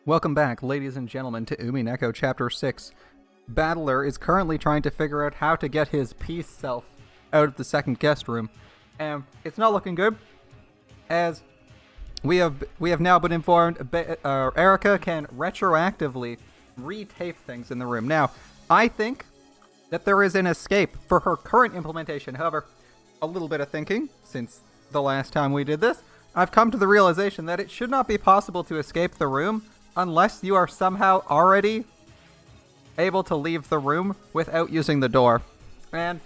Welcome back, ladies and gentlemen, to Umineko Chapter 6. Battler is currently trying to figure out how to get his peace self out of the second guest room, and it's not looking good, as we have now been informed Erica can retroactively retape things in the room. Now, I think that there is an escape for her current implementation. However, a little bit of thinking since the last time we did this, I've come to the realization that it should not be possible to escape the room unless you are somehow already able to leave the room without using the door. And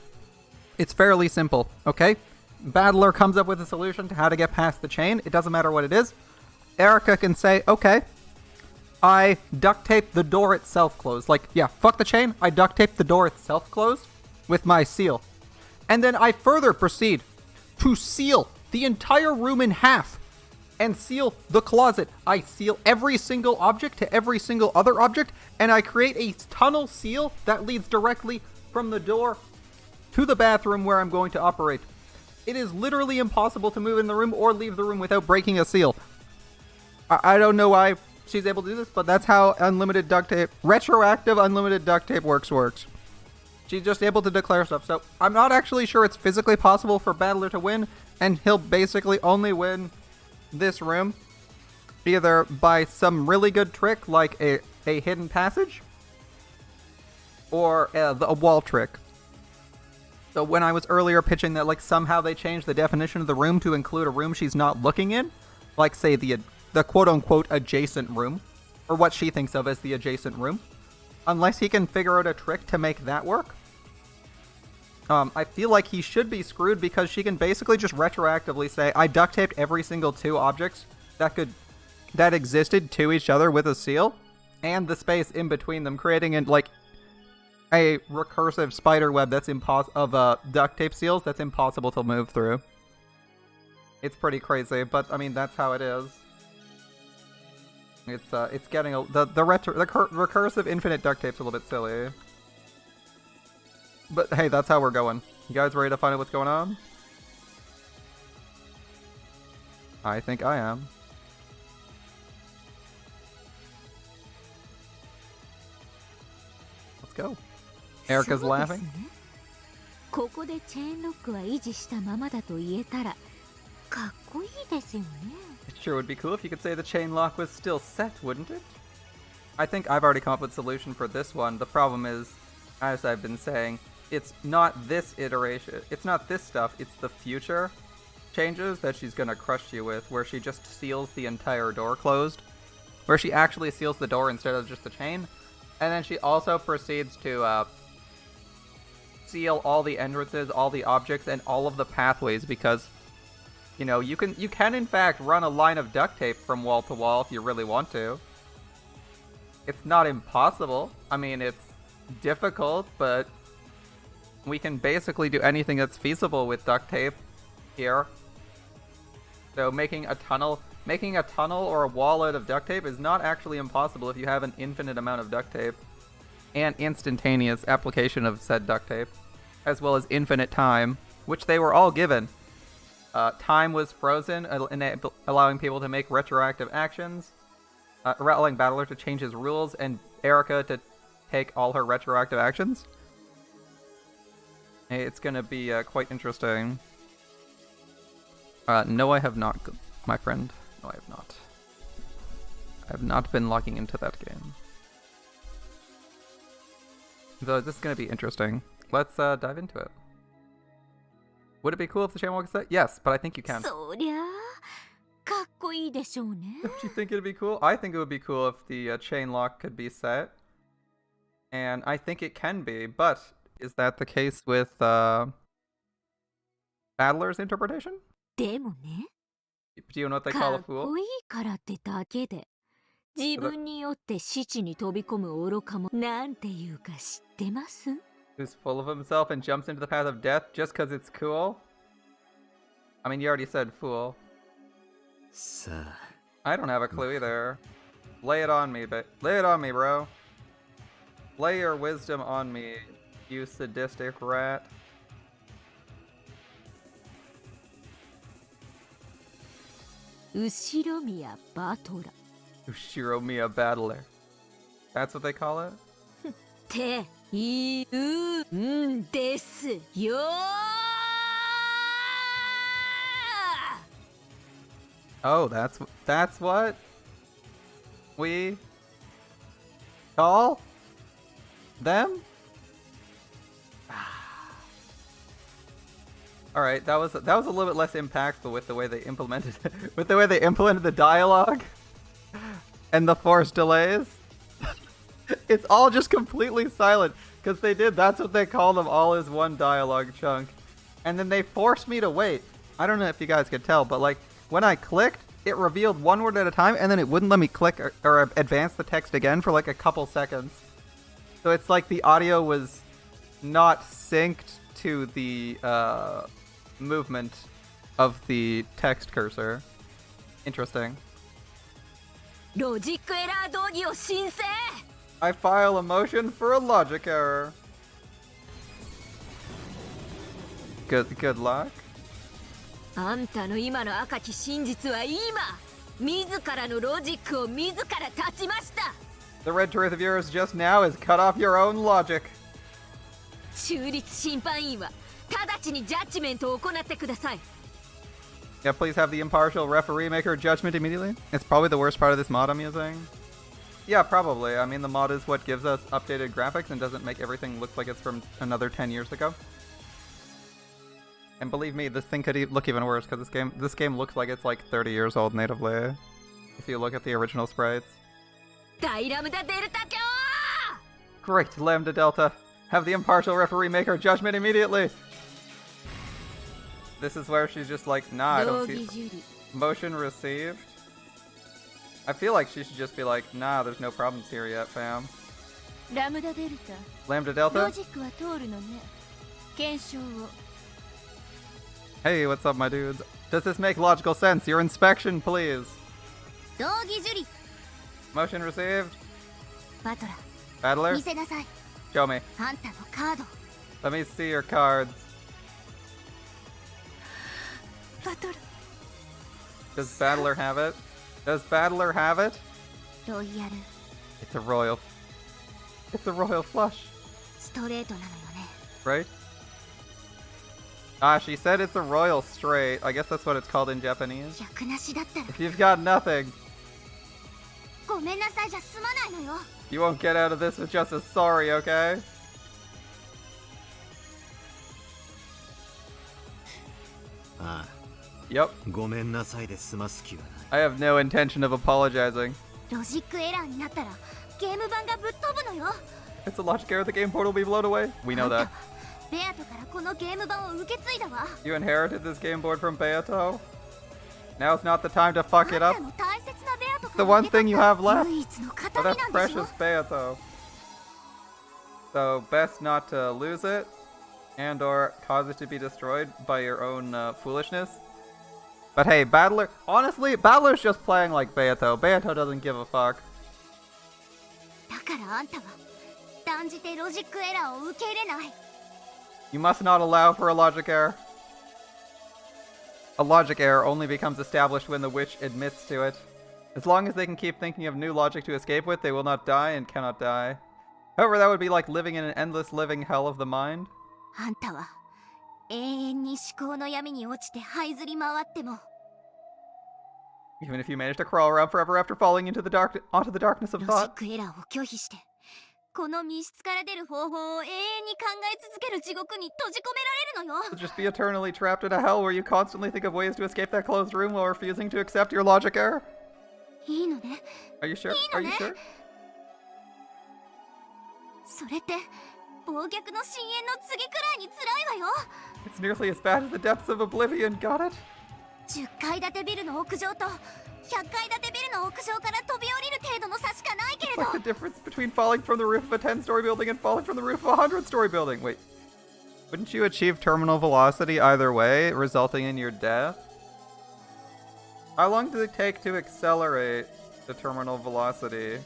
it's fairly simple, okay? Battler comes up with a solution to how to get past the chain. It doesn't matter what it is. Erica can say, okay, I duct tape the door itself closed. Like, yeah, fuck the chain. I duct tape the door itself closed with my seal. And then I further proceed to seal the entire room in half and seal the closet. I seal every single object to every single other object, and I create a tunnel seal that leads directly from the door to the bathroom where I'm going to operate. It is literally impossible to move in the room or leave the room without breaking a seal. I don't know why she's able to do this, but that's how unlimited duct tape, retroactive unlimited duct tape works. She's just able to declare stuff. So I'm not actually sure it's physically possible for Battler to win, and he'll basically only win this room either by some really good trick like a hidden passage or a wall trick. So when I was earlier pitching that like somehow they changed the definition of the room to include a room she's not looking in, like say the quote-unquote adjacent room, or what she thinks of as the adjacent room, unless he can figure out a trick to make that work, I feel like he should be screwed, because she can basically just retroactively say, I duct taped every single two objects that existed to each other with a seal, and the space in between them, creating a recursive spider web that's of duct tape seals that's impossible to move through. It's pretty crazy, but I mean that's how it is. It's getting the recursive infinite duct tape's a little bit silly. But hey, that's how we're going. You guys ready to find out what's going on? I think I am. Let's go. Erica's laughing. ここでチェーンロックは維持したままだと言えたらかっこいいですよね。 It sure would be cool if you could say the chain lock was still set, wouldn't it? I think I've already come up with a solution for this one. The problem is, as I've been saying, it's not this iteration, it's not this stuff, it's the future changes that she's gonna crush you with, where she just seals the entire door closed, where she actually seals the door instead of just the chain, and then she also proceeds to seal all the entrances, all the objects, and all of the pathways, because you know, you can in fact run a line of duct tape from wall to wall if you really want to. It's not impossible. I mean, it's difficult, but we can basically do anything that's feasible with duct tape here. So making a tunnel or a wall out of duct tape is not actually impossible if you have an infinite amount of duct tape and instantaneous application of said duct tape, as well as infinite time, which they were all given. Time was frozen, allowing people to make retroactive actions, allowing Battler to change his rules, and Erica to take all her retroactive actions. It's gonna be quite interesting. No, I have not, my friend. No, I have not. I have not been logging into that game. So this is gonna be interesting. Let's dive into it. Would it be cool if the chain lock is set? Yes, but I think you can. そりゃあかっこいいでしょうね。 Don't you think it'd be cool? I think it would be cool if the chain lock could be set. And I think it can be, but is that the case with Battler's interpretation? でもね、 Do you know what they か call a っ fool? こいいからってだけで自分によって死地に飛び込む愚か者なんていうか知ってます？ Who's full of himself and jumps into the path of death just because it's cool? I mean, you already said fool. さあ I don't have a clue either. Lay it on me, lay it on me, bro. Lay your wisdom on me, you sadistic rat. 後宮バトラ Ushiromiya Battler. That's what they call it? ていううんですよー。 Oh, that's what we call them? All right, that was a little bit less impactful with the way they implemented the dialogue and the forced delays. It's all just completely silent because that's what they call them, all is one dialogue chunk. And then they forced me to wait. I don't know if you guys could tell, but like when I clicked, it revealed one word at a time and then it wouldn't let me click or advance the text again for like a couple seconds. So it's like the audio was not synced to the movement of the text cursor. Interesting. ロジックエラー動議を申請。 I file a motion for a logic error. Good luck. あんたの今の赤き真実は今自らのロジックを自ら立ちました。 The red truth of yours just now is cut off your own logic. 中立審判員は直ちにジャッジメントを行ってください。 Yeah, please have the impartial referee make her judgment immediately. It's probably the worst part of this mod I'm using. Yeah, probably. I mean, the mod is what gives us updated graphics and doesn't make everything look like it's from another 10 years ago. And believe me, this thing could look even worse because this game looks like it's like 30 years old natively. If you look at the original sprites. 大ラムダデルタ卿。 Great, Lambda Delta. Have the impartial referee make her judgment immediately. This is where she's just like, nah, I don't see. Motion received. I feel like she should just be like, nah, there's no problems here yet, fam. ラムダデルタ。 Lambda ロ Delta? ジックは通るのね。検証を。 Hey, what's up, my dudes? Does this make logical sense? Your inspection, please. 道義受理。 Motion received. バトラ。 Battler? 見せなさい。 Show me. あんたのカード。 Let me see your cards. バトル。 Does Battler have it? Does Battler have it? ロイヤル。 It's a royal flush, ストレートなのよね。 right? Ah, she said it's a royal straight. I guess that's what it's called in Japanese. 役なしだったら。 If you've got nothing, ごめんなさいじゃ済まないのよ。 you won't get out of this with just a sorry, okay? Yep. ごめんなさいで済ます気はない。 I have no intention of apologizing. ロジックエラーになったらゲーム版がぶっ飛ぶのよ。 If it's a logic error, the game portal will be blown away. We know that. ベアトからこのゲーム版を受け継いだわ。 You inherited this game board from Beato. Now's not the time to fuck it up. あんたの大切なベアト It's か the ら one 受け取 thing you った have left. 唯一の Oh, 形 that's 見なんですよ。 precious Beato. So best not to lose it and or cause it to be destroyed by your own foolishness. But hey, Battler, honestly, Battler's just playing like Beato. Beato doesn't give a fuck. だからあんたは断じてロジックエラーを受け入れない。 You must not allow for a logic error. A logic error only becomes established when the witch admits to it. As long as they can keep thinking of new logic to escape with, they will not die and cannot die. However, that would be like living in an endless living hell of the mind. あんたは永遠に思考の闇に落ちて這いずり回っても Even if you manage to crawl around forever after falling into the onto the darkness of ロジッ thought. クエラーを拒否してこの密室から出る方法を永遠に考え続ける地獄に閉じ込められるのよ。 You'll just be eternally trapped in a hell where you constantly think of ways to escape that closed room while refusing to accept your logic error. いいのね。 Are you sure? Are you sure? それって暴虐の深淵の次くらいに辛いわよ。 It's nearly as bad as the depths of oblivion, got it? 10階建てビルの屋上と100階建てビルの屋上から飛び降りる程度の差しかないけれ It's ど like the difference between falling from the roof of a 10-story building and falling from the roof of a 100-story building. Wait. Wouldn't you achieve terminal velocity either way, resulting in your death? How long does it take to accelerate the terminal velocity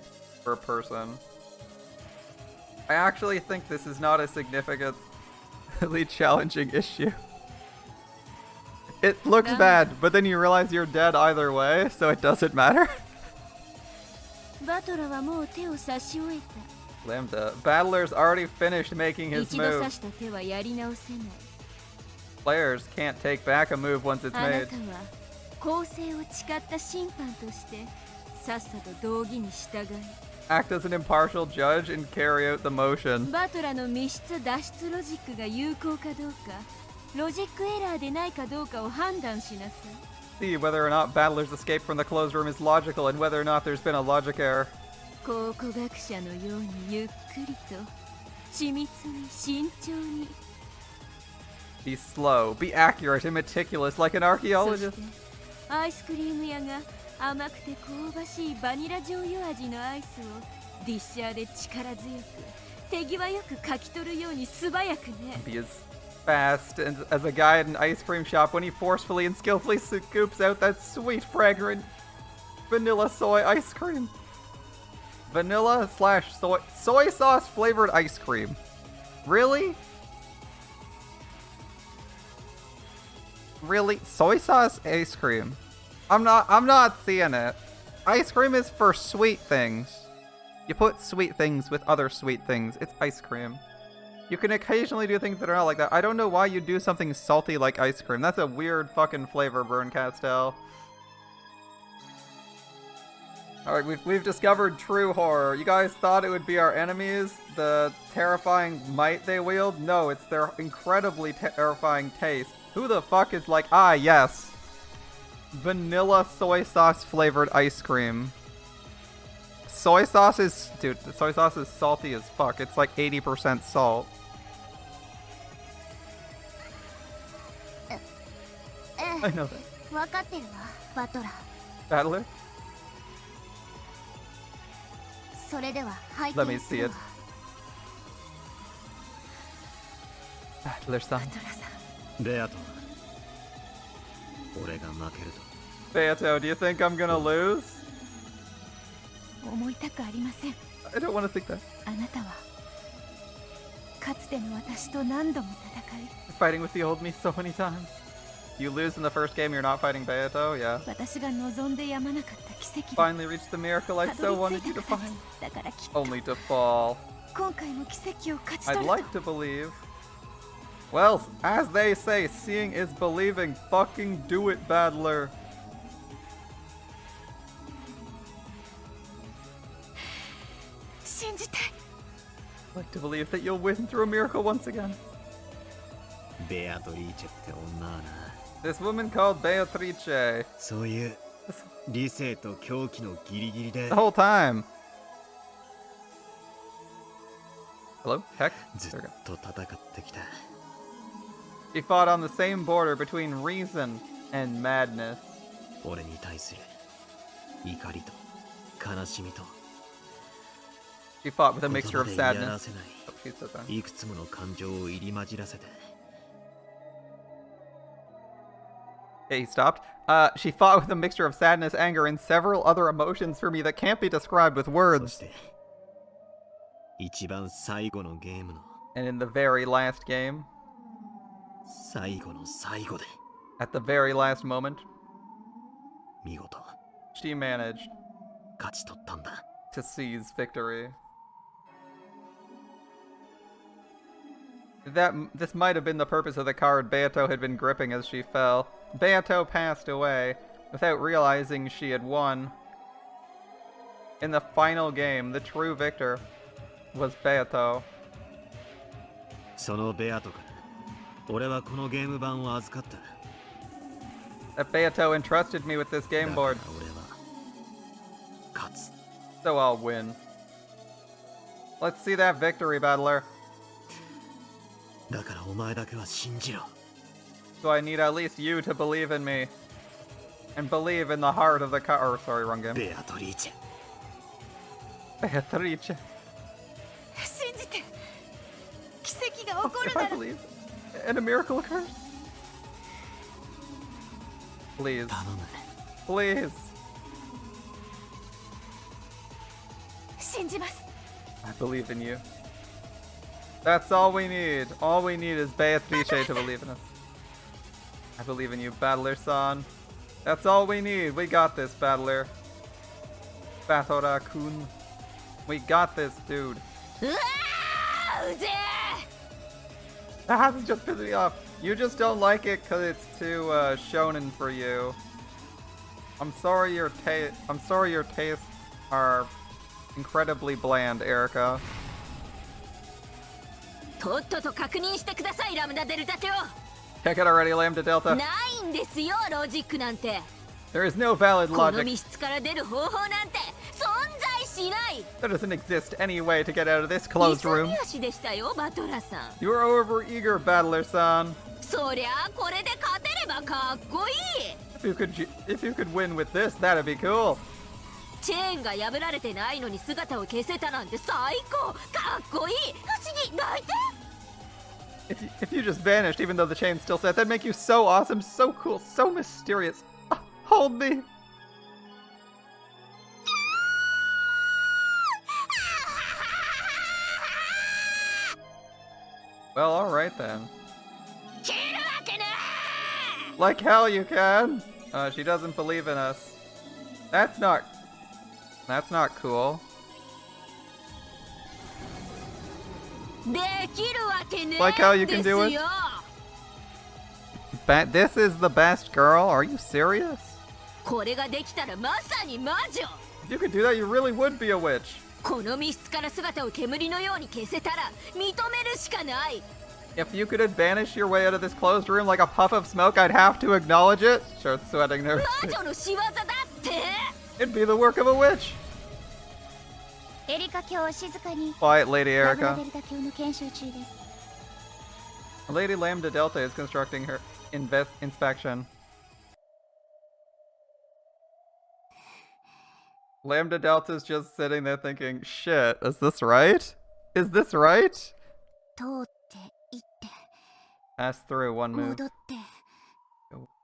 for a person? I actually think this is not a significantly challenging issue. It looks bad, but then you realize you're dead either way, so it doesn't matter. バトラはもう手を差し終えた。 Lambda. Battler's already finished making his 一度差 move. した手はやり直せない。 Players can't take back a move once it's あな made. たは公正を誓った審判としてさっさと道義に従い、 Act as an impartial judge and carry out the motion. バトラの密室脱出ロジックが有効かどうか、ロジックエラーでないかどうかを判断しなさい。 See whether or not Battler's escape from the closed room is logical and whether or not there's been a logic error. 考古学者のようにゆっくりと緻密に慎重に。 Be slow, be accurate and meticulous like an そ archaeologist. してアイスクリーム屋が甘くて香ばしいバニラ醤油味のアイスをディッシャーで力強く手際よくかき取るように素早くね。 Be as fast and as a guy at an ice cream shop when he forcefully and skillfully scoops out that sweet, fragrant vanilla soy ice cream. Vanilla slash soy sauce flavored ice cream. Really? Really? Soy sauce ice cream? I'm not seeing it. Ice cream is for sweet things. You put sweet things with other sweet things. It's ice cream. You can occasionally do things that are not like that. I don't know why you do something salty like ice cream. That's a weird fucking flavor, Burn Castell. Alright, we've discovered true horror. You guys thought it would be our enemies? The terrifying might they wield? No, it's their incredibly terrifying taste. Who the fuck is like, ah, yes. Vanilla soy sauce flavored ice cream. Soy sauce is, dude, the soy sauce is salty as fuck. It's like 80% salt. I know that. 分かってるわ、バトラ。 Battler? それでは拝 Let me 見す see る it. わ。 Battler さん。バトラさん。ベアト、俺が負けると。 Beato, do you think I'm gonna lose? 思いたくありません。 I don't want to think that. あなたはかつての私と何度も戦い、 Fighting with the old me so many times. You lose in the first game, you're not fighting Beato? Yeah. 私が望んでやまなかった奇跡に Finally reached the miracle I た so どり wanted 着 you い to たからで find. す。だからきっと Only to fall. 今回も奇跡を勝ち I'd 取る like と。 to believe. Well, as they say, seeing is believing. Fucking do it, Battler. 信じたい。 I'd like to believe that you'll win through a miracle once again. ベアトリーチェって女はな、 This woman called Beatrice. そういう理性と狂気のギリギリで The whole time. Hello? Heck? ずっ There we go. と戦ってきた。 She fought on the same border between reason and madness. 俺に対する怒りと悲しみと She fought with a 言 mixture 葉 of で言い sadness. 表せない Oh, she said that. いくつもの感情を入り混じらせて Okay, he stopped. She fought with a mixture of sadness, anger, and several other emotions for me that can't be described with そ words. して一番最後のゲームの And in the very last game, 最後の最後で at the very last moment, 見事 she managed 勝ち取ったんだ。 to seize victory. This might have been the purpose of the card Beato had been gripping as she fell. Beato passed away without realizing she had won. In the final game, the true victor was Beato. そのベアトから俺はこのゲーム版を預かった。 That Beato entrusted me with this だ game から board, 俺は勝つ。 so I'll win. Let's see that victory, Battler. だからお前だけは信じろ。 So I need at least you to believe in me. And believe in the heart of the or sorry, wrong game. ベアトリーチェ。 Beatrice. 信じて奇跡が起こる If な I ら believe and a miracle occurs. Please. 頼む。 Please. 信じます。 I believe in you. That's all we need. All we need is Beatrice to believe in us. I believe in you, Battler-san. That's all we need. We got this, Battler. Batora-kun. We got this, dude. うわーうぜ That's just pissing me off. You just don't like it because it's too shonen for you. I'm sorry your tastes are incredibly bland, Erica. とっとと確認してくださいラムダデルタテを Check it already, Lambda Delta. ないんですよロジックなんて There is no valid この logic. 密室から出る方法なんて存在しない There doesn't exist any way to get out of this closed 急 room. ぎ足でしたよバトラさん You are overeager, Battler-san. そりゃあこれで勝てればかっこいい If you could win with this, that'd be cool. チェーンが破られてないのに姿を消せたなんて最高かっこいい不思議泣いて If you just vanished, even though the chain's still set, that'd make you so awesome, so cool, so mysterious. Hold me. Well, alright then. 切るわけね Like hell you can. She doesn't believe in us. That's not cool. できるわけね Like how you can です do it? よ This is the best girl? Are you serious? これができたらまさに魔女 If you could do that, you really would be a witch. この密室から姿を煙のように消せたら認めるしかない If you could vanish your way out of this closed room like a puff of smoke, I'd have to acknowledge it. Starts sweating 魔 nervously. 女の仕業だって It'd be the work of a witch. エリカ今日静かに Quiet, Lady ラムダ Erica. デルタ卿の研修中です Lady Lambda Delta is constructing her inspection. Lambda Delta's just sitting there thinking, shit, is this right? Is this right? 通って行って Pass through one move. 戻って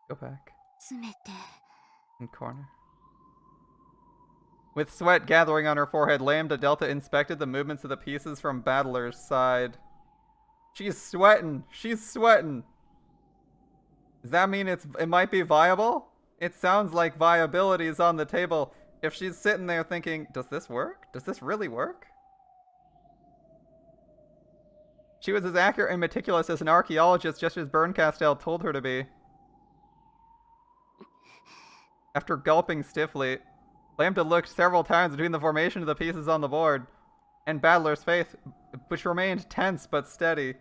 Go back. 詰めて In corner. With sweat gathering on her forehead, Lambda Delta inspected the movements of the pieces from Battler's side. She's sweating. She's sweating. Does that mean it might be viable? It sounds like viability is on the table. If she's sitting there thinking, does this work? Does this really work? She was as accurate and meticulous as an archaeologist, just as Berncastel told her to be. After gulping stiffly, Lambda looked several times between the formation of the pieces on the board and Battler's face, which remained tense but steady.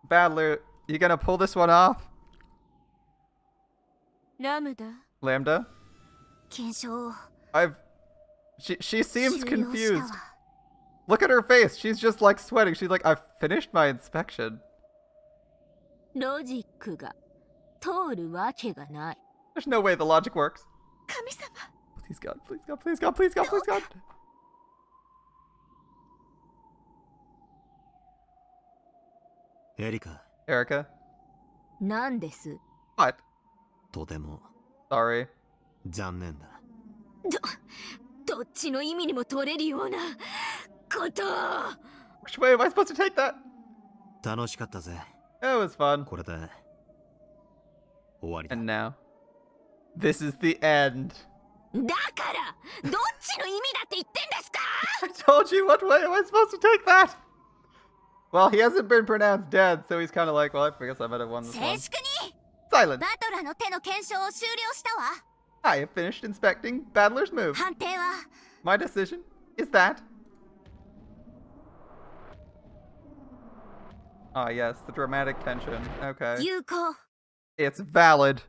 Battler, you gonna pull this one off? ラムダ Lambda? 検証を She seems 終了した confused. わ Look at her face. She's just like sweating. She's like, I've finished my inspection. ロジックが通るわけがない There's no way the logic works. 神様 Please God, please God, please God, please God, please God. Erika, Erica? なんです What? とても Sorry. 残念だ。どっちの意味にも取れるようなこと Which way am I supposed to take that? 楽しかったぜ。 It was fun. これで終わりだ。 And now, this is the end. だからどっちの意味だって言ってんですか I told you, what way am I supposed to take that? Well, he hasn't been pronounced dead, so he's kind of like, well, I guess I might have won this 静 one. 粛に Silence. バトラの手の検証を終了したわ I have finished inspecting Battler's move. 判定は My decision is that. Ah, yes, the dramatic tension. Okay. 有効 It's valid.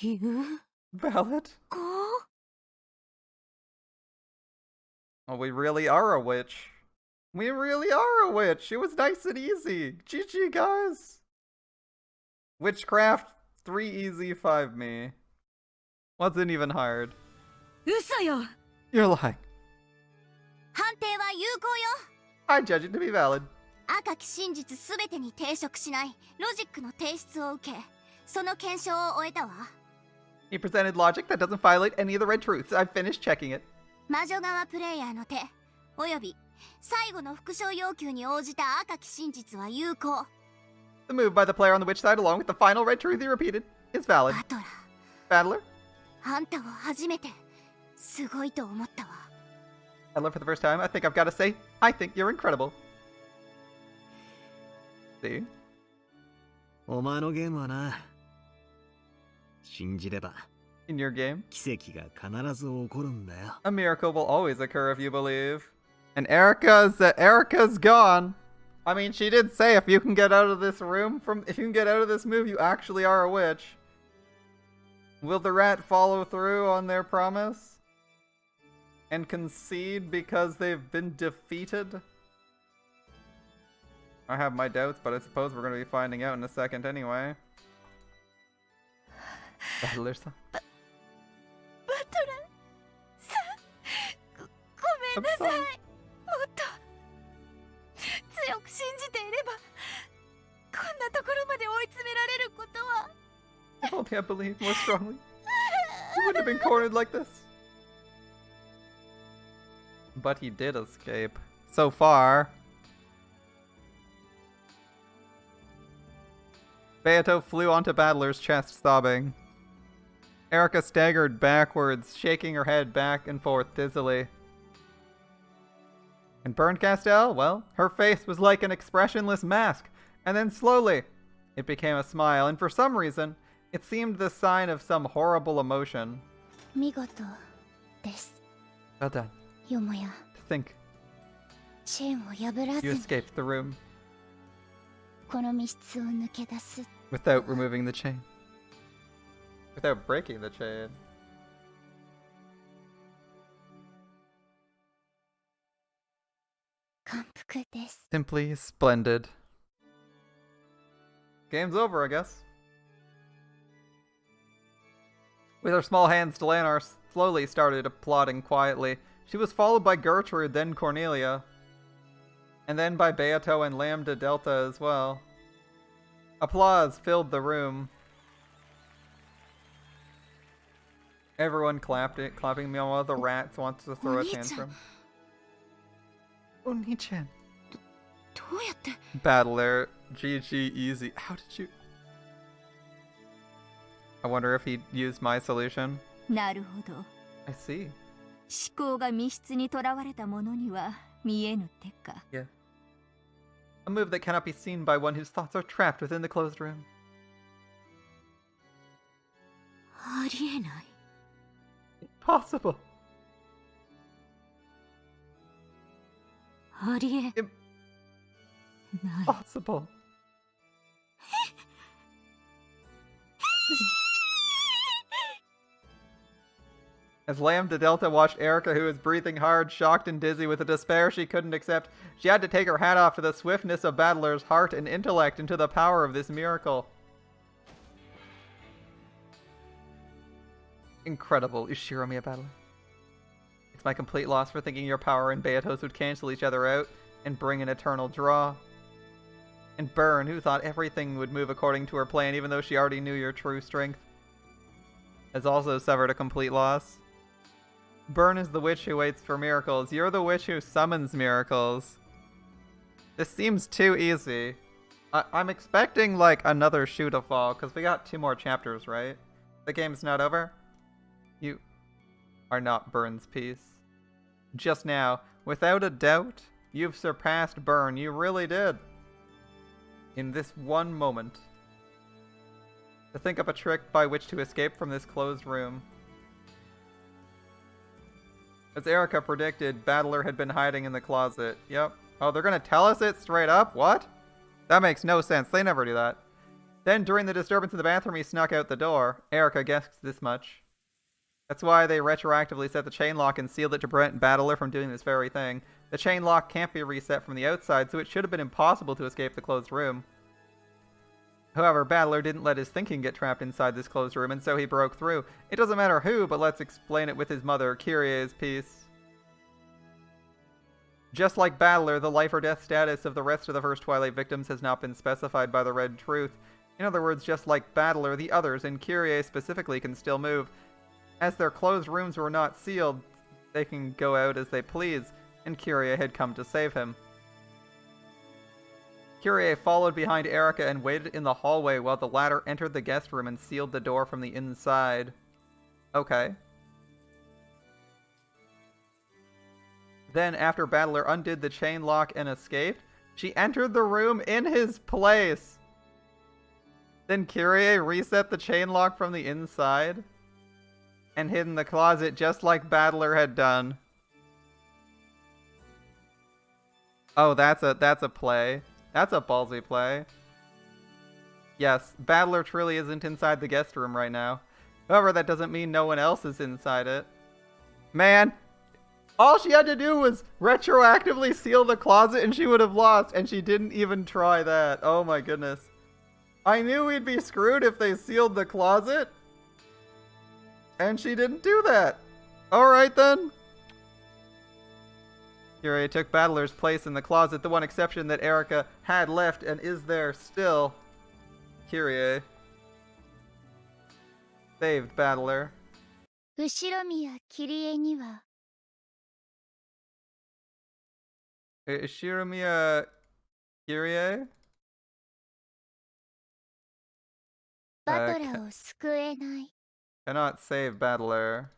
有 Valid? 効 Oh, we really are a witch. We really are a witch. It was nice and easy. GG, guys. Witchcraft, 3 easy, 5 me. Wasn't even hard. 嘘よ You're lying. 判定は有効よ I judge it to be valid. 赤き真実すべてに抵触しないロジックの提出を受けその検証を終えたわ He presented logic that doesn't violate any of the red truths. I've finished checking it. 魔女側プレイヤーの手および最後の復唱要求に応じた赤き真実は有効 The move by the player on the witch side, along with the final red truth he repeated, is valid. バトラ Battler? あんたを初めてすごいと思ったわ。 I learned for the first time. I think I've got to say, I think you're incredible. See? お前のゲームはな、信じれば In your game, 奇跡が必ず起こるんだよ。 a miracle will always occur if you believe. And Erica's gone. I mean, she did say if you can get out of this move, you actually are a witch. Will the rat follow through on their promise? And concede because they've been defeated? I have my doubts, but I suppose we're going to be finding out in a second anyway. Battler-san. バトラーさん、ごめんなさい。もっと強く信じていればこんなところまで追い詰められることは。 If only I believed more strongly, he wouldn't have been cornered like this. But he did escape. So far. Beato flew onto Battler's chest, sobbing. Erica staggered backwards, shaking her head back and forth dizzily. And Bern Castell, well, her face was like an expressionless mask, and then slowly, it became a smile, and for some reason, it seemed the sign of some horrible emotion. 見事です。 Well done. よもや To think チェーンを破らず you に escaped the room この密室を抜け出す。 without removing the chain. Without breaking the chain. 感服です。 Simply splendid. Game's over, I guess. With her small hands, Delanar slowly started applauding quietly. She was followed by Gertrude, then Cornelia. And then by Beato and Lambda Delta as well. Applause filled the room. Everyone clapping me while the rat wants to throw a tantrum. Oni-chan. どうやって Battler, GG easy. How did you... I wonder if he used my solution. なるほど。 I see. 思考が密室にとらわれた者には見えぬってか。 Yeah. A move that cannot be seen by one whose thoughts are trapped within the closed room. ありえない。 Impossible. ありえない。 Impossible. As Lambda Delta watched Erica, who was breathing hard, shocked and dizzy with a despair she couldn't accept, she had to take her hat off to the swiftness of Battler's heart and intellect and to the power of this miracle. Incredible, Ushiromiya Battler. It's my complete loss for thinking your power and Beato's would cancel each other out and bring an eternal draw. And Bern, who thought everything would move according to her plan even though she already knew your true strength, has also suffered a complete loss. Bern is the witch who waits for miracles. You're the witch who summons miracles. This seems too easy. I'm expecting, like, another shoe to fall, because we got 2 more chapters, right? The game's not over? You are not Bern's piece. Just now, without a doubt, you've surpassed Bern. You really did. In this one moment. To think up a trick by which to escape from this closed room. As Erica predicted, Battler had been hiding in the closet. Yep. Oh, they're gonna tell us it straight up? What? That makes no sense. They never do that. Then, during the disturbance in the bathroom, he snuck out the door. Erica guessed this much. That's why they retroactively set the chain lock and sealed it to prevent Battler from doing this very thing. The chain lock can't be reset from the outside, so it should have been impossible to escape the closed room. However, Battler didn't let his thinking get trapped inside this closed room, and so he broke through. It doesn't matter who, but let's explain it with his mother, Kyrie's piece. Just like Battler, the life or death status of the rest of the first Twilight victims has not been specified by the Red Truth. In other words, just like Battler, the others, and Kyrie specifically, can still move. As their closed rooms were not sealed, they can go out as they please, and Kyrie had come to save him. Kyrie followed behind Erica and waited in the hallway while the latter entered the guest room and sealed the door from the inside. Okay. Then, after Battler undid the chain lock and escaped, she entered the room in his place. Then Kyrie reset the chain lock from the inside and hid in the closet just like Battler had done. Oh, that's a play. That's a ballsy play. Yes, Battler truly isn't inside the guest room right now. However, that doesn't mean no one else is inside it. Man, all she had to do was retroactively seal the closet and she would have lost, and she didn't even try that. Oh my goodness. I knew we'd be screwed if they sealed the closet, and she didn't do that. Alright then. Kyrie took Battler's place in the closet, the one exception that Erika had left and is there still. Kyrie saved Battler. 後ろ宮キリエには Shiromiya Kyrie? バトラーを救えない。 Cannot save Battler.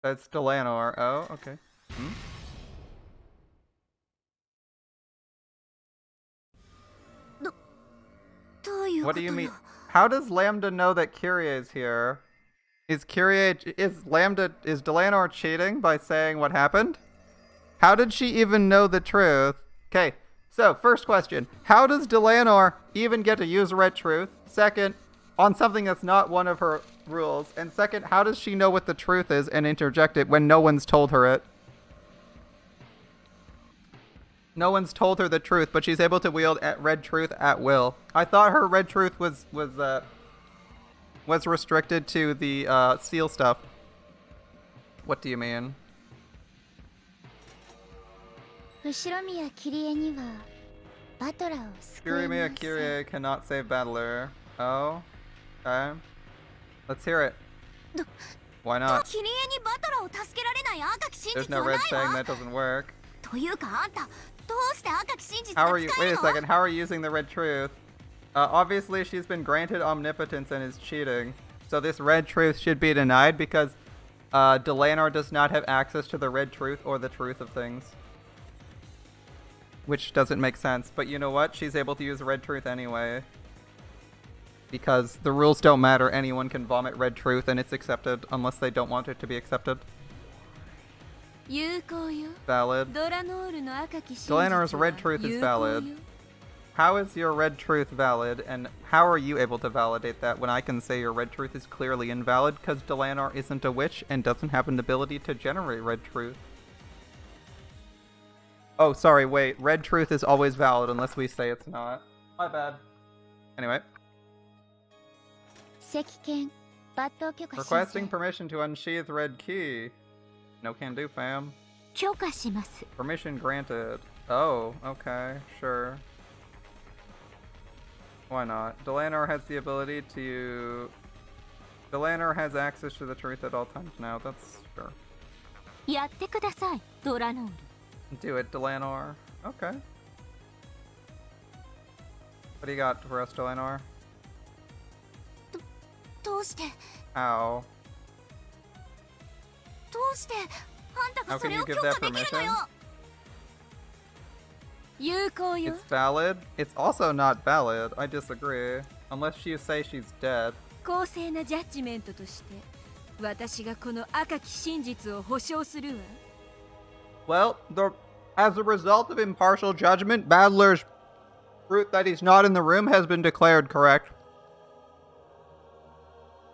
That's Delanor. Oh, okay. Hmm? What do you mean? How does Lambda know that Kyrie is here? Is Delanor cheating by saying what happened? How did she even know the truth? Okay, so first question. How does Delanor even get to use Red Truth? Second, on something that's not one of her rules. And second, how does she know what the truth is and interject it when no one's told her it? No one's told her the truth, but she's able to wield Red Truth at will. I thought her Red Truth was restricted to the seal stuff. What do you mean? 後ろ宮キリエにはバトラーを救えない。 Kyrie cannot save Battler. Oh, okay. Let's hear it. Why not? キリエにバトラーを助けられない赤き真 There's 実 no はない red saying わ。 that doesn't work. というかあんたどうして赤き真実 How が are you? 使 Wait え a るの？ second. How are you using the Red Truth? Obviously, she's been granted omnipotence and is cheating. So this Red Truth should be denied because Delanor does not have access to the Red Truth or the truth of things. Which doesn't make sense. But you know what? She's able to use Red Truth anyway. Because the rules don't matter. Anyone can vomit Red Truth and it's accepted unless they don't want it to be accepted. Valid. Delanor's Red Truth is valid. How is your Red Truth valid, and how are you able to validate that when I can say your Red Truth is clearly invalid because Delanor isn't a witch and doesn't have an ability to generate Red Truth? Oh, sorry, wait. Red Truth is always valid unless we say it's not. My bad. Anyway. Requesting permission to unsheath Red Key. No can do, fam. Permission granted. Oh, okay, sure. Why not? Delanor has the ability to... Delanor has access to the truth at all times now, that's sure. Do it, Delanor. Okay. What do you got for us, Delanor? How? How can you give that permission? It's valid? It's also not valid. I disagree. Unless you say she's dead. Well, as a result of impartial judgment, Battler's truth that he's not in the room has been declared correct.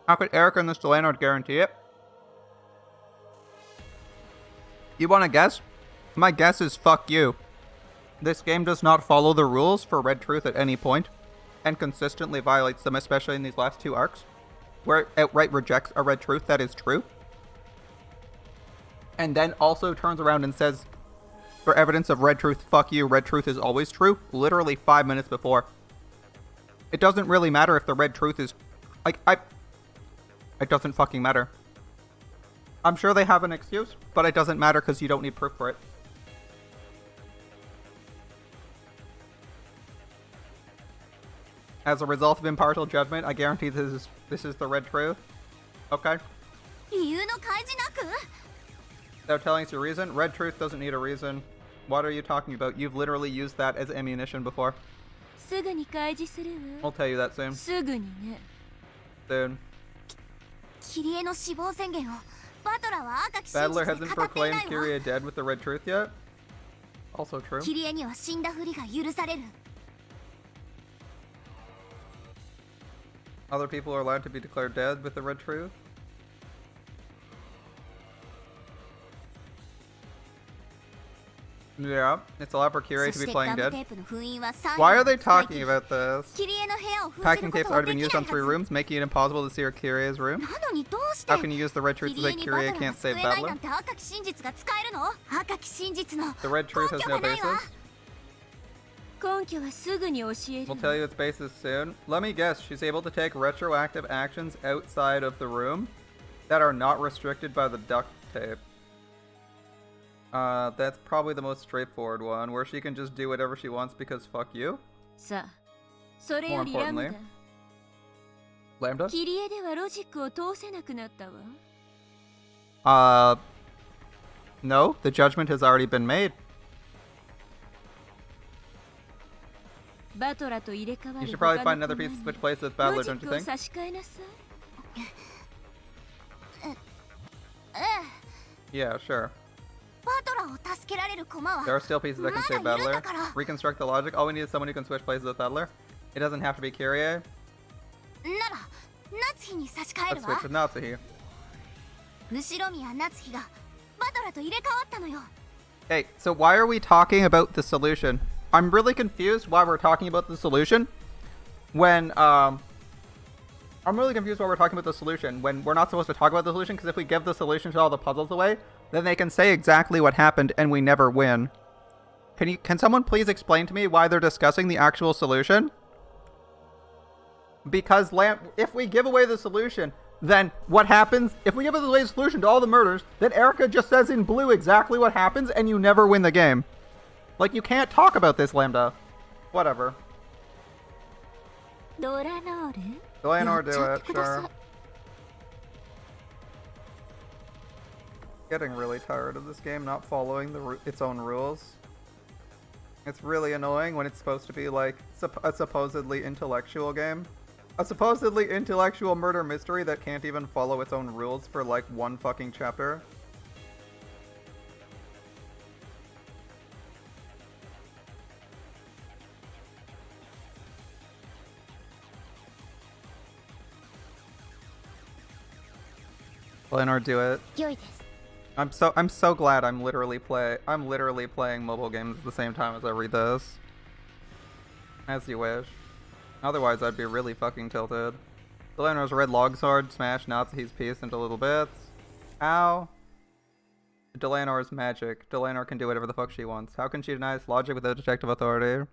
How could Erika and this Delanor guarantee it? You want to guess? My guess is fuck you. This game does not follow the rules for Red Truth at any point, and consistently violates them, especially in these last two arcs, where it outright rejects a Red Truth that is true, and then also turns around and says, for evidence of Red Truth, fuck you, Red Truth is always true, literally 5 minutes before. It doesn't really matter if the Red Truth is... It doesn't fucking matter. I'm sure they have an excuse, but it doesn't matter because you don't need proof for it. As a result of impartial judgment, I guarantee this is the red truth. Okay. 理由の開示なく Without telling us your reason, red truth doesn't need a reason. What are you talking about? You've literally used that as ammunition before. すぐに開示するわ I'll tell you that soon. すぐにね Soon. キリエの死亡宣言をバトラーは赤き真 Battler 実 hasn't で語ってい proclaimed ないわ Kyria dead with the red truth yet. Also true. キリエには死んだふりが許される Other people are allowed to be declared dead with the red truth. Yeah, it's allowed for そ Kyria し to be て playing ガム dead. テープの封印は3 Why are 人 they talking about this? キリエの部屋を封じ Packing るこ tapes とは already で been き used ない on 3はず rooms, making it impossible to see Kyria's room. なのにどうして How can you use the red キ truth to リエ say にバトラ Kyria ーが can't 救 save えないな Battler? んて赤き真実が使えるの赤き真実の The red truth has 根拠 no がないわ basis. 根拠はすぐに教える We'll tell you its basis soon. Let me guess, she's able to take retroactive actions outside of the room that are not restricted by the duct tape. That's probably the most straightforward one, where she can just do whatever she wants because fuck you. さあそれよりラムだ Lambda? キリエではロジックを通せなくなったわ No, the judgment has already been made. バトラと入れ替わ You る should probably 他 find の another コマ piece to に switch places with ロ Battler, ジッ don't ク you を think? 差し替えなさい Yeah, sure. バトラーを助けられる駒は There are still pieces that can save まだいるん Battler. だから Reconstruct the logic. All we need is someone who can switch places with Battler. It doesn't have to be Kyrie. なら夏日に差し替え Let's るわ switch with Natsuhi. 後ろ宮夏日がバトラーと入れ替わったのよ Hey, so why are we talking about the solution? I'm really confused why we're talking about the solution when, I'm really confused why we're talking about the solution when we're not supposed to talk about the solution, because if we give the solution to all the puzzles away, then they can say exactly what happened and we never win. Can someone please explain to me why they're discussing the actual solution? Because if we give away the solution, then what happens? If we give away the solution to all the murders, then Erica just says in blue exactly what happens and you never win the game. Like, you can't talk about this, Lambda. Whatever. ドラノール Eleanor, do やっ it, ちゃってください sure. Getting really tired of this game not following its own rules. It's really annoying when it's supposed to be like a supposedly intellectual game. A supposedly intellectual murder mystery that can't even follow its own rules for like one fucking chapter. Eleanor, do it. 良いです I'm so glad I'm literally playing mobile games at the same time as I read this. As you wish. Otherwise I'd be really fucking tilted. Delanor's red longsword smashed Natsuhi's piece into little bits. Ow. Delanor's magic. Delanor can do whatever the fuck she wants. How can she deny its logic without detective authority?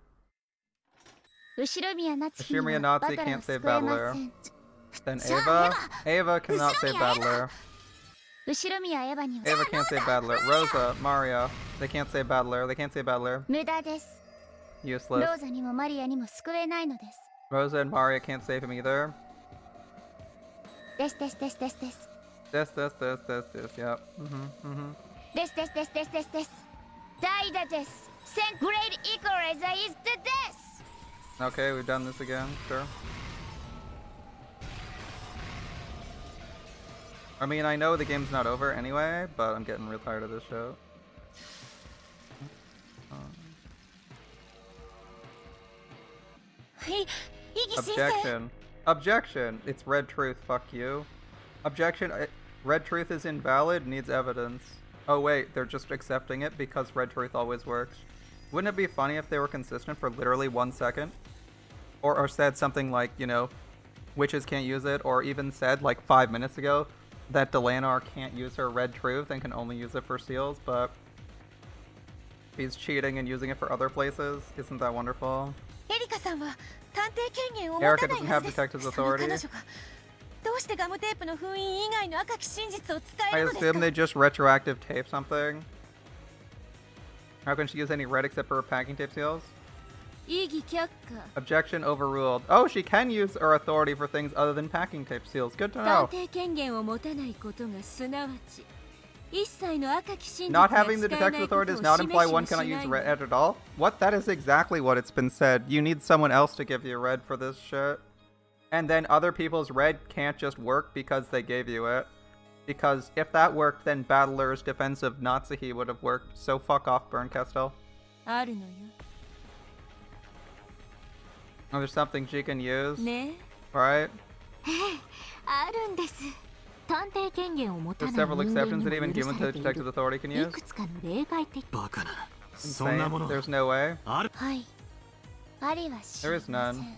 後ろ宮夏日に Ashirmia は Natsu バトラー can't を save 救えま Battler. せん Then So, Ava cannot save Ashirmia Battler. 後ろ宮エヴァには Ava can't save Battler. Rosa, Maria, they can't save Battler. They can't save Battler. 無駄です Useless. ローザにもマリアにも救えないのです Rosa and Maria can't save him either. ですですですですです This, yep. ですですですですですです代打です Saint Great Equalizer is the death Okay, we've done this again, sure. I mean, I know the game's not over anyway, but I'm getting real tired of this show. Objection. Objection. It's red truth, fuck you. Objection. Red truth is invalid, needs evidence. Oh wait, they're just accepting it because red truth always works. Wouldn't it be funny if they were consistent for literally 1 second? Or said something like, you know, witches can't use it, or even said like 5 minutes ago that Delanor can't use her red truth and can only use it for seals, but he's cheating and using it for other places. Isn't that wonderful? エリカさんは探偵権限を持 Erica たない doesn't は have ず detective's ですその authority. 彼女がどうしてガムテープの封印以外の赤き真実を使え I るのです assume か they just retroactive tape something. How can she use any red except for packing tape seals? 異議却下。 Objection overruled. Oh, she can use her authority for things other than packing tape seals. Good to 探 know. 偵権限を持たないことがすなわち一切の赤き真実 Not が having the 使え detective ないこ authority と does を not imply 示し one もし cannot な use い red の at all. What? That is exactly what it's been said. You need someone else to give you red for this shit. And then other people's red can't just work because they gave you it. Because if that worked, then Battler's defensive Natsuhi would have worked. So fuck off, Burn Kestel. あるのよ Oh, there's something she can use, ね right? あるんです。探偵権限を持た There's ない several 人間 exceptions に that も even 許さ humans れ with てい detective る authority can い use. くつかの例外的。バカな。そんな Insane. もの There's no way. ある。はい。ありはし There is ま none. せん。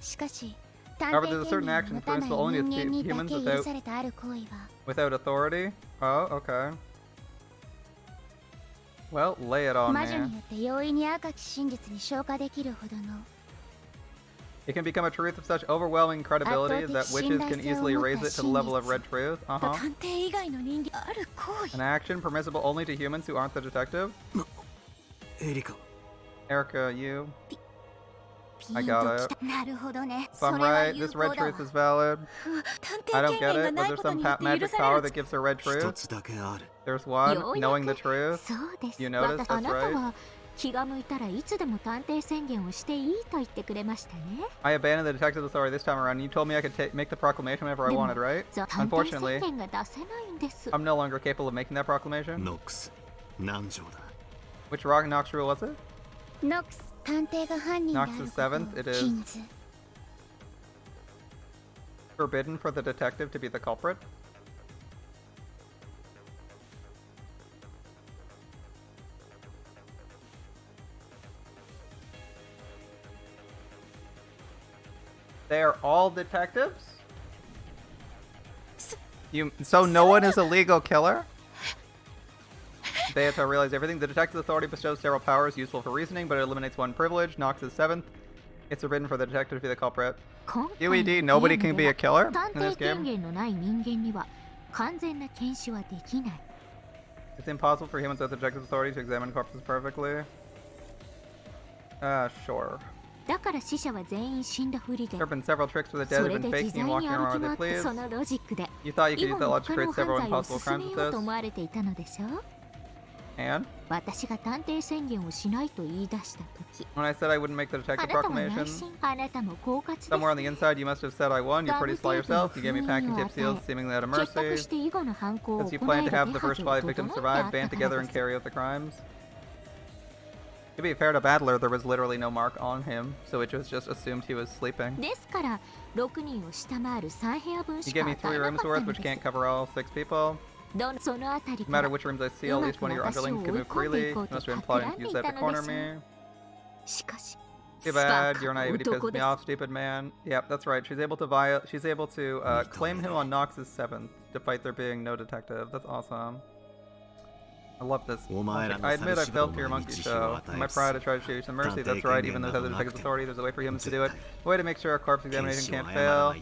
しかし、探 However, 偵 there's a 権 certain 限を action 持たない permissible only 人間に with だ humans け許 without されたある行為は、 without authority. Oh, okay. Well, lay it on 魔女 me. によって容易に赤き真実に昇華できるほどの It can become a truth of such overwhelming credibility that witches can easily raise it to the level of red truth. と Uh-huh. 探偵以外の人間ある行為 An action permissible only to humans who aren't the detective. エリカ。 Erica, you. ピ I ン got ときた。なるほどね。 If そ I'm れは right, 有 this 効 red だわ truth is valid. 探 I 偵 don't 権 get 限が it. な Was い there こと some によって magic 許さ power れ that る gives her red 一 truth? つだけある。 There's one. ようやく Knowing the truth. そうです。 You notice あ that's なた right. は気が向いたらいつでも探偵宣言をしていいと言ってくれましたね。 I abandoned the detective authority this time around. You told me I could make the proclamation whenever I でも wanted, right? 探偵宣 Unfortunately, 言が出せないんです。 I'm no longer capable of making that proclamation. ノックス。南條だ。 Which rock Nox rule was it? ノックス探偵が犯人である Nox's こと seventh, it を is 禁ず。 forbidden for the detective to be the culprit. They are all detectives? So no one is a legal killer? They have to realize everything. The detective authority bestows several powers useful for reasoning, but it eliminates one privilege. Nox is seventh. It's forbidden for the detective to be the culprit. 今回の UED, nobody ゲー can ム be で a は killer 探 in this 偵権 game. 限のない人間には完全な検視はできない。 It's impossible for humans with detective authority to examine corpses perfectly. Sure. だから死者は全員死んだふりで There have been several tricks where the そ dead れ have been で自 faking 在 and に walking 歩き around where 回 they って please. そのロジックで You thought you 以 could 後 use that の logic to 他の create several 犯罪を impossible 進 crimes め with ようと this. 思われていたのでしょ。 And 私が探偵宣言をしないと言い出した時 when I said I wouldn't make the あ detective なたは内 proclamation, 心あなたも狡猾です somewhere on the inside you must have said I won. You're pretty sly yourself. You gave me packing tape seals, seemingly out of 結託 mercy. して以後の犯行を Because 行 you え plan る to 手 have the は first ず five を整 victims えてあ survive, った band か together ら and です。 carry out the crimes. To be fair to Battler, there was literally no mark on him, so it was just assumed he was sleeping. ですから6人を下回る3部屋分 You し gave か me 与 3えな rooms かった worth, の which で can't す。 cover all 6 people. そのあたり No か matter ら which rooms I seal, at least one of your うまく underlings 私 can を追い move 込んで freely. いこう You と must have 企 implied ん and で use い that た to ので corner しょう。 me. しかし Too バ bad, カ your な naivety 男 pisses で me す。 off, stupid man. Yep, that's right. She's able to claim him on Nox's 7th, despite there being no detective. That's awesome. I love this. I admit I failed to your monkey show. In my pride, I tried to show you some mercy. That's right, even though it has a detective's authority, there's a way for humans to do it. A way to make sure a corpse examination can't fail.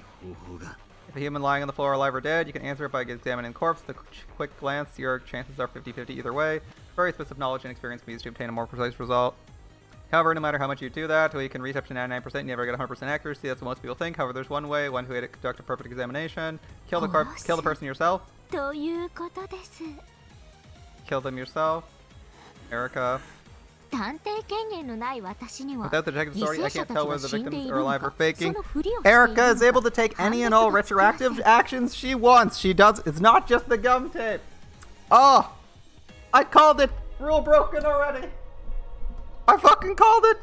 If a human lying on the floor, alive or dead, you can answer it by examining the corpse. With a quick glance, your chances are 50-50 either way. Very specific knowledge and experience can be used to obtain a more precise result. However, no matter how much you do that, you can reach up to 99%, you never get 100% accuracy. That's what most people think. However, there's one way to conduct a perfect examination. Kill the person yourself. ということです。 Kill them yourself. Erica. 探偵権限のない私には Without the detective 犠 story, 牲 I 者 can't たち tell が whether the 死んで victims い are るの alive か or そ faking. のふりをしているの Erica is able か to take 判 any 別 and all がつきません retroactive actions she wants. She does. It's not just the gum tape. Oh, I called it. Rule broken already. I fucking called it.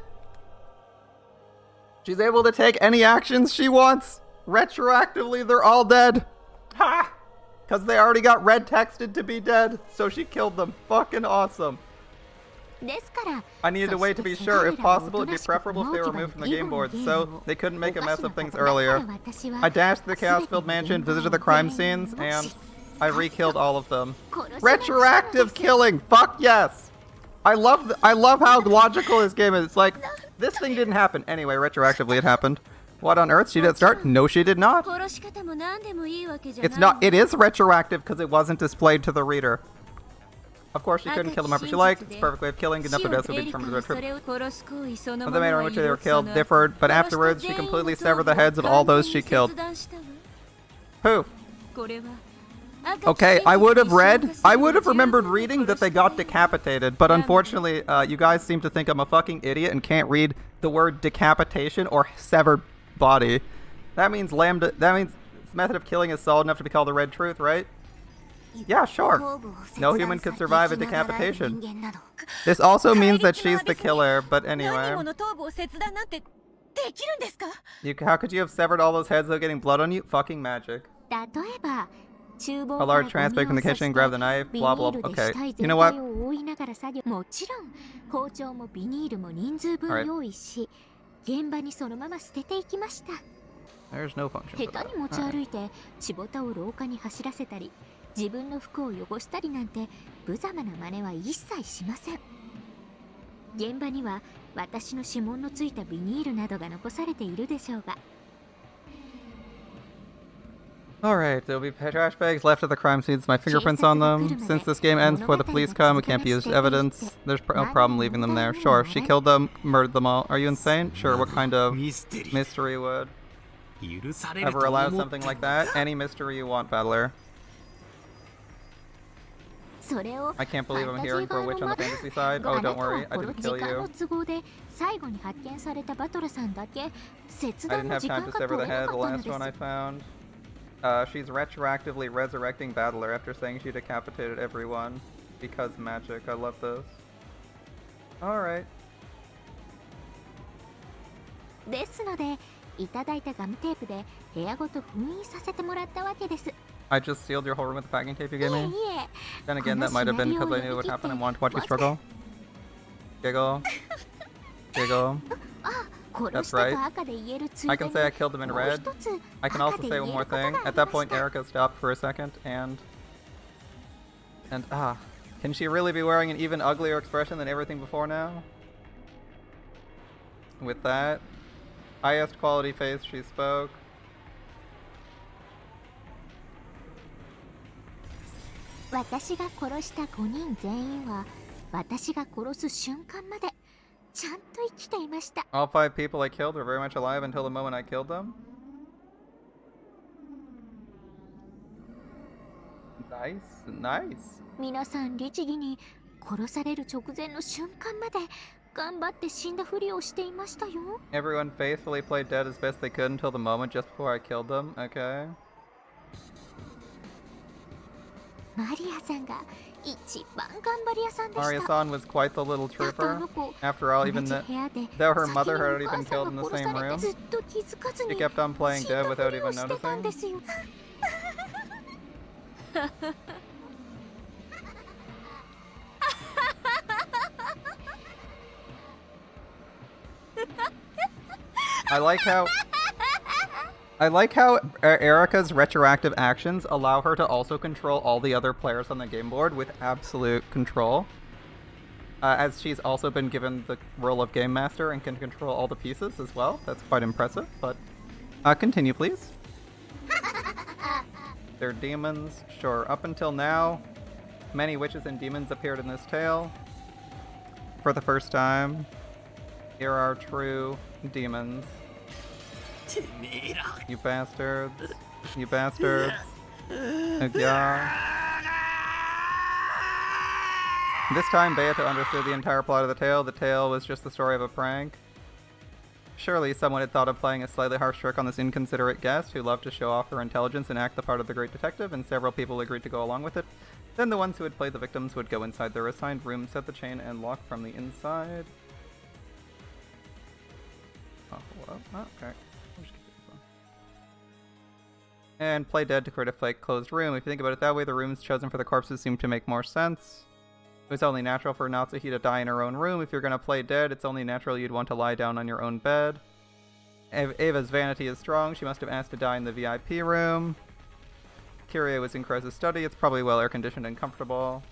She's able to take any actions she wants. Retroactively, they're all dead. Ha! Because they already got red texted to be dead. So she killed them. Fucking awesome. ですから I needed a way to be sure. If possible, it'd be preferable if they were removed from the game board, so they couldn't make a mess of things earlier. I dashed the chaos-filled mansion, visited the crime scenes, and I re-killed all of them. Retroactive killing! Fuck yes! I love how logical this game is. It's like, this thing didn't happen. Anyway, retroactively it happened. What on earth? She didn't start? No, she did not. 殺し方も何でもいいわけじゃない It's not. It is retroactive because it wasn't displayed to the reader. Of course, she couldn't kill them however she liked. It's a perfect way of killing. Enough of deaths would be determined as a trip. The manner in which they were killed differed, but afterwards she completely severed the heads of all those she killed. Who? Okay, I would have remembered reading that they got decapitated, but unfortunately, you guys seem to think I'm a fucking idiot and can't read the word decapitation or severed body. That means its method of killing is solid enough to be called the Red Truth, right? Yeah, sure. No human could survive a decapitation. This also means that she's the killer, but anyway. How could you have severed all those heads without getting blood on you? Fucking magic. A large trash bag from the kitchen, grab the knife, blah blah blah. Okay, you know what? Alright. There's no function for that. Alright. 自分の服を汚したりなんて無様な真似は一切しません。現場には私の指紋のついたビニールなどが残されているでしょうが。Alright, there'll be trash bags left at the crime scenes, my fingerprints on them. Since this game ends before the police come, it can't be used as evidence. There's no problem leaving them there. Sure, she killed them, murdered them all. Are you insane? Sure, what kind of mystery would ever allow something like that? Any mystery you want, Battler. I can't believe I'm hearing for a witch on the fantasy side. Oh, don't worry, I didn't kill you. I didn't have time to sever the head, the last one I found. She's retroactively resurrecting Battler after saying she decapitated everyone. Because magic, I love this. Alright. I just sealed your whole room with the packing tape you gave me? Then again, that might have been because I knew what would happen and wanted to watch you struggle. Giggle. Giggle. That's right. I can say I killed them in red. I can also say one more thing. At that point, Erica stopped for a second and can she really be wearing an even uglier expression than everything before now? With that, highest quality face, she spoke. All 5 people I killed were very much alive until the moment I killed them. Nice, nice. Everyone faithfully played dead as best they could until the moment just before I killed them. Okay. Maria-san was quite the little trooper. After all, even though her mother had already been killed in the same room, she kept on playing dead without even noticing. I like how Erica's retroactive actions allow her to also control all the other players on the game board with absolute control. As she's also been given the role of Game Master and can control all the pieces as well. That's quite impressive, but continue please. They're demons, sure. Up until now, many witches and demons appeared in this tale. For the first time, here are true demons. You bastards. You bastards. Yeah. This time, Beato understood the entire plot of the tale. The tale was just the story of a prank. Surely someone had thought of playing a slightly harsh trick on this inconsiderate guest who loved to show off her intelligence and act the part of the great detective, and several people agreed to go along with it. Then the ones who had played the victims would go inside their assigned room, set the chain, and lock from the inside. Oh, well, okay. And play dead to create a fake closed room. If you think about it that way, the rooms chosen for the corpses seem to make more sense. It was only natural for Natsuhi to die in her own room. If you're going to play dead, it's only natural you'd want to lie down on your own bed. Ava's vanity is strong. She must have asked to die in the VIP room. Kyrie was in Croz's study. It's probably well air-conditioned and comfortable.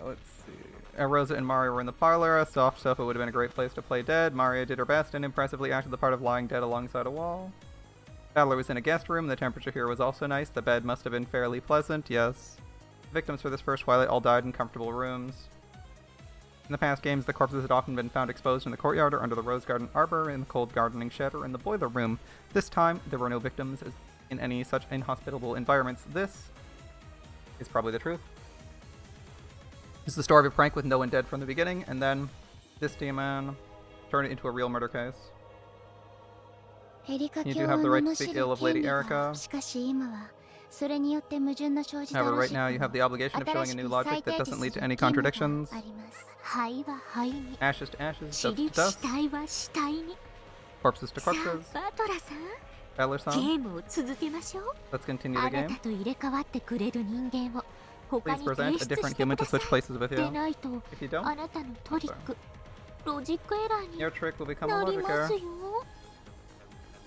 Let's see. Rosa and Mario were in the parlor. A soft sofa would have been a great place to play dead. Mario did her best and impressively acted the part of lying dead alongside a wall. Battler was in a guest room. The temperature here was also nice. The bed must have been fairly pleasant, yes. Victims for this first twilight all died in comfortable rooms. In the past games, the corpses had often been found exposed in the courtyard or under the rose garden arbor, in the cold gardening shed, or in the boiler room. This time, there were no victims in any such inhospitable environments. This is probably the truth. This is the story of a prank with no one dead from the beginning, and then this demon turned it into a real murder case. You do have the right to speak ill of Lady Erica. However, right now you have the obligation of showing a new logic that doesn't lead to any contradictions. Ashes to ashes, dust to dust. Corpses to corpses. Battler-san, let's continue the game. Please present a different human to switch places with you. If you don't, your trick will become a logic error.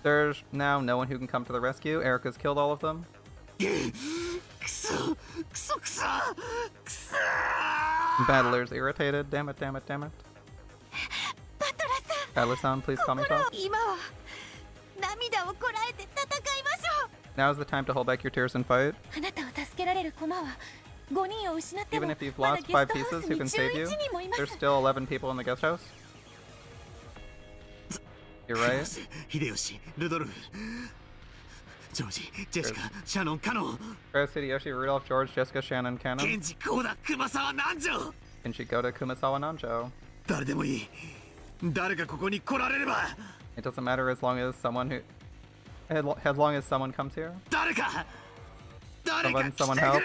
There's now no one who can come to the rescue. Erica's killed all of them. Battler's irritated. Damn it, damn it, damn it. Battler-san, please calm yourself. Now's the time to hold back your tears and fight. Even if you've lost 5 pieces who can save you, there's still 11 people in the guest house. You're right. Chris, Hideyoshi, Rudolph, George, Jessica, Shannon, Cannon. Kenji Koda, Kumasawa, Nanjo. It doesn't matter as long as someone comes here. Someone help.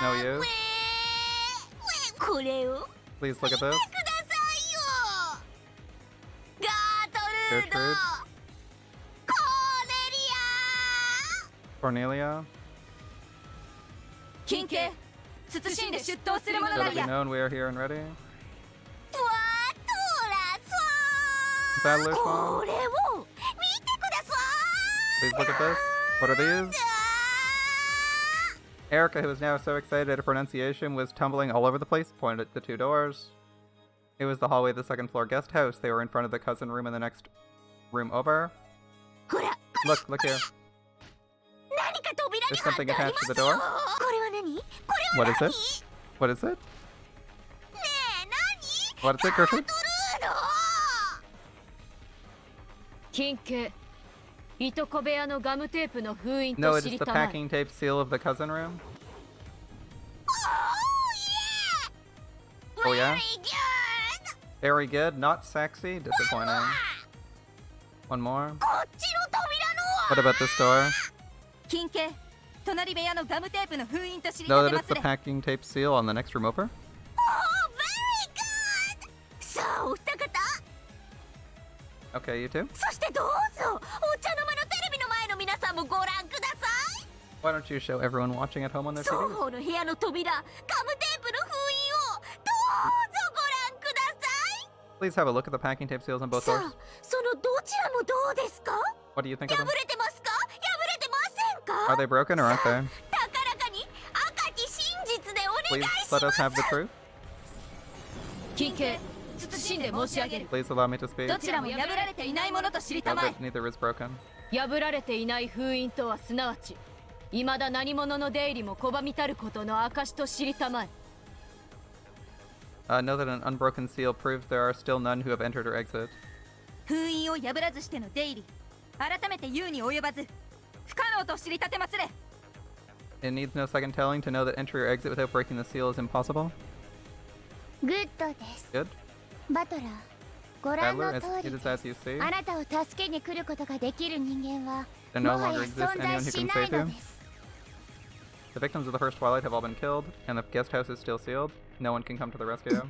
No use. Please look at this. Gertrude. Cornelia. Let it be known we are here and ready. Battler Swan. Please look at this. What are these? Erica, who was now so excited at her pronunciation, was tumbling all over the place, pointed at the 2 doors. It was the hallway of the 2nd floor guest house. They were in front of the cousin room in the next room over. Look here. There's something attached to the door. What is it? What is it? What is it, Gertrude? No, it is the packing tape seal of the cousin room. Oh yeah? Very good, not sexy, disappointing. One more. What about this door? Know that it's the packing tape seal on the next room over? Okay, you too? Why don't you show everyone watching at home on their TVs? Please have a look at the packing tape seals on both doors. What do you think of them? Are they broken or aren't they? Please let us have the truth. Please allow me to speak. No, that neither is broken. Know that an unbroken seal proves there are still none who have entered or exited. It needs no second telling to know that entry or exit without breaking the seal is impossible. Good. Battler, it is as you see. There no longer exists anyone who can save you. The victims of the first Twilight have all been killed, and the guest house is still sealed. No one can come to the rescue.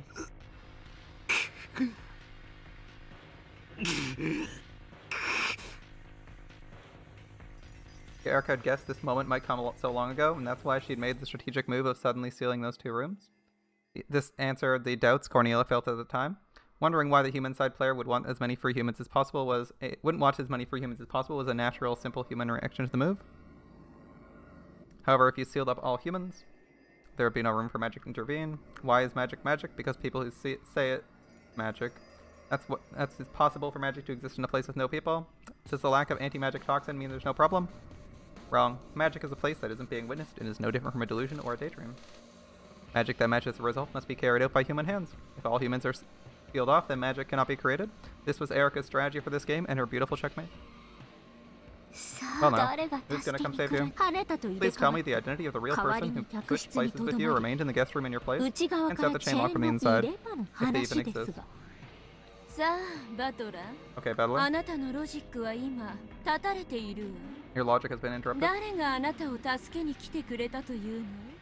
Erica had guessed this moment might come so long ago, and that's why she'd made the strategic move of suddenly sealing those 2 rooms. This answered the doubts Cornelia felt at the time. Wondering why the human side player would want as many free humans as possible wouldn't want as many free humans as possible was a natural, simple human reaction to the move. However, if you sealed up all humans, there would be no room for magic to intervene. Why is magic magic? Because people who say it magic That's possible for magic to exist in a place with no people. Does the lack of anti-magic toxin mean there's no problem? Wrong. Magic is a place that isn't being witnessed and is no different from a delusion or a daydream. Magic that matches the result must be carried out by human hands. If all humans are sealed off, then magic cannot be created. This was Erika's strategy for this game and her beautiful checkmate. Well now, who's gonna come save you? Please tell me the identity of the real person who switched places with you, remained in the guest room in your place, and set the chain lock from the inside, if they even exist. Okay, Battler. Your logic has been interrupted.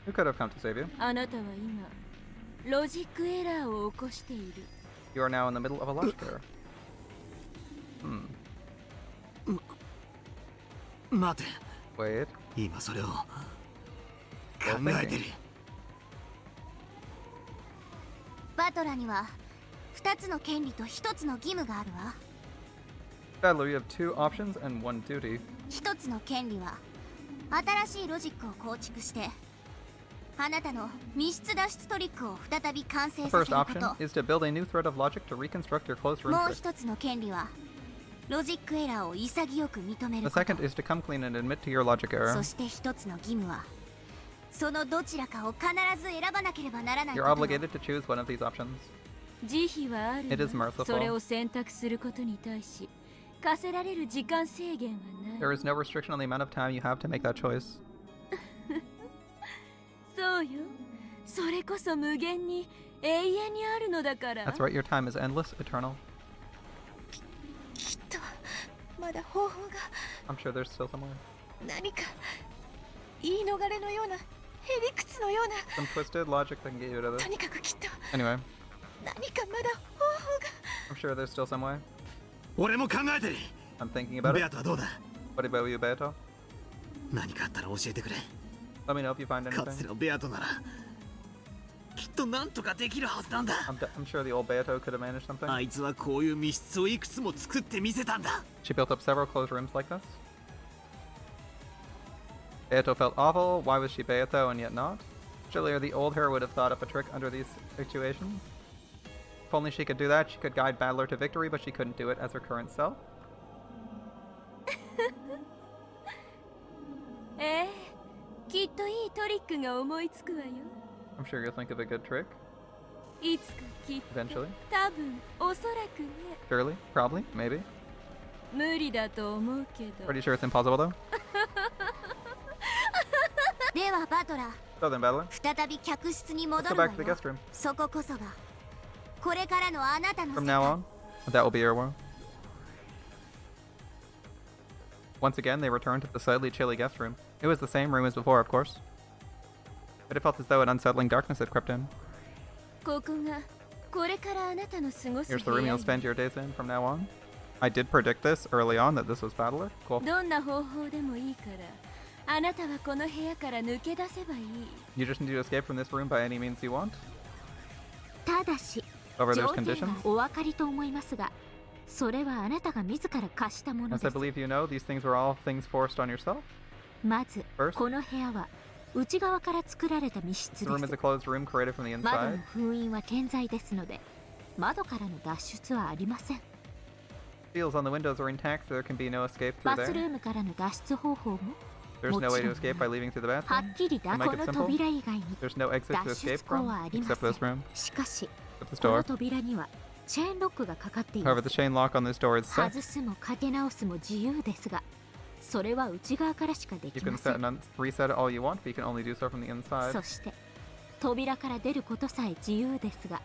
Who could have come to save you? You are now in the middle of a logic error. 待て Wait. 今それを考 Well えてる thinking. バトラには2つの権利と1つの義務があるわ。 Battler, you have 2 options and 1 duty. 1つの権利は新しいロジックを構築してあなたの密室脱出トリックを再び完成 The さ first せるこ option と。 is to build a new thread of logic to reconstruct your closed room もう trick. 1つの権利はロジックエラーを潔く認め The ること。 second is to come clean and admit to your logic error. そして1つの義務はそのどちらかを必ず選ばなければならないこ You're とよ。 obligated to choose one of these options. 慈悲はある It is merciful. それを選択することに対し課せられる時間制限はない There is no restriction on the amount of time you have to make that choice. そうよそれこそ無限に永遠にあるのだから That's right, your time is endless, eternal. きっとまだ方法が I'm sure there's still somewhere. 何か言い逃れのようなへりくつのような Some twisted logic that can get you out of と this. にかくきっと Anyway, 何かまだ方法が I'm sure there's still some way. 俺も考えてる I'm thinking about ベ it. アとはどうだ What about you, Beato? 何かあったら教えてくれ Let me know if you find かつて anything. のベアとならきっとなんとかできるはずなんだ I'm sure the old Beato could have managed something. あいつはこういう密室をいくつも作ってみせたんだ She built up several closed rooms like this. Beato felt awful. Why was she Beato and yet not? Surely the old her would have thought up a trick under these situations. If only she could do that, she could guide Battler to victory, but she couldn't do it as her current self. ええきっといいトリックが思いつくわよ I'm sure you'll think of a good trick. いつかきっと Eventually. 多分おそらくね Surely. Probably. Maybe. 無理だと思うけど Pretty sure it's impossible though. ではバトラ So then, Battler. 再び客室に Let's 戻 go るわ back to the よ guest room. そここそがこれからのあなたの From 世 now 界 on, that will be your world. Once again, they returned to the slightly chilly guest room. It was the same room as before, of course. But it felt as though an unsettling darkness had crept in. ここがこれからあなたの過ごす Here's the 部 room 屋 you'll spend your days in from now on. I did predict this early on that this was Battler. Cool. どんな方法でもいいからあなたはこの部屋から抜け出せばいい You just need to escape from this room by any means you want. ただし However, 条 there's 件は conditions. お分かりと思いますがそれはあなたが自ら貸したもの As で I す believe you know, these things were all things forced on yourself. まず First, この部屋は内側から作られた密室 the room で is a す closed room created from the 窓の inside. 封印は健在ですので窓からの脱出はありません Seals on the windows are intact, so there can be no escape バ through スル there. ームからの脱出方法も There's no way to escape by leaving through the は bathroom. っきり To だ make こ it の simple, 扉以外に there's no exit to 脱 escape 出口は from ありま except せ this room. んしかし Except this この door. 扉にはチェーンロックがかかっていま However, す the chain lock on this door is set. 外すもかけ直すも自由ですがそれは内側からしかで You きま can せ set ん and reset it all you want, but you can only do so from the そ inside. して扉から出ることさえ自由ですが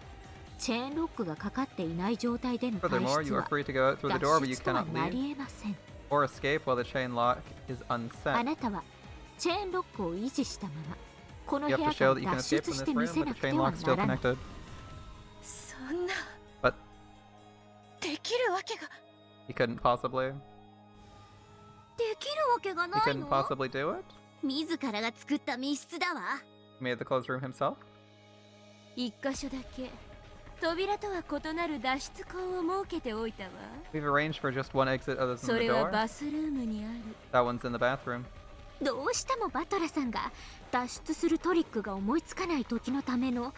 チェーンロックがかかっていない状態での退 Furthermore, 出 you are は free to go out through the door, 脱 but you 出とは cannot な leave りえません or escape while the chain lock is あ unset. なたはチェーンロックを維持したままこの部 You 屋 have to から show that you can 脱 escape 出 from し this てみ room, せ but な the くて chain は lock's な still らない connected. そんな But できるわけが he couldn't possibly. できるわけが He ない couldn't の possibly do it. 自らが作った密室だわ He made the closed room himself. 一箇所だけ扉とは異なる脱出口を設けておいたわ We've arranged for just one exit other そ than the れは door. バスルームにある That one's in the bathroom. どうしてもバトラさんが脱出するトリックが思いつかない時のための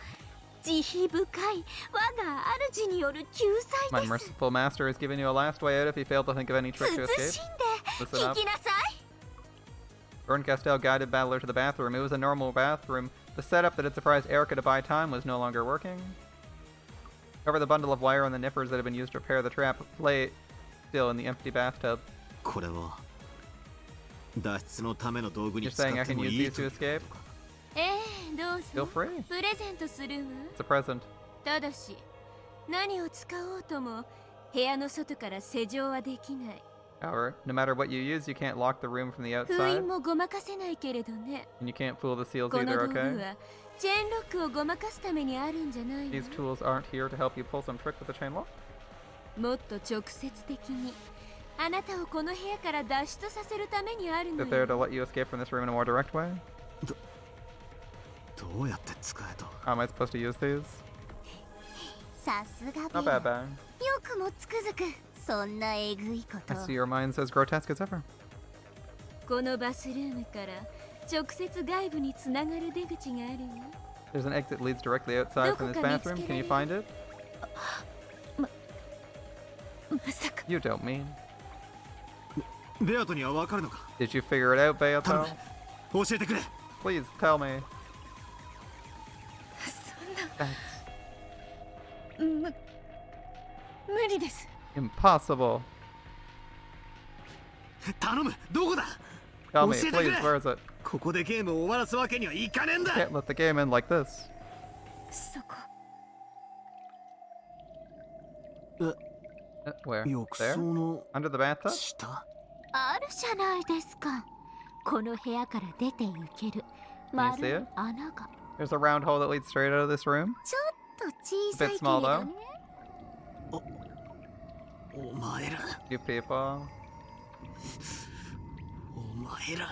慈悲深い我が主による救 My 済です。 merciful master has given you a last way out if you fail to think of any trick to 慎 escape. んで Listen 聞 up. きなさい。 Vern Castell guided Battler to the bathroom. It was a normal bathroom. The setup that had surprised Erica to buy time was no longer working. However, the bundle of wire and the nippers that had been used to repair the trap lay still in the empty bathtub. これは脱出のための道具に You're 使 saying I って can も use いい these と to escape? どう Feel ぞ free. プレゼントするわ。 It's a present. ただし何を使おうとも部屋の外から施錠はできない。 However, no matter what you use, you can't lock the room from the 封 outside, 印もごまかせないけれどね。 and you can't fool the seals この either, 道具 okay? はチェーンロックをごまかすためにあるんじゃないの？ These tools aren't here to help you pull some trick with the chain lock. もっと直接的にあなたをこの部屋から脱出させるためにあるの They're there よ。 to let you escape from this room in a more direct way. どうやって使えと How am I supposed to use these? さすが Not ベア。 bad, bad. よくもつくづくそんなえぐいこ I と。 see your mind's as grotesque as ever. このバスルームから直接外部につながる出口があるわ。 There's an exit that leads directly outside from this bathroom. Can you find it? まさか You don't mean. ベアトには分かるのか Did you figure it out, 頼 Beato? む教えてくれ Please tell me. そんな無理です。 Impossible. 頼むどこだ Tell me, 教えてくれ please, where is it? ここでゲームを終わらすわけにはいかねえんだ Can't let the game in like this. そこ Where? 浴 There? 槽の Under the bathtub? 下あるじゃないですか。この部屋から出て行ける see 丸い it? 穴が。 There's a round hole that leads straight out of this room. ちょっと小さい A bit け small, れどね。お前ら You people. お前ら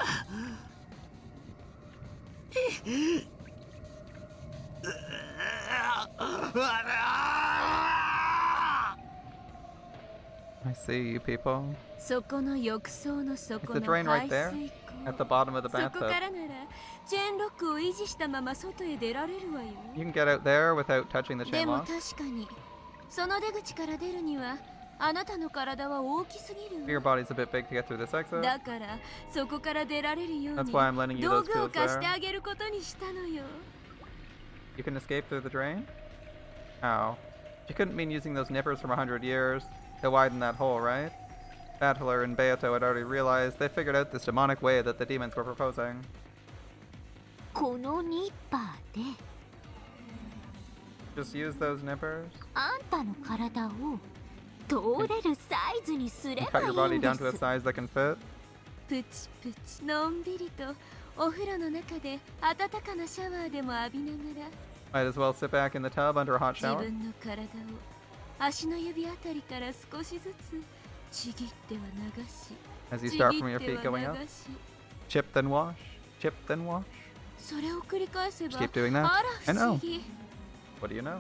I see you people. そこの浴槽の Is 底 the の drain 排 right there? 水 At 口 the bottom of the そこ bathtub. からならチェーンロックを維持したまま外へ出られるわよ。 You can get out there without touching the で chain も lock. 確かにその出口から出るにはあなたの体は大きすぎ Your るわ。 body's a bit big to get through this exit. だからそこから出られるよう That's に why I'm lending you 道 those 具を tools 貸して there. あげることにしたのよ。 You can escape through the drain? How? You couldn't mean using those nippers from 100 years to widen that hole, right? Battler and Beato had already realized they figured out this demonic way that the demons were proposing. このニッパーで Just use those nippers あんたの体を通れるサイズにすれ and ば cut い your い body んで down to a す。 size that can fit. プチプチのんびりとお風呂の中で温かなシャワーでも浴びながら Might as well sit back in the tub under a hot 自 shower 分の体を足の指あたりから少しずつちぎっては流し as you ち start ぎ from っ your て feet は going 流 up. し Chip then wash. Chip then wash. それを繰り返せば Just keep doing that. あ I ら不 know. 思議 What do you know?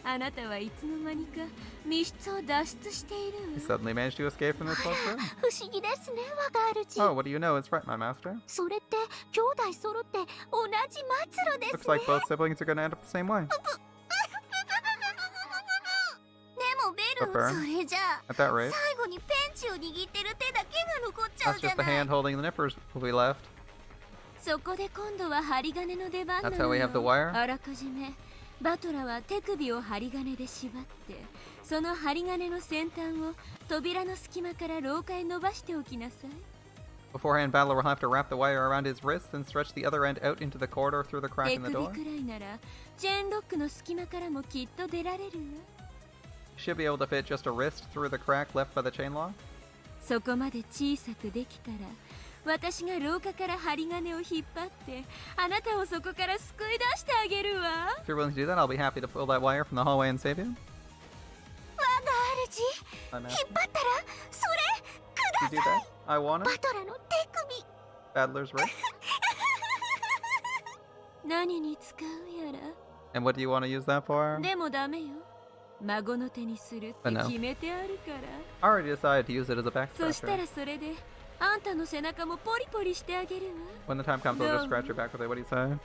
あなたはいつの間にか密室を脱出している You わ suddenly managed to escape from this closed room. 不思議ですね、我が主。 Oh, what do you know? It's right, my master. それって兄弟揃って同じ末路です Looks ね。 like both siblings are gonna end up the same way. でもベ But ル、 Burn? それじゃあ At that rate, 最後にペンチを握ってる手だけが残っちゃう that's じゃ just the ない。 hand holding the nippers will be left. そこで今度は針金の出番な That's の how we よ have the wire? あらかじめバトラは手首を針金で縛ってその針金の先端を扉の隙間から廊下へ伸ばしておきなさい Beforehand, Battler will have to wrap the wire around his wrists and stretch the other end out into the corridor through the crack 手 in the 首 door. くらいならチェーンロックの隙間からもきっと出られるわ Should be able to fit just a wrist through the crack left by the chain lock. そこまで小さくできたら私が廊下から針金を引っ張ってあなたをそこから救い出してあげるわ If you're willing to do that, I'll be happy to pull that wire from the hallway and save you. 我が主、 I'm 引っ happy. 張ったらそれく You だ do さ that? い。 I want バ it. トラの手首。 Battler's wrist. 何に使うやら And what do you want to use that for? でもダメよ孫の手にするって No. 決めてあるから I already decided to use it as a back そした scratcher. らそれであんたの背中もポリポリしてあげるわ When the time comes, I'll just No. scratch your back with it. What do you say? はい、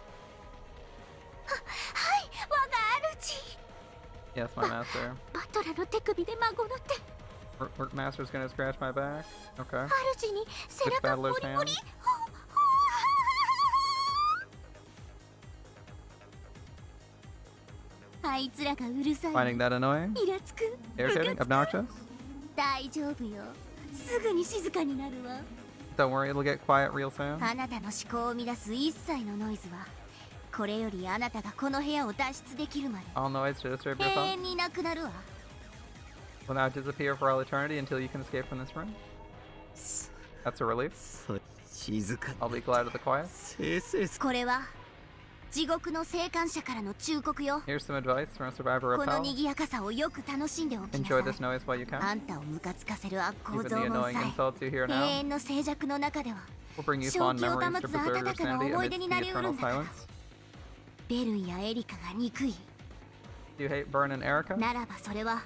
我が Yes, my master. バトラの手首で孫の手。 Work master's gonna scratch my back. Okay. 主に背 With 中 Battler's ポリポリ hand.。あいつらがうるさい。 Finding that annoying? イラつく。 Irritating? Obnoxious? 大丈夫よ。すぐに静かになるわ。 Don't worry, it'll get quiet real soon. あなたの思考を乱す一切のノイズは、これよりあなたがこの部屋を脱出できるまで All noise to disturb your 永 thoughts 遠になくなるわ。 will now disappear for all eternity until you can escape from this room. That's a relief. 静か I'll be glad of the quiet. せいせいこれは地獄の生還者からの忠告よ。 Here's some advice from Survivor こ of の Hell. 賑やかさをよく楽しんでおきな Enjoy さ this noise while you い。 can. あんたをムカつかせる悪行 Even 増 the 言 annoying さ insults you hear え永 now 遠の静寂の中では will bring you 正 fond 気を memories 保 to つ preserve 温 your かな sanity 思い amidst 出に the なりうる eternal んだから。 silence. ベルンやエリカが憎い Do you hate Vern and Erica? ならばそれは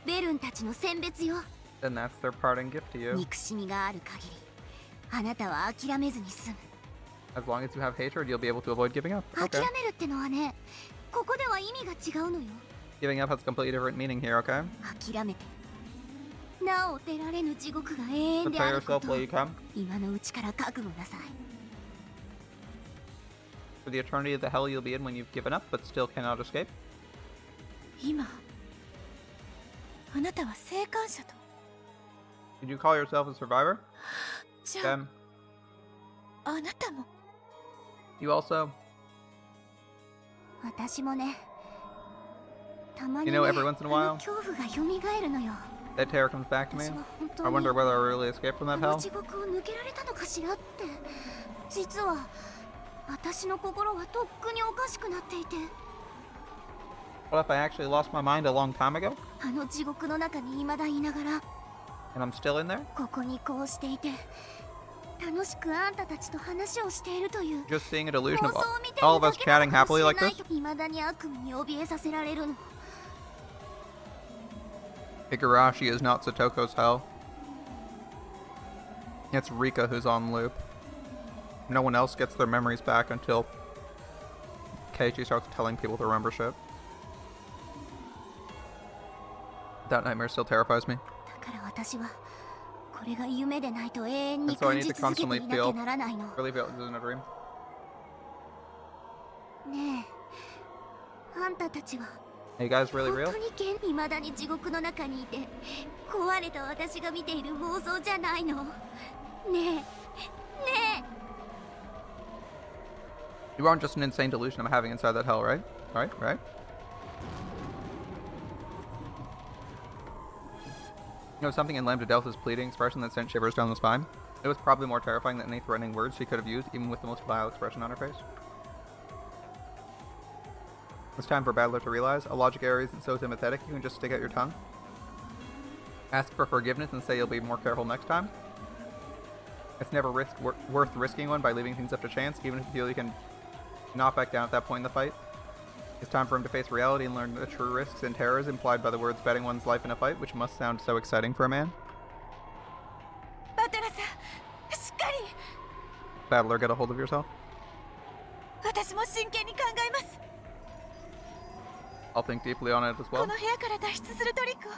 ベルンたちの選別よ。 Then that's their parting gift to you. 憎しみがある限りあなたは諦めずに済む。 As long as you have hatred, you'll be able to avoid giving up. 諦 Okay. めるってのはね、ここでは意味が違うのよ。 Giving up has a completely different meaning here, okay? 諦めてなお出られぬ地獄が永遠で Prepare あるこ yourself とを while you can. 今のうちから覚悟なさい。 For the eternity of the hell you'll be in when you've given up, but still cannot escape. 今あなたは生還者と。 Did you call yourself a survivor? じゃ Then ああなたも you also, 私もね、たまに you ね、 know, every once in a あの while, 恐怖が蘇るのよ。 that terror comes back to 私 me. は本当 I に wonder whether I really escaped from あ that の hell. 地獄を抜けられたのかしらって。実は私の心はとっくにおかしくなっていて、 What if I actually lost my mind a long time ago? あの地獄の中に未だいながら And I'm still in there? ここにこうしていて楽しくあんたたちと話をしているという Just seeing a delusion 妄 of 想を見てい all る of だ us けな chatting のかも happily しれ like ない this? と未だに悪夢に怯えさせられるの。 Higurashi is not Satoko's hell. It's Rika who's on loop. No one else gets their memories back until Keiichi starts telling people to remember shit. That nightmare still terrifies me. だから私はこれが夢でないと永遠に And so I 感 need じ to 続けて constantly いなきゃ feel ならないの。 really feel this isn't a dream. ねえ、あんたたちは Are you guys really 本 real? 当に未だに地獄の中にいて壊れた私が見ている妄想じゃないの。ねえ、ねえ。 You aren't just an insane delusion I'm having inside that hell, right? Right? You know, something in Lambda Delta's pleading expression that sent shivers down the spine? It was probably more terrifying than any threatening words she could have used, even with the most vile expression on her face. It's time for Battler to realize a logic error isn't so sympathetic you can just stick out your tongue. Ask for forgiveness and say you'll be more careful next time. It's never worth risking one by leaving things up to chance, even if you feel you can not back down at that point in the fight. It's time for him to face reality and learn the true risks and terrors implied by the words betting one's life in a fight, which must sound so exciting for a man. バトラさん、しっかり Battler, get a hold of yourself. 私も真剣に考えます。 I'll think deeply on it as こ well. の部屋から脱出するトリックを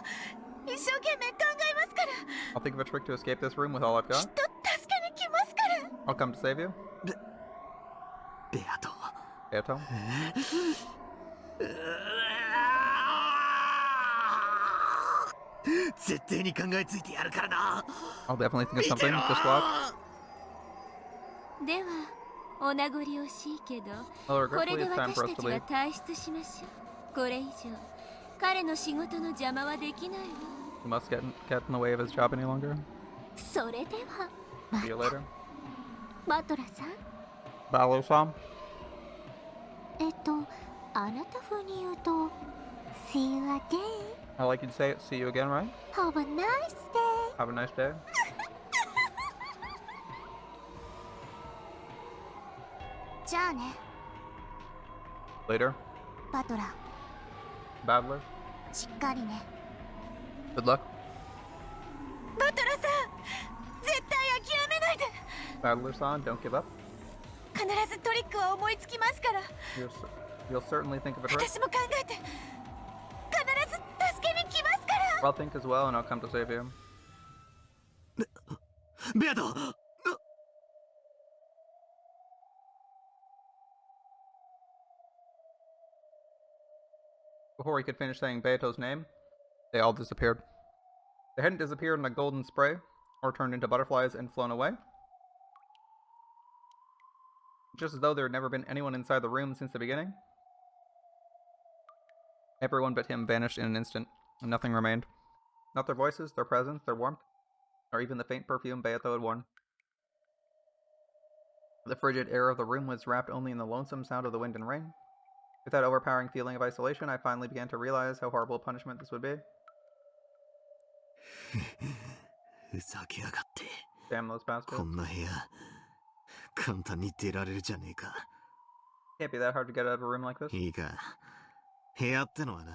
一生懸命考えますから。 I'll think of a trick to escape this room with all I've きっ got. と助けに来ますから。 I'll come to save you. ベアト Eto. 絶対に考えついてやるからな I'll definitely think of something. Just watch. ではお名残惜しいけど Well, これ regretfully, で it's time 私 for た us to ちは leave. 退出しましょう。これ以上彼の仕事の邪魔はできないわ。 We must get in the way of his job any longer. それでは See you later. バトラさん、 Battler-san. あなた風に言うと See you again. I like you to say it. See you again, right? Have a nice day. Have a nice day. じゃあね、 Later. バトラ、 Battler. しっかりね。 Good luck. バトラさん、絶対諦めないで。 Battler-san, don't give up. 必ずトリックは思いつきますから。 You'll certainly think of a trick. 私も考えて必ず Well, think as well, and I'll come to save you. ベアト Before he could finish saying Beato's name, they all disappeared. They hadn't disappeared in a golden spray, or turned into butterflies and flown away. Just as though there had never been anyone inside the room since the beginning. Everyone but him vanished in an instant, and nothing remained. Not their voices, their presence, their warmth, or even the faint perfume Beato had worn. The frigid air of the room was wrapped only in the lonesome sound of the wind and rain. With that overpowering feeling of isolation, I finally began to realize how horrible a punishment this would be. ふざけやがって Damn those こ bastards. んな部屋簡単に出られるじゃねえか Can't be that hard to get out of a room like this. いいか部屋ってのはな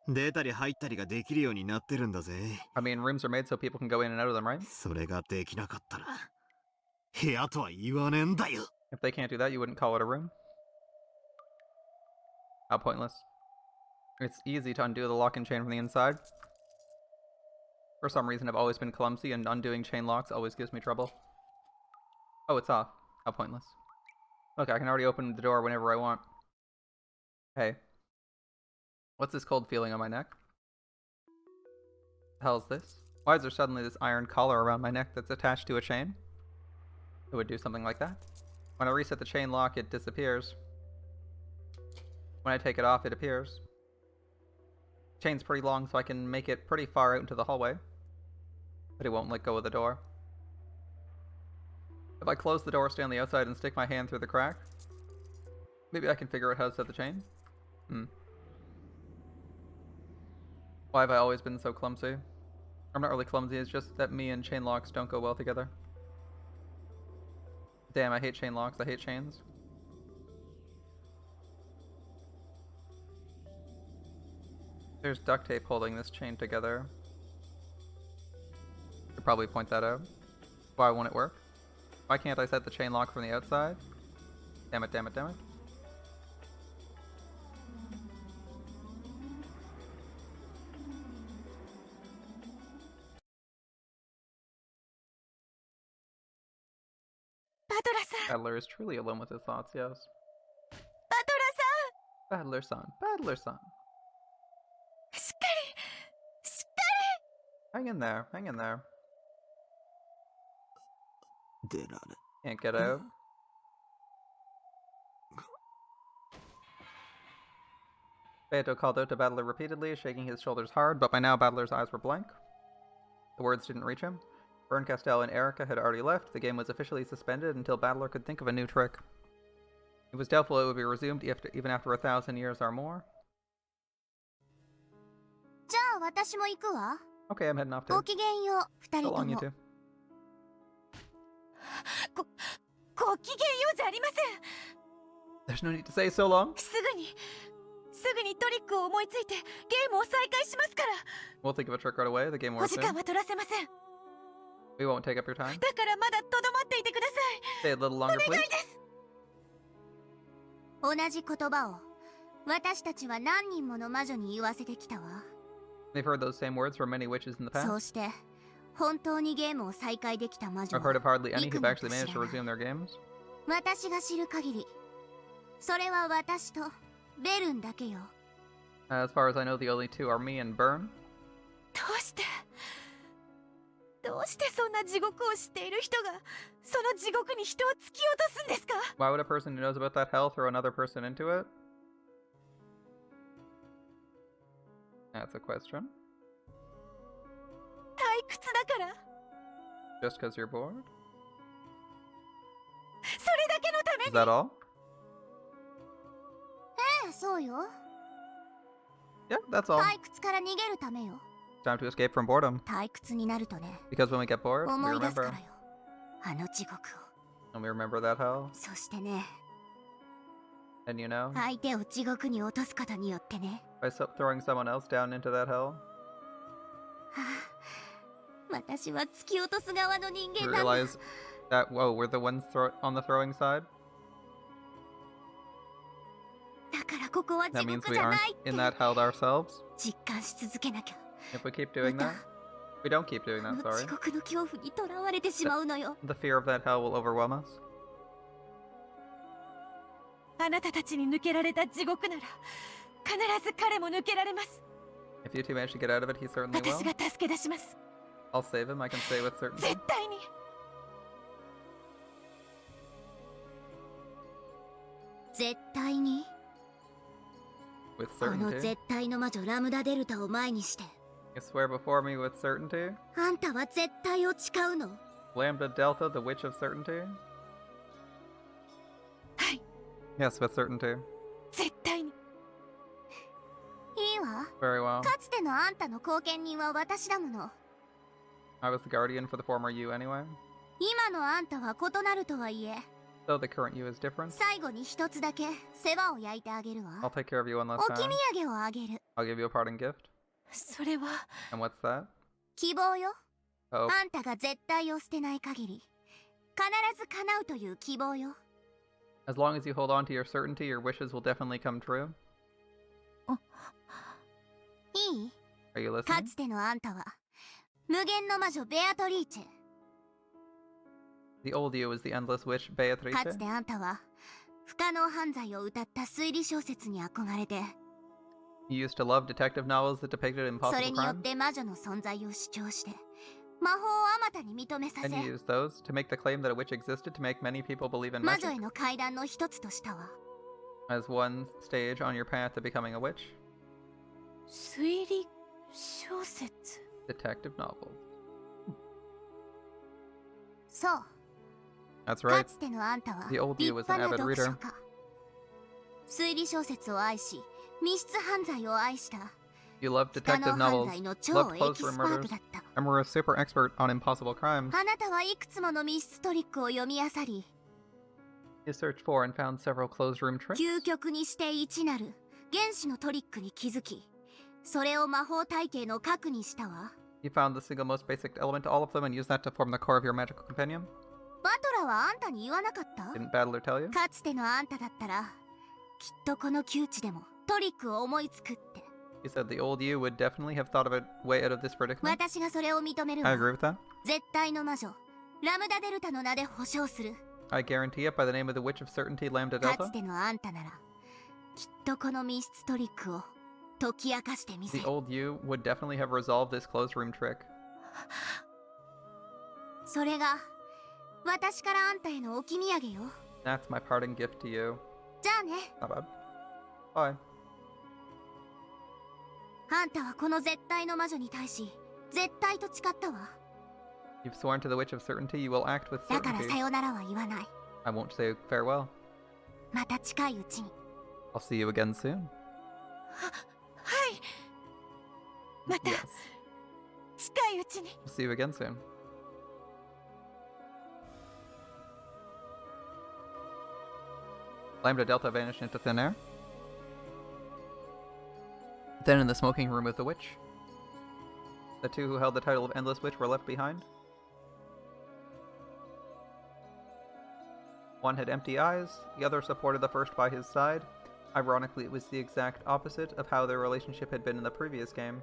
出たり入ったりができるようになってるんだぜ I mean, rooms are made so people can go in and out of them, right? それができなかったら部屋とは言わねえんだよ If they can't do that, you wouldn't call it a room. How pointless. It's easy to undo the lock and chain from the inside. For some reason, I've always been clumsy, and undoing chain locks always gives me trouble. Oh, it's off. How pointless. Look, I can already open the door whenever I want. Hey. What's this cold feeling on my neck? The hell is this? Why is there suddenly this iron collar around my neck that's attached to a chain? It would do something like that. When I reset the chain lock, it disappears. When I take it off, it appears. Chain's pretty long, so I can make it pretty far out into the hallway. But it won't let go of the door. If I close the door, stay on the outside, and stick my hand through the crack, maybe I can figure out how to set the chain? Why have I always been so clumsy? I'm not really clumsy, it's just that me and chain locks don't go well together. Damn, I hate chain locks, I hate chains. There's duct tape holding this chain together. Could probably point that out. Why won't it work? Why can't I set the chain lock from the outside? Damn it, damn it, damn it. Battler is truly alone with his thoughts, yes. Battler-san, Battler-san. Hang in there, hang in there. 出られ Can't get out. Beato called out to Battler repeatedly, shaking his shoulders hard, but by now Battler's eyes were blank. The words didn't reach him. Bern, Castell, and Erica had already left. The game was officially suspended until Battler could think of a new trick. It was doubtful it would be resumed even after 1,000 years or more. じゃあ私も行くわ。 Okay, I'm heading off too. ごきげんよう、二 So 人と long, you も。 two. ごきげんようじゃありません。 There's no need to say so long. すぐにトリックを思いついてゲームを再開しますから。 We'll think of a trick right away. The game お will 時 resume. 間は取らせません。 We won't take up your time. だからまだとどまっていてください。 Stay a little longer, お願 please. いです。同じ言葉を私たちは何人もの魔女に言わせてきたわ。 They've heard those same words from many witches in the そう past. して本当にゲームを再開できた魔女 I've heard of は hardly any who've actually managed to resume their games. 私が知る限りそれは私とベルンだけよ。 As far as I know, the only two are me and Bern. どうしてそんな地獄を知っている人がその地獄に人を突き落とすんですか？ Why would a person who knows about that hell throw another person into it? That's a question. 退屈だから。 Just because you're bored? それだけのため Is に。 that all? ええ、そうよ。 Yeah, that's all. 退屈から逃げるためよ。 Time to escape from boredom. 退屈になるとね、 Because when we get bored, we 思い出すか remember. らよ。あの地獄を。 And we remember that hell. そしてね、 And you know, 相手を地獄に落とすことによってね。 by throwing someone else down into that hell, はあ、私は突き落とす側の人 you 間なんだ。 realize that, whoa, we're the ones on the throwing side? だからここは地 That means 獄 we じゃな aren't いって in that hell ourselves? 実感し続けなきゃ。If we keep doing that, we don't keep doing こ that, の sorry. 地獄の恐怖にとらわれてしまうのよ。 The fear of that hell will overwhelm us. あなたたちに抜けられた地獄なら必ず彼も抜けられます。 If you two manage to get out of it, he certainly 私 will. が助け出します。 I'll save him, I can say with certainty. 絶対に。絶対に With この certainty. 絶対の魔女ラムダデルタを前にして You swear before me with certainty? あんたは絶対を誓うの？ Lambda Delta, the witch of certainty? はい、 Yes, with certainty. 絶対に。いいわ。 Very well. かつてのあんたの後見人は私だもの。 I was the guardian for the former you anyway. 今のあんたは異なるとはいえ、 Though the current you is different, 最後に一つだけ世話を焼いてあげる I'll わ。 take care of you one お last 気 time. 土産をあげる。 I'll give you a parting gift. それは And what's that? 希望よ。 Hope. あんたが絶対を捨てない限り、必ず叶うという希望よ。 As long as you hold on to your certainty, your wishes will definitely come true. いい？ Are you か listening? つてのあんたは、無限の魔女ベアトリーチェ。 The old you is the endless witch か Beatrice. つてあんたは、不可能犯罪を歌った推理小説に憧れて、 You used to love detective novels that depicted そ impossible れによっ crimes, て魔女の存在を主張して、魔法をあまたに認めさせ、 and you used those to make the claim that a witch existed to make many people believe in 魔女 magic への階段の一つとしたわ。 as one stage on your path to becoming a witch. 推理小説。 Detective novels. そう、 That's か right. つてのあんたは The old 立 you was an 派な avid 読書 reader. 家。推理小説を愛し、密室犯罪を愛した、 You loved 不可 detective 能犯 novels, 罪の超 loved エ close キス room パート murders, だった。 and were a super expert on impossible crimes. あなたはいくつもの密室トリックを読み漁り、 You searched for and found several closed room tricks. 究極にして一なる原子のトリックに気づき、それを魔法体系の核にしたわ。 You found the single most basic element to all of them and used that to form the core of your magical compendium. バトラはあんたに言わなかった？ Didn't Battler tell you? かつてのあんただったら、きっとこの窮地でもトリックを思いつくって。 You said the old you would definitely have thought of a way out of this predicament. 私がそれを認める I わ。 agree with that. 絶対の魔女、ラムダデルタの名で保証する。 I guarantee it by the name of the Witch of Certainty, Lambda か Delta. つてのあんたなら、きっとこの密室トリックを解き明かしてみせ The る。 old you would definitely have resolved this closed room trick. それが、私からあんたへの置き土産よ。 That's my parting gift to you. じゃあね、 Not bad. Bye. あんたはこの絶対の魔女に対し、絶対と誓ったわ。 You've sworn to the Witch of Certainty you will act with だからさ certainty. よならは言わない。 I won't say farewell. また近いうちに。 I'll see you again soon. はい。また Yes. 近いうちに。 We'll see you again soon. Lambda Delta vanished into thin air. Then in the smoking room with the witch, the two who held the title of Endless Witch were left behind. One had empty eyes, the other supported the first by his side. Ironically, it was the exact opposite of how their relationship had been in the previous game.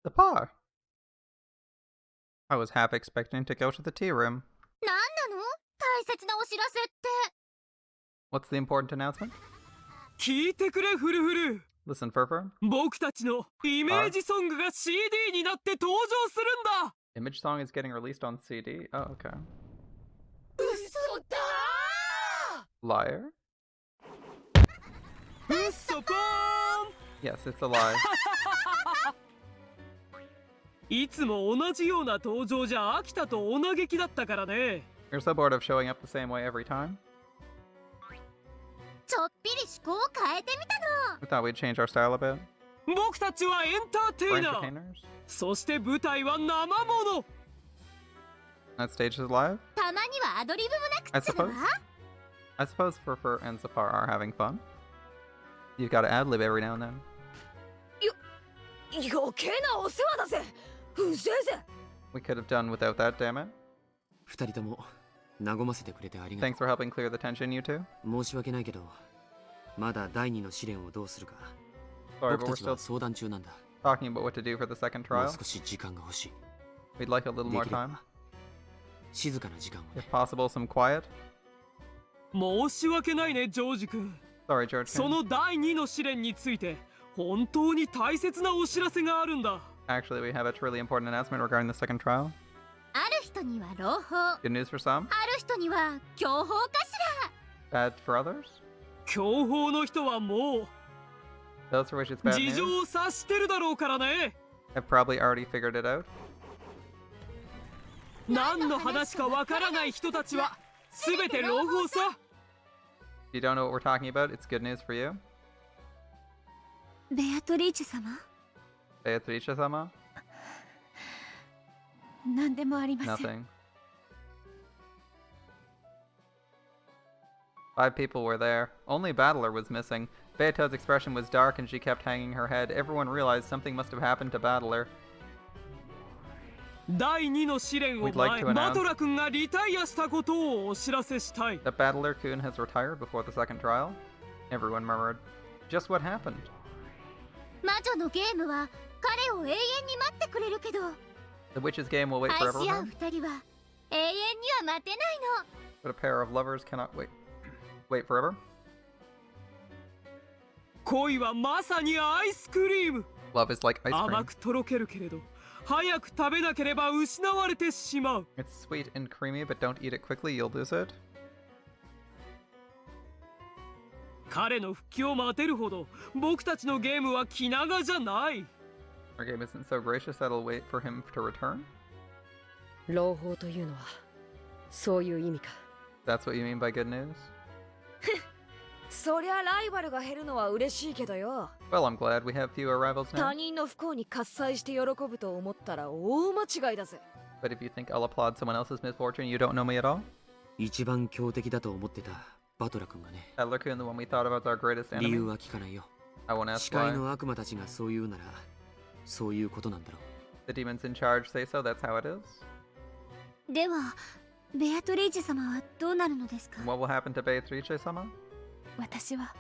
The bar! I was half expecting to go to the tea room. なんなの？大切なお知らせって。 What's the important announcement? 聞いてくれフルフル。 Listen, Furfur. 僕たちのイメージソングが CD になって登場するんだ。 Image song is getting released on CD? Oh, okay. 嘘だLiar? うっそぽーん。 Yes, it's a lie. いつも同じような登場じゃ飽きたとお嘆きだったからね。 You're so bored of showing up the same way every time. ちょっぴり思考を変えてみたの。 We thought we'd change our style a bit. 僕たちはエンターテ We're イナー entertainers. そして舞台は生もの That stage is live. たまにはアドリブもなく I っちゃだわ。 I suppose Furfur and Zafar are having fun. You've got to ad-lib every now and then. 余計なお世話だぜ。うぜえぜ。 We could have done without that, damn it. 二人とも和ませてくれてありがと Thanks for helping clear the tension, you two. う。申し訳ないけど、まだ第二の試練をどうするか Sorry, 僕 but た we're ちは still 相談中なんだ。 talking about what to do for the second もう trial. 少し時間が欲しい。 We'd like a little で more きれ time. ば静かな時間を If ね。 possible, some quiet. 申し訳ないねジョージ君 Sorry, George. その第2の試練について本当に大切なお知らせがあるんだ Actually, we have a truly important announcement regarding the second trial. ある人には朗報、あ Good news for some, る人には強報かし bad for others. 強砲の人はも Those for which it's う bad 事情 news を察してるだろうからね have probably already figured it out. 何の話かわからない人たちは全て朗報さ If you don't know what we're talking about, it's good news for you. ら。ベアトリーチェ様、 Beatrice-sama? 何でもありません。 Nothing. 5 people were there. Only Battler was missing. Beato's expression was dark and she kept hanging her head. Everyone realized something must have happened to Battler. 第2の試練を We'd like 前 to announce- バトラ君がリタイアしたことをお知らせしたい That Battler-kun has retired before the second trial? Everyone murmured. Just what happened? 魔女のゲームは彼を永遠に待ってくれるけど、 The witch's game will wait 愛 forever し合 for う him? 二人は永遠には待てないの。 But a pair of lovers cannot wait. Wait forever? 恋はまさにアイスクリーム Love is like ice 甘 cream. くとろけるけれど早く食べなければ失われてしまう It's sweet and creamy, but don't eat it quickly, you'll lose it. 彼の復帰を待てるほど僕たちのゲームは気長じゃない Our game isn't so gracious that it'll wait for him to return? 朗報というのはそういう意味か。 That's what you mean by good news? そりゃライバルが減るのは嬉しいけどよ。 Well, I'm glad we have fewer rivals 他 now. 人の不幸に喝采して喜ぶと思ったら大間違いだぜ。 But if you think I'll applaud someone else's misfortune, you don't know me at all? 一番強敵だと思ってたバトラ君がね。 Battler-kun, the one we thought of as our greatest 理由 enemy? は聞かないよ。 I won't 視 ask 界 why. の悪魔たちがそう言うなら、そういうことなんだろう。 The demons in charge say so, that's how it is. ではベアトリーチェ様はどうなるのですか？ And what will happen to Beatrice-sama? 私は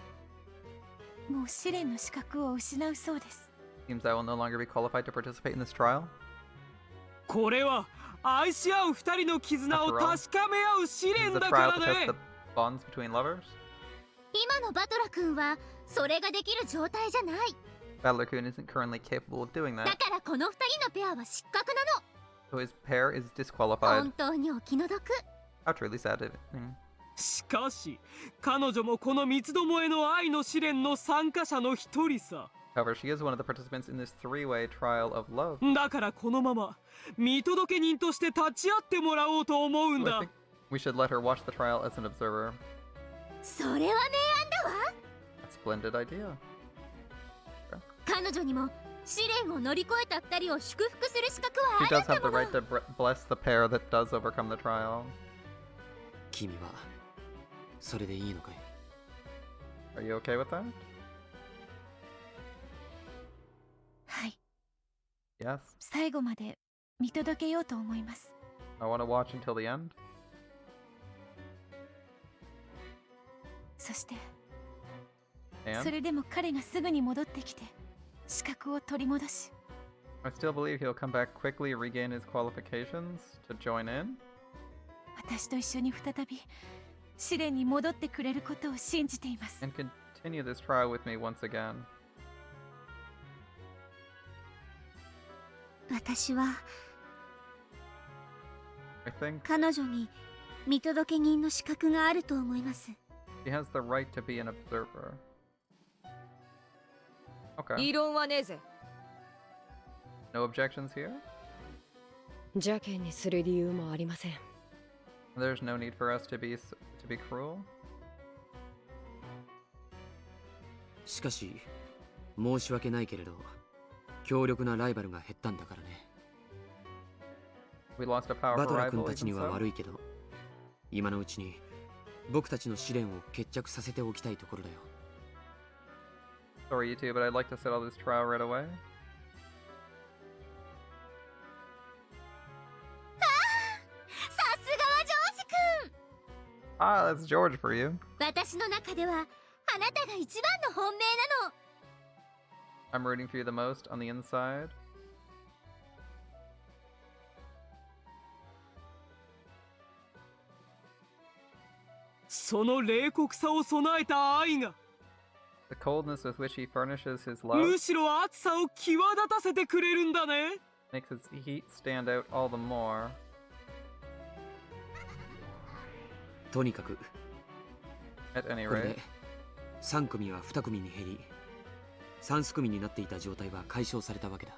もう試練の資格を失うそうです。 Seems I will no longer be qualified to participate in this trial. これは愛し合う二人の絆を確かめ合う試 This is 練 a だ trial か to ら test ね the bonds between lovers. 今のバトラ君はそれができる状態じゃない。 Battler-kun isn't currently capable of doing だ that, からこの二人のペアは失格な so his pair is の。 disqualified. 本当にお気の毒。 How truly sad it is. しかし彼女もこの三つどもえの愛の試練の参加者の一人さ However, she is one of the participants in this three-way trial of love. だからこのまま見届け人として立ち会ってもらおうと思うん So I だ think we should let her watch the trial as an observer. それは明暗だわ。 A splendid idea. 彼女にも試練を乗り越えた二人を祝福する資格は She ある does んだ have the もの。 right to bless the pair that does overcome the trial. 君はそれでいいのかい？ Are you okay with that? はい、 Yes. 最後まで見届けようと思います。 I want to watch until the end. そしてそ And れでも彼がすぐに戻ってきて資格を取り戻し、 I still believe he'll come back quickly, regain his qualifications to join in. 私と一緒に再び試練に戻ってくれることを信じています。 And continue this trial with me once again. 私は I think 彼女に見届け人の資格があると思います。 he has the right to be an observer. Okay. 異論はねえぜ。 No objections here? 邪険にする理由もありません。 There's no need for us to be cruel. しかし申し訳ないけれど強力なライバルが減ったんだからね。 We lost a バ powerful トラ君 rival たちに even は so. 悪いけど今のうちに僕たちの試練を決着させておきたいところだよ。 Sorry you too, but I'd like to settle this trial right away. さすがはジョージ君。 Ah, that's George for you. 私の中ではあなたが一番の本命なの。 I'm rooting for you the most on the inside. その冷酷さを備えた愛が The coldness with which he furnishes his love むしろ熱さを際立たせてくれるんだね。 makes his heat stand out all the more. とにかく At any これ rate, で3組は2組に減り3組になっていた状態は解消されたわけだ。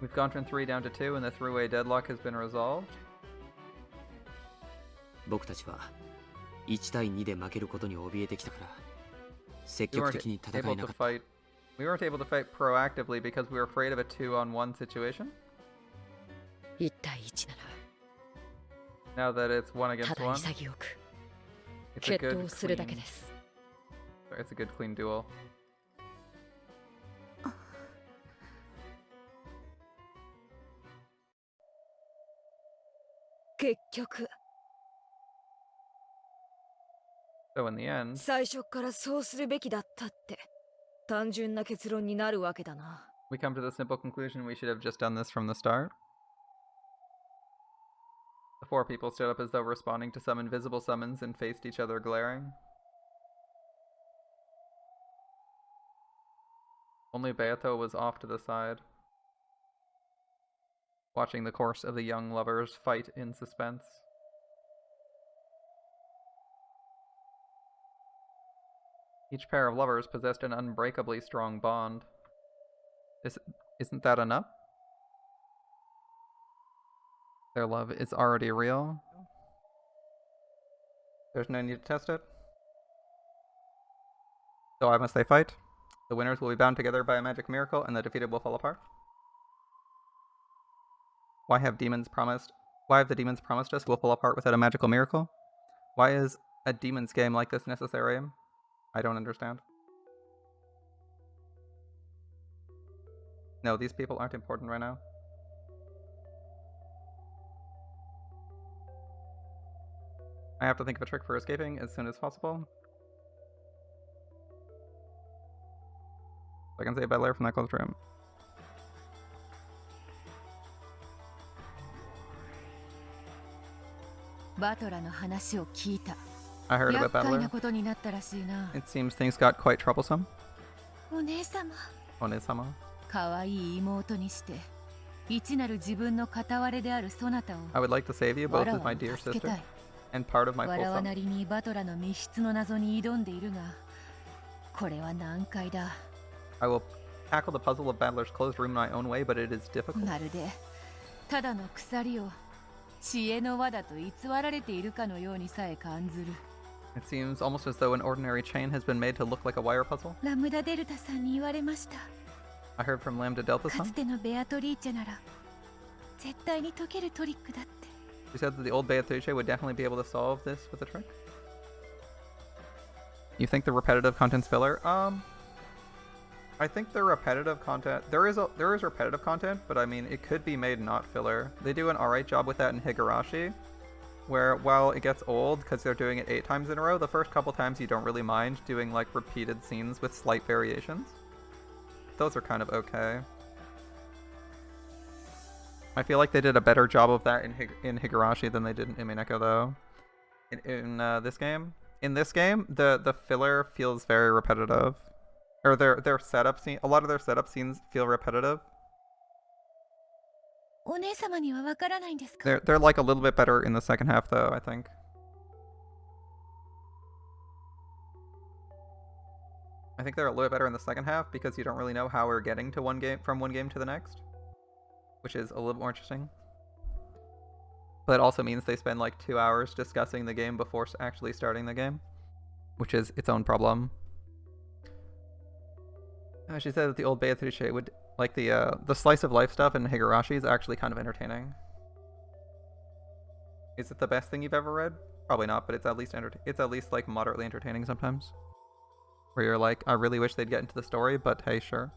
we've gone from 3 down to 2 and the three-way deadlock has been resolved. 僕たちは1対2で負けることに怯えてきたから積 We 極 weren't 的に戦 able えな to かった。 fight. We weren't able to fight proactively because we were afraid of a 2-on-1 situation. 1対1な Now that it's 1らた against だ 1, 潔く it's a 決 good 闘するだけ clean, です。 it's a good clean duel. 結局 So in the end, 最初からそうするべきだったって単純な結論になるわけだな。 we come to the simple conclusion we should have just done this from the start. The 4 people stood up as though responding to some invisible summons and faced each other glaring. Only Beato was off to the side, watching the course of the young lovers fight in suspense. Each pair of lovers possessed an unbreakably strong bond. Isn't that enough? Their love is already real. There's no need to test it. So why must they fight? The winners will be bound together by a magic miracle, and the defeated will fall apart. Why have the demons promised us we'll fall apart without a magical miracle? Why is a demon's game like this necessary? I don't understand. No, these people aren't important right now. I have to think of a trick for escaping as soon as possible. I can save Belair from that closed room. I heard about Belair. It seems things got quite troublesome. お姉様 One-sama. 可愛い妹にして一なる自分の片割れであるそなたを I would like to save you both わら as わ my を dear 助け sister たい。 and part of my わ full らわ self. なりにバトラの密室の謎に挑んでいるがこれは難解だ。 I will tackle the puzzle of Battler's closed room in my own way, but it is difficult. まるでただの鎖を知恵の輪だと偽られているかのようにさえ感ずる。 It seems almost as though an ordinary chain has been made to look like a wire puzzle. ラムダデルタさんに言われました。 I heard from Lambda Delta か son. つてのベアトリーチェなら絶対に解けるトリックだって。 She said that the old Beatrice would definitely be able to solve this with a trick. You think the repetitive content's filler? I think the repetitive content there is repetitive content, but I mean it could be made not filler. They do an alright job with that in Higurashi, where while it gets old because they're doing it 8 times in a row, the first couple times you don't really mind doing like repeated scenes with slight variations. Those are kind of okay. I feel like they did a better job of that in Higurashi than they did in Umineko though. In this game, the filler feels very repetitive, or their setup scene. A lot of their setup scenes feel repetitive. お姉様にはわからないんですか？ They're like a little bit better in the second half though, I think. I think they're a little bit better in the second half because you don't really know how we're getting to from one game to the next, which is a little more interesting. But it also means they spend like 2 hours discussing the game before actually starting the game, which is its own problem. She said that the old Beatrice would like the slice of life stuff in Higurashi is actually kind of entertaining. Is it the best thing you've ever read? Probably not, but it's at least like moderately entertaining sometimes. Where you're like, I really wish they'd get into the story, but hey, sure.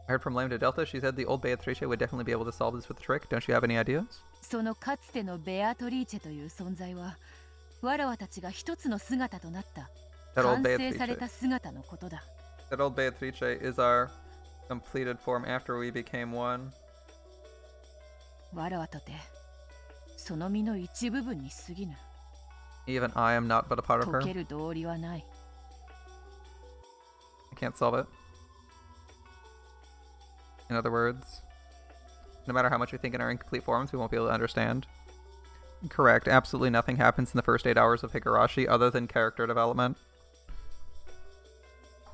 I heard from Lambda Delta, she said the old Beatrice would definitely be able to solve this with a trick. Don't you have any ideas? そのかつてのベアトリーチェという存在は、わらわたちが一つの姿となった That old 完成され Beatrice. た姿のことだ。 That old Beatrice is our completed form after we became one. わらわとてその身の一部分に過ぎぬ。 Even I am not but a part of 解 her. ける道理はない。 I can't solve it. In other words, no matter how much we think in our incomplete forms, we won't be able to understand. Correct. Absolutely nothing happens in the first 8 hours of Higurashi other than character development.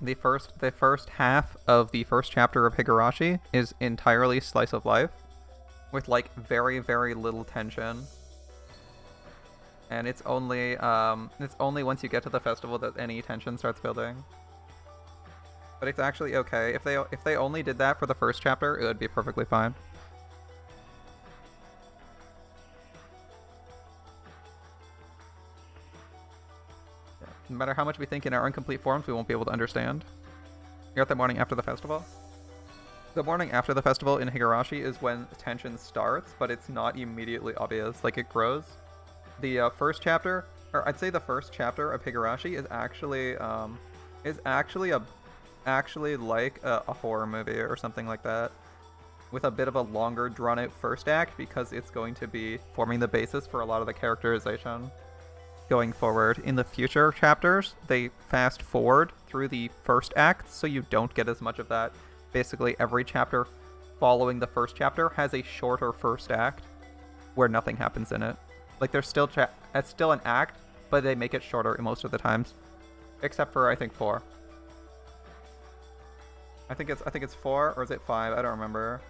The first half of the first chapter of Higurashi is entirely slice of life, with like very, very little tension. And it's only once you get to the festival that any tension starts building. But it's actually okay. If they only did that for the first chapter, it would be perfectly fine. Yeah. No matter how much we think in our incomplete forms, we won't be able to understand. You're at the morning after the festival? The morning after the festival in Higurashi is when tension starts, but it's not immediately obvious. Like, it grows. The first chapter, or I'd say the first chapter of Higurashi is actually like a horror movie or something like that, with a bit of a longer drawn out first act because it's going to be forming the basis for a lot of the characterization going forward. In the future chapters, they fast forward through the first act, so you don't get as much of that. Basically, every chapter following the first chapter has a shorter first act where nothing happens in it. Like, there's still it's still an act, but they make it shorter most of the times, except for I think 4. I think it's 4, or is it 5? I don't remember.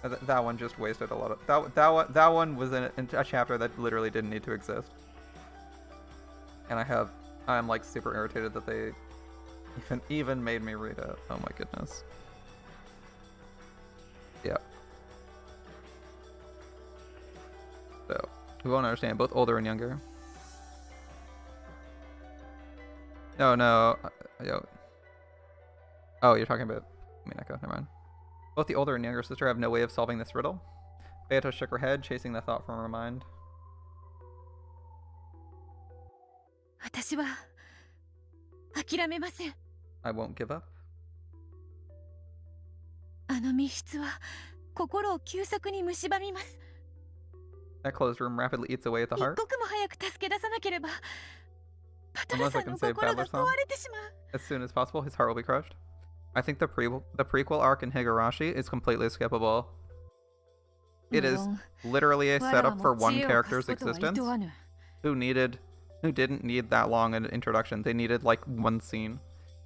That one just wasted a lot of that one was in a chapter that literally didn't need to exist. And I'm like super irritated that they even made me read it. Oh my goodness. Yeah. So we won't understand, both older and younger. No. Yo. Oh, you're talking about Umineko, never mind. Both the older and younger sister have no way of solving this riddle. Beato shook her head, chasing the thought from her mind. 私は諦めません。 I won't give up. あの密室は心を急速に蝕みます。 That closed room rapidly eats away at the 一 heart. 刻も早く助け出さなければ、バトラ Unless さ I ん can の save 心が Battler Song. 壊れてしまう。 As soon as possible, his heart will be crushed. I think the prequel arc in Higurashi is completely skippable. It is literally a setup for one character's existence who didn't need that long an introduction. They needed like one scene.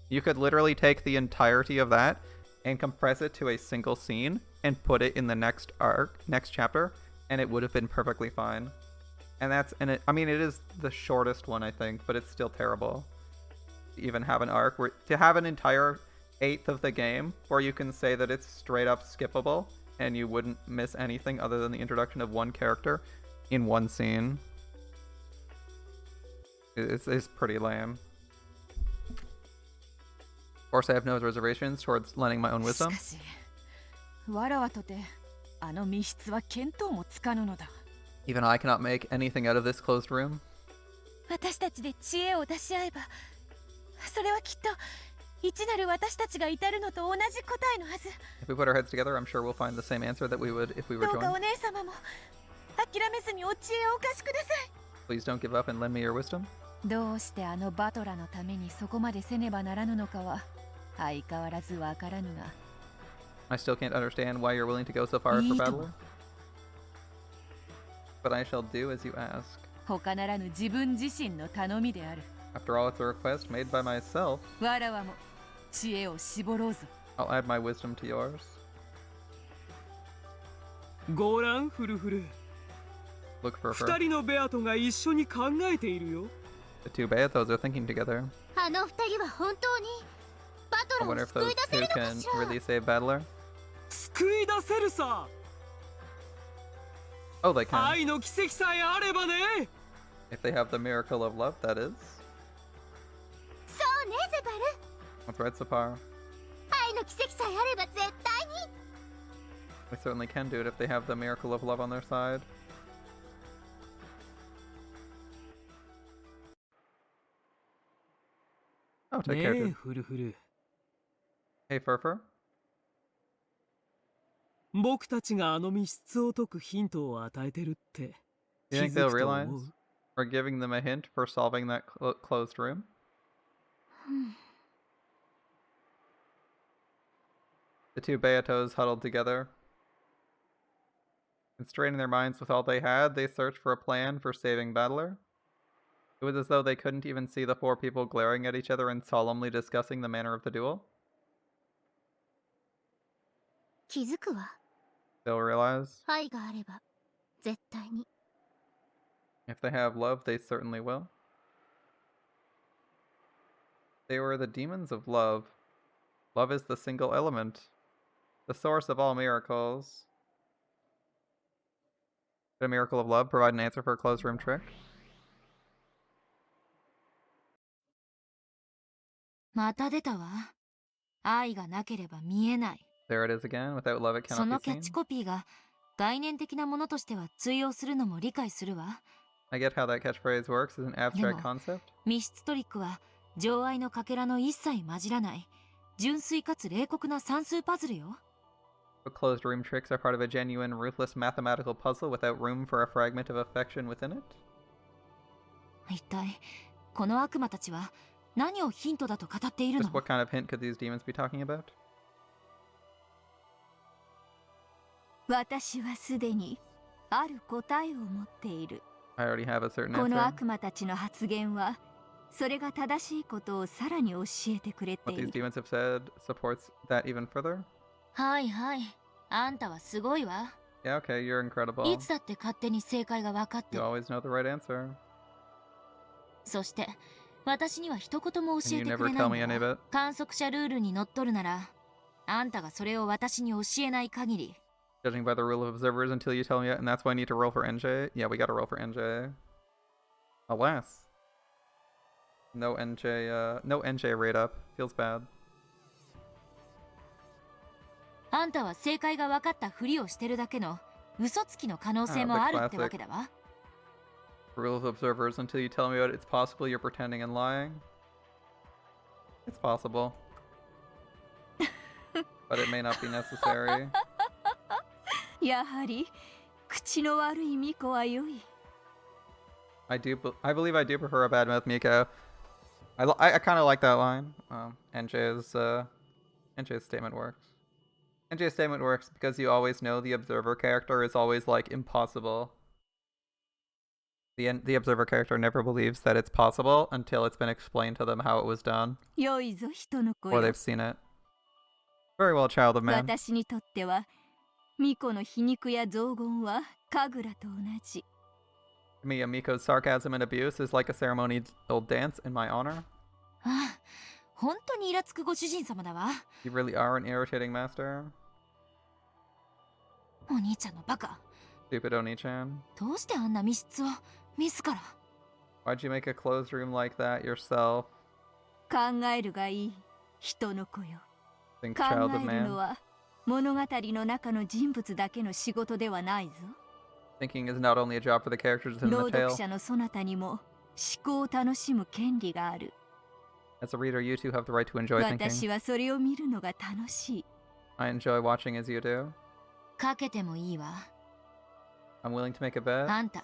You could literally take the entirety of that and compress it to a single scene and put it in the next chapter, and it would have been perfectly fine. I mean, it is the shortest one, I think, but it's still terrible. To even have an arc to have an entire 1/8 of the game where you can say that it's straight up skippable and you wouldn't miss anything other than the introduction of one character in one scene. It's pretty lame. Of course, I have no reservations towards lending my own し wisdom. かし、わらわとてあの密室は見当もつかぬのだ。 Even I cannot make anything out of this closed room. 私たちで知恵を出し合えば、それはきっと一なる私たちが至るのと同じ答えのはず。 If we put our heads together, I'm sure we'll find the same answer that we would if we were どうかお joined. 姉様も諦めずにお知恵をお貸しください。 Please don't give up and lend me your wisdom. どうしてあのバトラのためにそこまでせねばならぬのかは相変わらずわからぬが。 I still can't understand why you're willing to go so far for いいとも。 Battler. But I shall do as you ask. 他ならぬ自分自身の頼みである。 After all, it's a request made by myself. わらわも知恵を絞ろうぞ。 I'll add my wisdom to yours. ご覧フルフル Look for 二 her. 人のベアトが一緒に考えているよ。 The two Beatos are thinking together. あの二人は本当にバト I ラ wonder を if 救 those い出せ two るのか can しら。 really save Battler. 救い出せるさ。 Oh, they can. 愛の奇跡さえあればね。 If they have the miracle of love, that is. そうねゼバル。 That's right, Sapar. 愛の奇跡さえあれば絶対に。 They certainly can do it if they have the miracle of love on their side. Oh, take ね care, え dude. フルフル。 Hey, Furfur. 僕たちがあの密室を解くヒントを与えてるって Do 気 you think づ they'll くと realize 思う。 we're giving them a hint for solving that closed room? The two Beatos huddled together. And straining their minds with all they had, they searched for a plan for saving Battler. It was as though they couldn't even see the four people glaring at each other and solemnly discussing the manner of the duel. 気づくわ。 They'll realize 愛があれば絶対に。 if they have love, they certainly will. They were the demons of love. Love is the single element, the source of all miracles. Did a miracle of love provide an answer for a closed room trick? また出たわ。愛がなければ見えない。 There it is again. Without love, it そ cannot の be キャッ seen. チコピーが概念的なものとしては通用するのも理解するわ。 I get how that catchphrase works as an abstract Demo. concept. 密室トリックは情愛のかけらの一切混じらない純粋かつ冷酷な算数パズルよ。 But closed room tricks are part of a genuine, ruthless mathematical puzzle without room for a fragment of affection within it. 一体この悪魔たちは何をヒントだと語っている Just の？ what kind of hint could these demons be talking about? 私はすでにある答えを持っている。 I already have a certain この answer. 悪魔たちの発言はそれが正しいことをさらに教えてくれて What い these る。 demons have said supports that even further. はいはい。あんたはすごいわ。 Yeah, okay, you're い incredible. つだって勝手に正解が分かって You る。 always know the right answer. そして私には一言も教 And え you て never くれ tell ない me ん any だ of わ。 it. 観測者ルールにのっとるならあんたがそれを私に教えない限り Judging by the rule of observers until you tell me it, and that's why I need to roll for NJ. Yeah, we gotta roll for NJ. Alas. No NJ rate up. Feels bad. あんたは正解が分かったふりをしてるだけの嘘つきの可能性もあるってわけだわ。 Rule of observers until you tell me about it, it's possible you're pretending and lying. It's possible. But it may not be necessary. やはり口の悪い巫女は良い。 I believe I do prefer a bad mouth Miko. I kind of like that line. NJ's statement works. NJ's statement works because you always know the observer character is always like impossible. The observer character never believes that it's possible until it's been explained to them how it was done, 良いぞ人の子 or よ they've。seen it. Very well, child of man. 私にとっては巫女の皮肉や雑言は神楽と同じ。 To me, Miko's sarcasm and abuse is like a ceremonial dance in my honor. ああ、本当にイラつくご主人様だわ。 You really are an irritating master. お兄ちゃんのバカ。 Stupid Oni-chan. どうしてあんな密室を自ら。 Why'd you make a closed room like that yourself? 考えるがいい人の子よ。 Think 考 child of える man. のは物語の中の人物だけの仕事ではないぞ。 Thinking is not only a job for the characters within 朗 the 読 tale. 者のそなたにも思考を楽しむ権利がある。 As a reader, you too have the right to enjoy 私 thinking. はそれを見るのが楽しい。 I enjoy watching as you do. かけてもいいわ。 I'm willing to make a bet. あんた、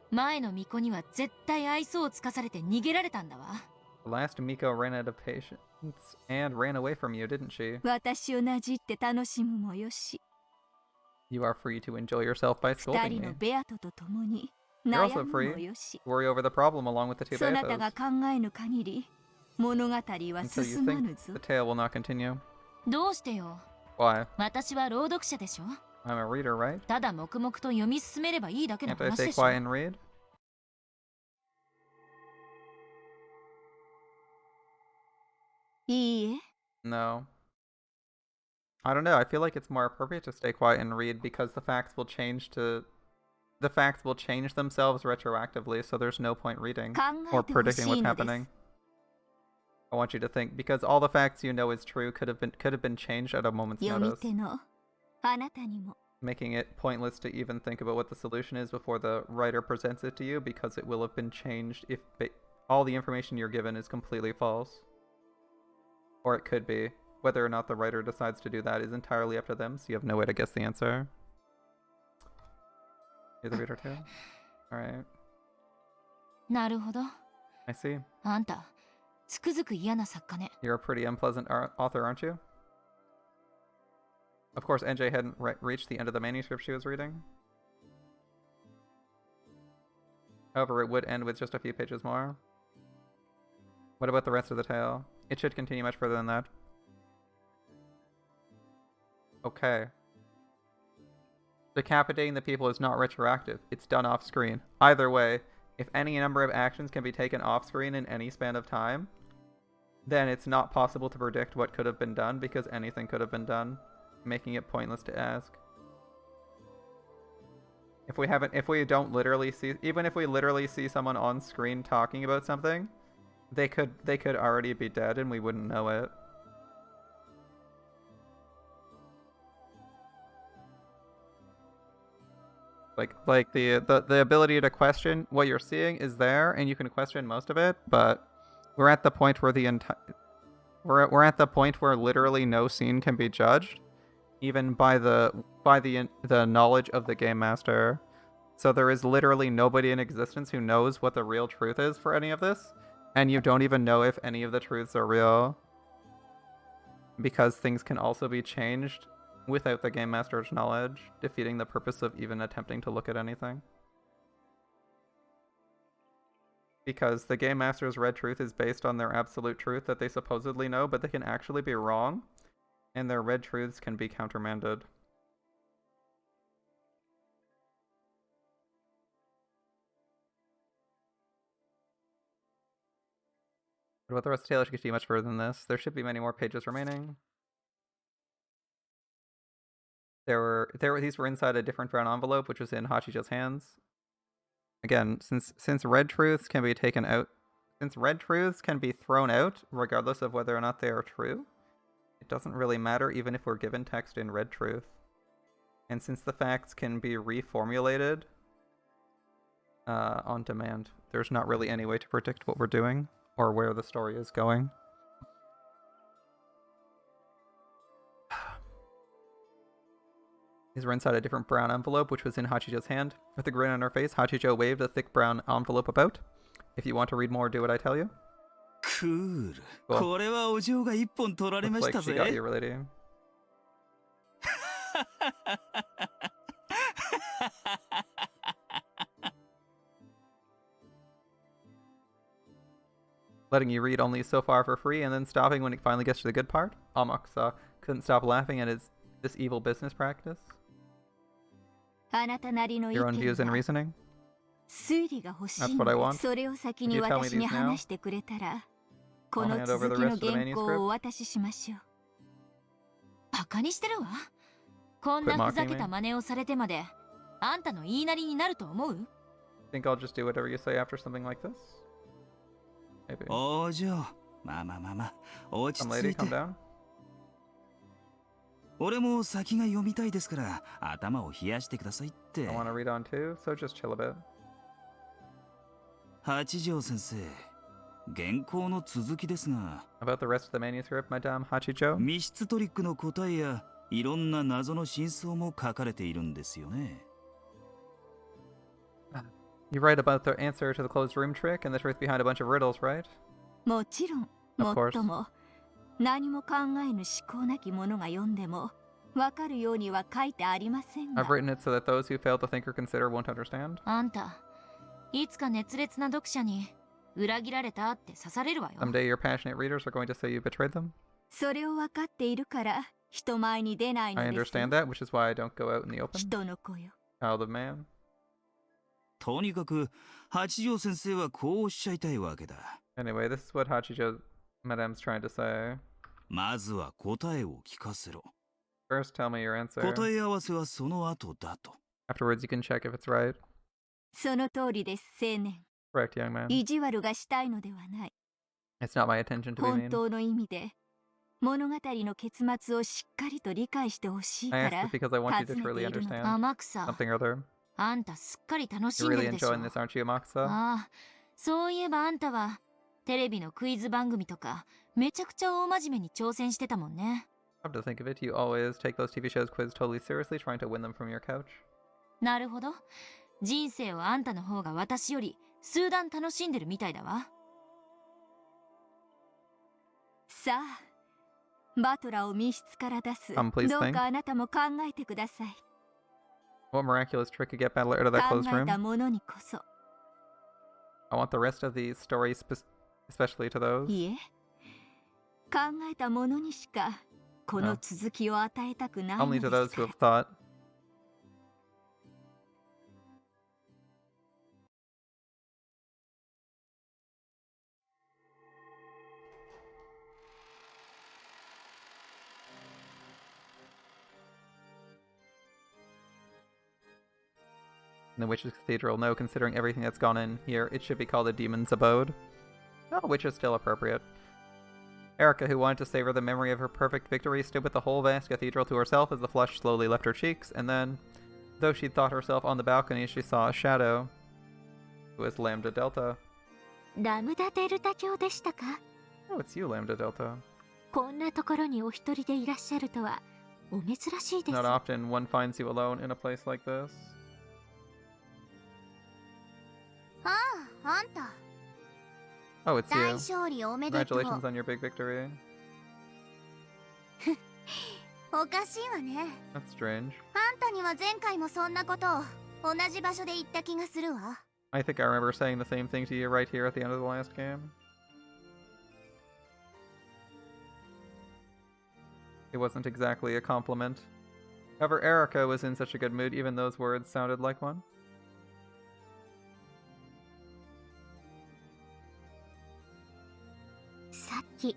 前の巫女には絶対愛想をつかされて逃げられたんだわ。 The last Miko ran out of patience and ran away from you, didn't she? 私をなじって楽しむもよし。 You are free to enjoy yourself by 二 scolding 人 me. のベアトと共に You're 悩 also む free もよし。 to worry over the problem along with the two そなたが Beatos. 考えぬ限り物語は Until you 進まぬ think ぞ the。tale will not continue. どうしてよ。 Why? 私は朗読者でしょ。I'm a reader, right? ただ黙々と読み進めればいいだけの Can't I 話 stay でしょ。 quiet and read? No. I don't know. I feel like it's more appropriate to stay quiet and read because the facts will change themselves retroactively, so there's no point reading or predicting what's happening. I want you to think because all the facts you know is true could have been changed at a moment's notice, making it pointless to even think about what the solution is before the writer presents it to you because it will have been changed if all the information you're given is completely false. Or it could be. Whether or not the writer decides to do that is entirely up to them, so you have no way to guess the answer. You're the reader too? Alright. なるほど。 I see. あんた、つくづく嫌な作家ね。 You're a pretty unpleasant author, aren't you? Of course, NJ hadn't reached the end of the manuscript she was reading. However, it would end with just a few pages more. What about the rest of the tale? It should continue much further than that. Okay. Decapitating the people is not retroactive. It's done off screen. Either way, if any number of actions can be taken off screen in any span of time, then it's not possible to predict what could have been done because anything could have been done, making it pointless to ask. If we don't literally see, even if we literally see someone on screen talking about something, they could already be dead and we wouldn't know it. Like the ability to question what you're seeing is there, and you can question most of it. But we're at the point where we're at the point where literally no scene can be judged, even by the knowledge of the game master. So there is literally nobody in existence who knows what the real truth is for any of this, and you don't even know if any of the truths are real, because things can also be changed without the game master's knowledge, defeating the purpose of even attempting to look at anything. Because the game master's red truth is based on their absolute truth that they supposedly know, but they can actually be wrong, and their red truths can be countermanded. What about the rest of the tale? I should get you much further than this. There should be many more pages remaining. These were inside a different brown envelope, which was in Hachijo's hands. Again, since red truths can be taken out, since red truths can be thrown out regardless of whether or not they are true, it doesn't really matter even if we're given text in red truth. And since the facts can be reformulated on demand, there's not really any way to predict what we're doing or where the story is going. These were inside a different brown envelope, which was in Hachijo's hand. With a grin on her face, Hachijo waved a thick brown envelope about. If you want to read more, do what I tell you. Cool. Cool. Looks like she got you, lady. Letting you read only so far for free, and then stopping when it finally gets to the good part. Amakusa couldn't stop laughing at this evil business practice. Your own views and reasoning? That's what I want. If you tell me these now, I'll hand over the rest of the manuscript. バカにしてるわ。こんなふざけた真似をされてまで、あんたの言いなりになると思う？ Think I'll just do whatever you say after something like this? Maybe. お嬢、まあ落ち Some 着 lady, いて come。down. 俺も先が読みたいですから頭を冷やしてくださいって。 I want to read on too, so just chill a bit. 八条先生、原稿の続きですが。About the rest of the manuscript, Madame Hachijo? 密室トリックの答えやいろんな謎の真相も書かれているんですよね。You write about the answer to the closed room trick and the truth behind a bunch of riddles, right? もちろん、 Of も course. っとも何も考えぬ思考なき者が読んでもわかるようには書いてありませんが。 I've written it so that those who fail to think or consider won't understand. あんた、いつか熱烈な読者に裏切られたって刺されるわよ。 Someday your passionate readers are going to say you betrayed them. それを分かっているから人前に出ないの I ですよ understand that, which is why I don't go out in the open. 人の子よ Child of man. とにかく八条先生はこうおっしゃいたいわけだ。 Anyway, this is what Hachijo Madame's trying to say. まずは答えを聞かせろ。 First, tell me your answer. 答え合わせはその後だと。 Afterwards, you can check if it's right. その通りです青年 Correct, young man. 意地悪がしたいのではない It's not my intention to be 本 mean. 当の意味で物語の結末をしっかりと理解してほしい I か asked ら it because I want you to 尋ね truly ているの understand 天草 something or other. あんたすっかり楽し You're んで really るでしょ enjoying this, aren't you, Moxa? ああそういえばあんたはテレビのクイズ番組とかめちゃくちゃ大真面目に挑戦してたもんね Come to think of it, you always take those TV shows quiz totally seriously, trying to win them from your couch. なるほど人生をあんたの方が私より数段楽しんでるみたいだわさあバトラーを密室から出す Please どう think. かあなたも考えてください What miraculous trick could get Battler out of that 考 closed えた room? ものにこそ I want the rest of the story, especially to those. いえ考えたものにしかこの続きを与えたくないの Only で to す those か who ら have thought. In the Witch's Cathedral, no, considering everything that's gone in here, it should be called a demon's abode. No, which is still appropriate. Erica, who wanted to savor the memory of her perfect victory, stood with the whole vast cathedral to herself as the flush slowly left her cheeks, and then, though she'd thought herself on the balcony, she saw a shadow. It was Lambda Delta. ラムダデルタ教でしたか Oh, it's you, Lambda Delta. こんなところにお一人でいらっしゃるとはお珍しいです Not often one finds you alone in a place like this. ああ、あんた Oh, it's 大 you. 勝利おめでとう Congratulations on your big victory. おかしいわね That's strange. あんたには前回もそんなことを同じ場所で言った気がするわ I think I remember saying the same thing to you right here at the end of the last game. It wasn't exactly a compliment. However, Erica was in such a good mood, even those words sounded like one. さっき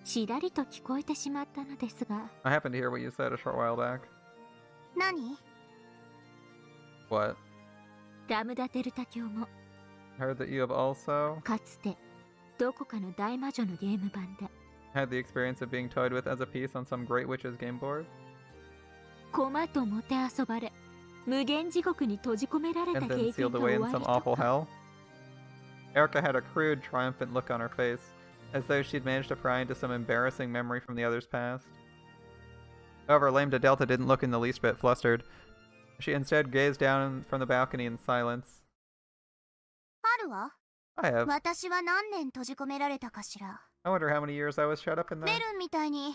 ちらりと聞こえてしまったのですが I happened to hear what you said a short while back. 何 What? ラムダデルタ教も I heard that you have also かつてどこかの大魔女のゲーム版で had the experience of being toyed with as a piece on some great witch's game board, 駒ともてあそばれ無限地獄に閉じ込められた and 経 then 験 sealed が away 終 in わ some り awful とか hell. Erica had a crude, triumphant look on her face, as though she'd managed to pry into some embarrassing memory from the other's past. However, Lambda Delta didn't look in the least bit flustered. She instead gazed down from the balcony in silence. 春は I have. 私は何年閉じ込められたかしら I wonder how many years I was shut up in ベ there. ルンみたいに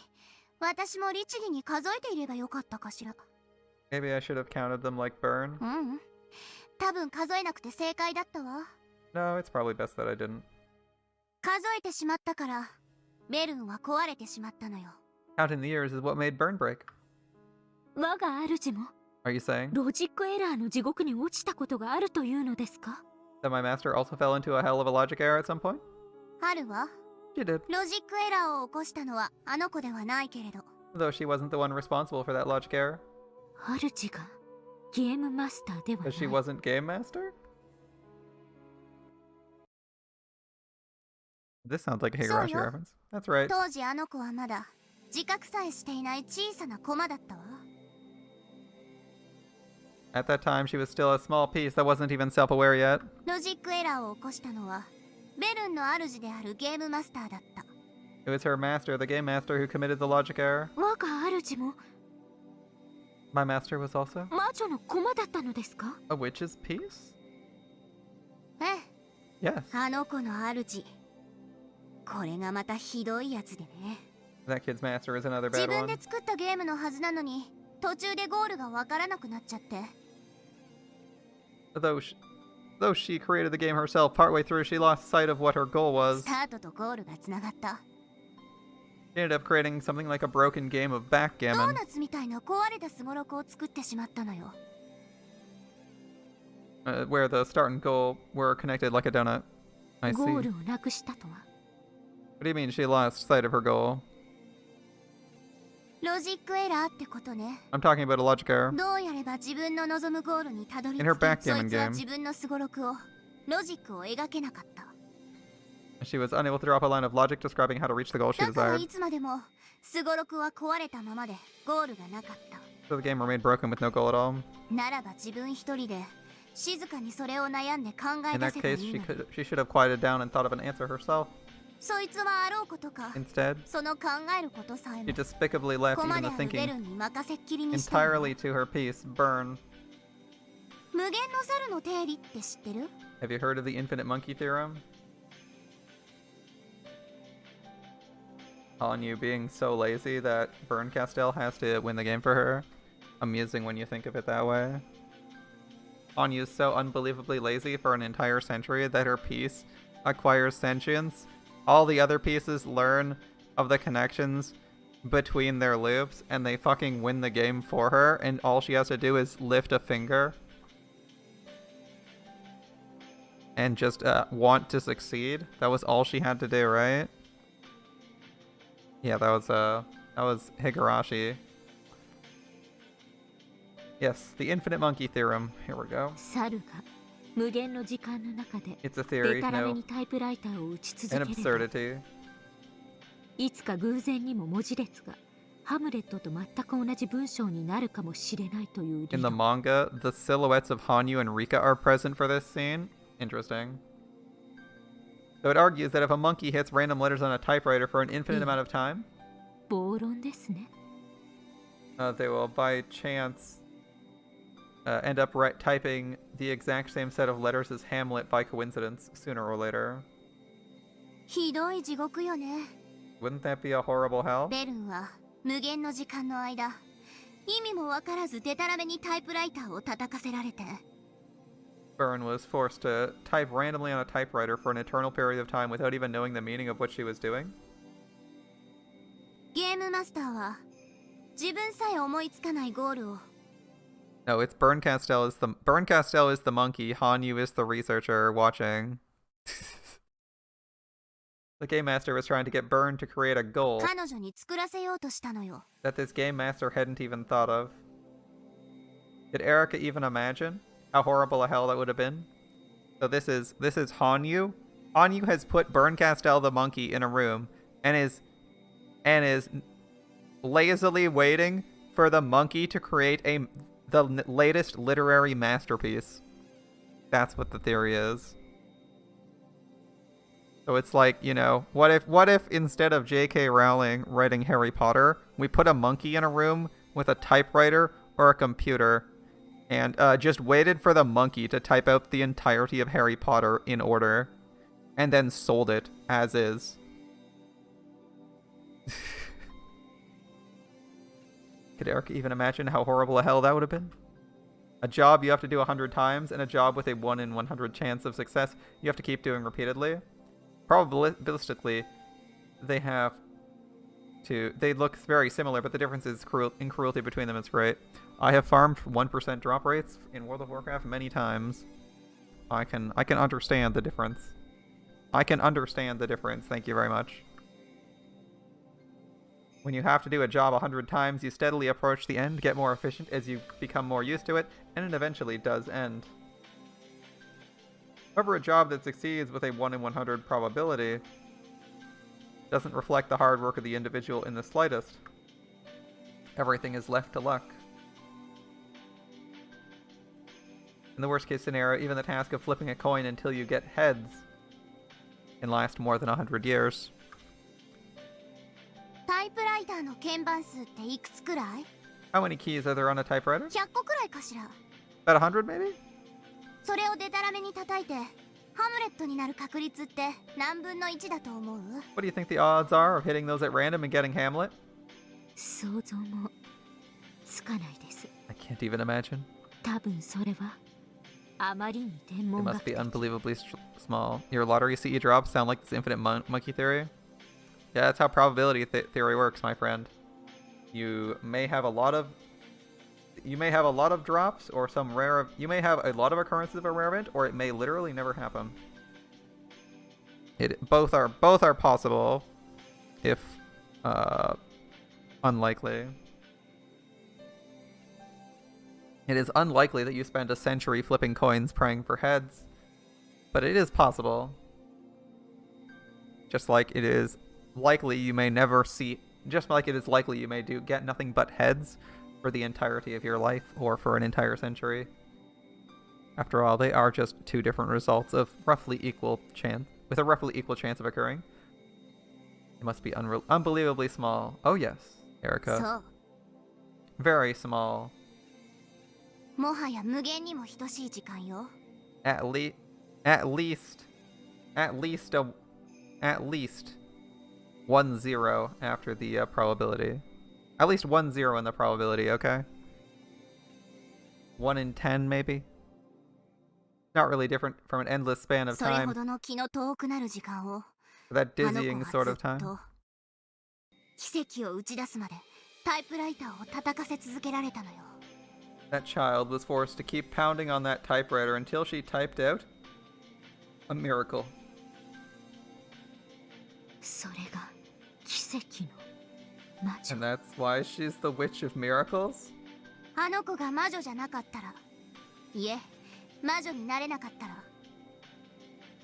私も律儀に数えていればよかったかしら Maybe I should have counted them like burn. うん多分数えなくて正解だったわ No, it's probably best that I didn't. 数えてしまったからベルンは壊れてしまったのよ Counting the years is what made burn break. 我が主も Are you saying ロジックエラーの地獄に落ちたことがあるというのですか that my master also fell into a hell of a logic error at some point? 春は She did, ロジックエラーを起こしたのはあの子ではないけれど though she wasn't the one responsible for that logic error. 主がゲームマスターではな Because she い wasn't game master? This sounds like a Higurashi So, yeah. reference. That's right. 当時あの子はまだ自覚さえしていない小さな駒だったわ At that time, she was still a small piece that wasn't even self-aware yet. ロジックエラーを起こしたのはベルンの主であるゲームマスターだった It was her master, the game master, who committed the logic error. 我が主も My master was also 魔女の駒だったのですか a witch's piece? ええ Yes. あの子の主これがまたひどいやつでね That kid's master is another 自 bad 分で one. 作ったゲームのはずなのに途中でゴールがわからなくなっちゃって Though she created the game herself, partway through she lost sight of what her goal ス was. タートとゴールがつながった She ended up creating something like a broken game of ドー backgammon. ナツみたいな壊れたすごろくを作ってしまったのよ。 Where the start and goal were connected like a donut. I see. ゴー What ルをなくしたとは do you mean she lost sight of her goal? ロジックエラーってことね。 I'm talking about a logic error. どうやれば自分の望むゴールにたどり In her 着き、 backgammon そいつは game. 自分のすごろくを、ロジックを描けなかった。 She was unable to drop a line of logic describing how to reach the goal she だから desired. いつまでもすごろくは壊れたままでゴールがなかった。 So the game remained broken with no goal at all. ならば自分一人で静かにそれを悩んで考え In 出 that せばい case, い she のに。 she should have quieted down and thought of an answer herself. そいつはあろうことか、 Instead, その考えることさえ she も despicably left ここま even で the あるベ thinking ルンに任せっきりにしたの。 entirely to her piece, Burn. 無限の猿の定理って知ってる？ Have you heard of the infinite monkey theorem? On you being so lazy that Burn Castell has to win the game for her. Amusing when you think of it that way. Anyu's so unbelievably lazy for an entire century that her piece acquires sentience. All the other pieces learn of the connections between their loops and they fucking win the game for her, and all she has to do is lift a finger and just want to succeed. That was all she had to do, right? Yeah, that was Higurashi. Yes, the infinite monkey theorem. Here we go. 猿が無限の時間の中で It's a デ theory, タラメ no, にタイプライターを打ち an 続ければ absurdity. いつか偶然にも文字列がハムレットと全く同じ文章になるかもしれないという理 In the 論。 manga, the silhouettes of Hanyu and Rika are present for this scene. Interesting. So it argues that if a monkey hits random letters on a typewriter for an infinite amount of time, 暴論ですね。 they will by chance end up typing the exact same set of letters as Hamlet by coincidence sooner or later. ひどい地獄よね。 Wouldn't that be a horrible hell? ベルンは無限の時間の間、意味もわからずデタラメにタイプライターを叩かせられて、 Burn was forced to type randomly on a typewriter for an eternal period of time without even knowing the meaning of what she was doing. ゲームマスターは自分さえ思いつかないゴールを No, it's Burn Castell is the monkey, Hanyu is the researcher watching. The game master was trying to get Burn to create a goal 彼女に作らせようとしたのよ。 that this game master hadn't even thought of. Did Erica even imagine how horrible a hell that would have been? So this is Hanyu. Hanyu has put Burn Castell the monkey in a room and is lazily waiting for the monkey to create the latest literary masterpiece. That's what the theory is. So it's like, you know, what if instead of J.K. Rowling writing Harry Potter, we put a monkey in a room with a typewriter or a computer and just waited for the monkey to type out the entirety of Harry Potter in order and then sold it as is. Could Erica even imagine how horrible a hell that would have been? A job you have to do 100 times and a job with a 1 in 100 chance of success you have to keep doing repeatedly. Probabilistically, they look very similar, but the difference is in cruelty between them is great. I have farmed 1% drop rates in World of Warcraft many times. I can understand the difference. I can understand the difference, thank you very much. When you have to do a job 100 times, you steadily approach the end, get more efficient as you become more used to it, and it eventually does end. However, a job that succeeds with a 1 in 100 probability doesn't reflect the hard work of the individual in the slightest. Everything is left to luck. In the worst case scenario, even the task of flipping a coin until you get heads can last more than 100 years. タイプライターの鍵盤数っていくつくらい？ How many keys are there on a typewriter? 100個くらいかしら。 About 100 maybe? それをデタラメに叩いてハムレットになる確率って何分の1だと思う？ What do you think the odds are of hitting those at random and getting Hamlet? 想像もつかないです。 I can't even imagine. 多分それはあまりに天 It 文 must 学 be 的。 unbelievably small. Your lottery CE drops sound like this infinite monkey theory? Yeah, that's how probability theory works, my friend. You may have a lot of drops or some rare. You may have a lot of occurrences of a rare event, or it may literally never happen. Both are possible, if unlikely. It is unlikely that you spend a century flipping coins praying for heads, but it is possible. Just like it is likely you may never see, just like it is likely you may get nothing but heads for the entirety of your life or for an entire century. After all, they are just two different results of roughly equal chance, with a roughly equal chance of occurring. It must be unbelievably small. Oh yes, Erica. So. Very small. もはや無限にも等しい時間よ。At least 1 0 after the probability. At least 1 0 in the probability, okay? 1 in 10 maybe? Not really different from an endless span of それ time. ほどの気の遠くなる時間を That あの子 dizzying は sort ず of っ time. と奇跡を打ち出すまでタイプライターを叩かせ続けられたのよ。 That child was forced to keep pounding on that typewriter until she typed out a miracle. それが奇跡の魔女。 And that's why she's the witch of miracles? あの子が魔女じゃなかったら、いえ、魔女になれなかったら。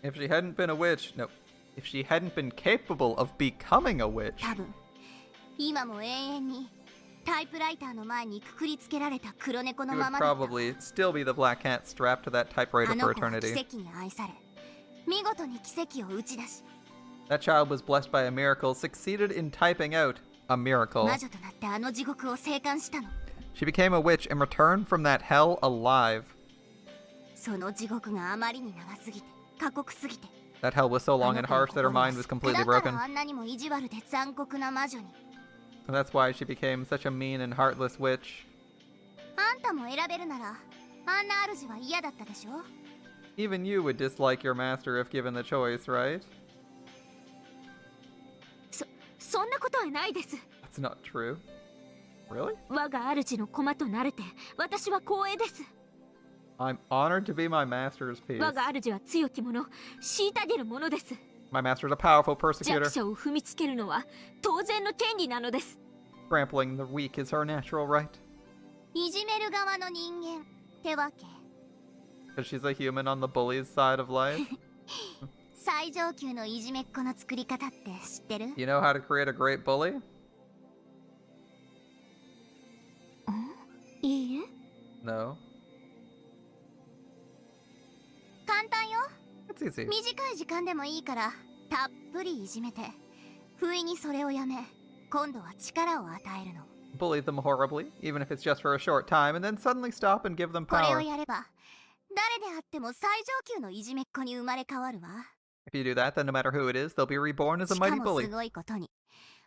If she hadn't been a witch, no. If she hadn't been capable of becoming a witch. 多分、今も永遠にタイプライターの前にくくりつけられた黒猫 She の would ままだった。 probably still be the black cat strapped to that typewriter あの for 子は奇 eternity. 跡に愛され、見事に奇跡を打ち出し、 That child was blessed by a miracle, succeeded in typing out a miracle. 魔女となってあの地獄を生還したの。 She became a witch and returned from that hell alive. その地獄があまりに長すぎて、過酷すぎて。 That hell was so long and harsh that her mind was completely だから broken. あんなにも意地悪で残酷な魔女に。 And that's why she became such a mean and heartless witch. あんたも選べるなら、あんな主は嫌だったでしょ？ Even you would dislike your master if given the choice, right? そんなことはないです。 That's not true. Really? 我が主の駒となれて私は光栄です。 I'm honored to be my master's piece. 我が主は強き者、虐げる者です。 My master is a powerful 弱 persecutor. 者を踏みつけるのは当然の権利なのです。 Trampling the weak is her natural right. いじめる側の人間ってわけ。 Because she's a human on the bully's side of life. 最上級のいじめっ子の作り方って知ってる？ You know how to create a great bully? いいえ。 No. 簡単よ。 It's easy. 短い時間でもいいからたっぷりいじめて、不意にそれをやめ、今度は力を与えるの。 Bully them horribly, even if it's just for a short time, and then suddenly stop and give them これを power. やれば、誰であっても最上級のいじめっ子に生まれ変わるわ。 If you do that, then no matter who it is, they'll be reborn as a しか mighty もす bully. ごいことに、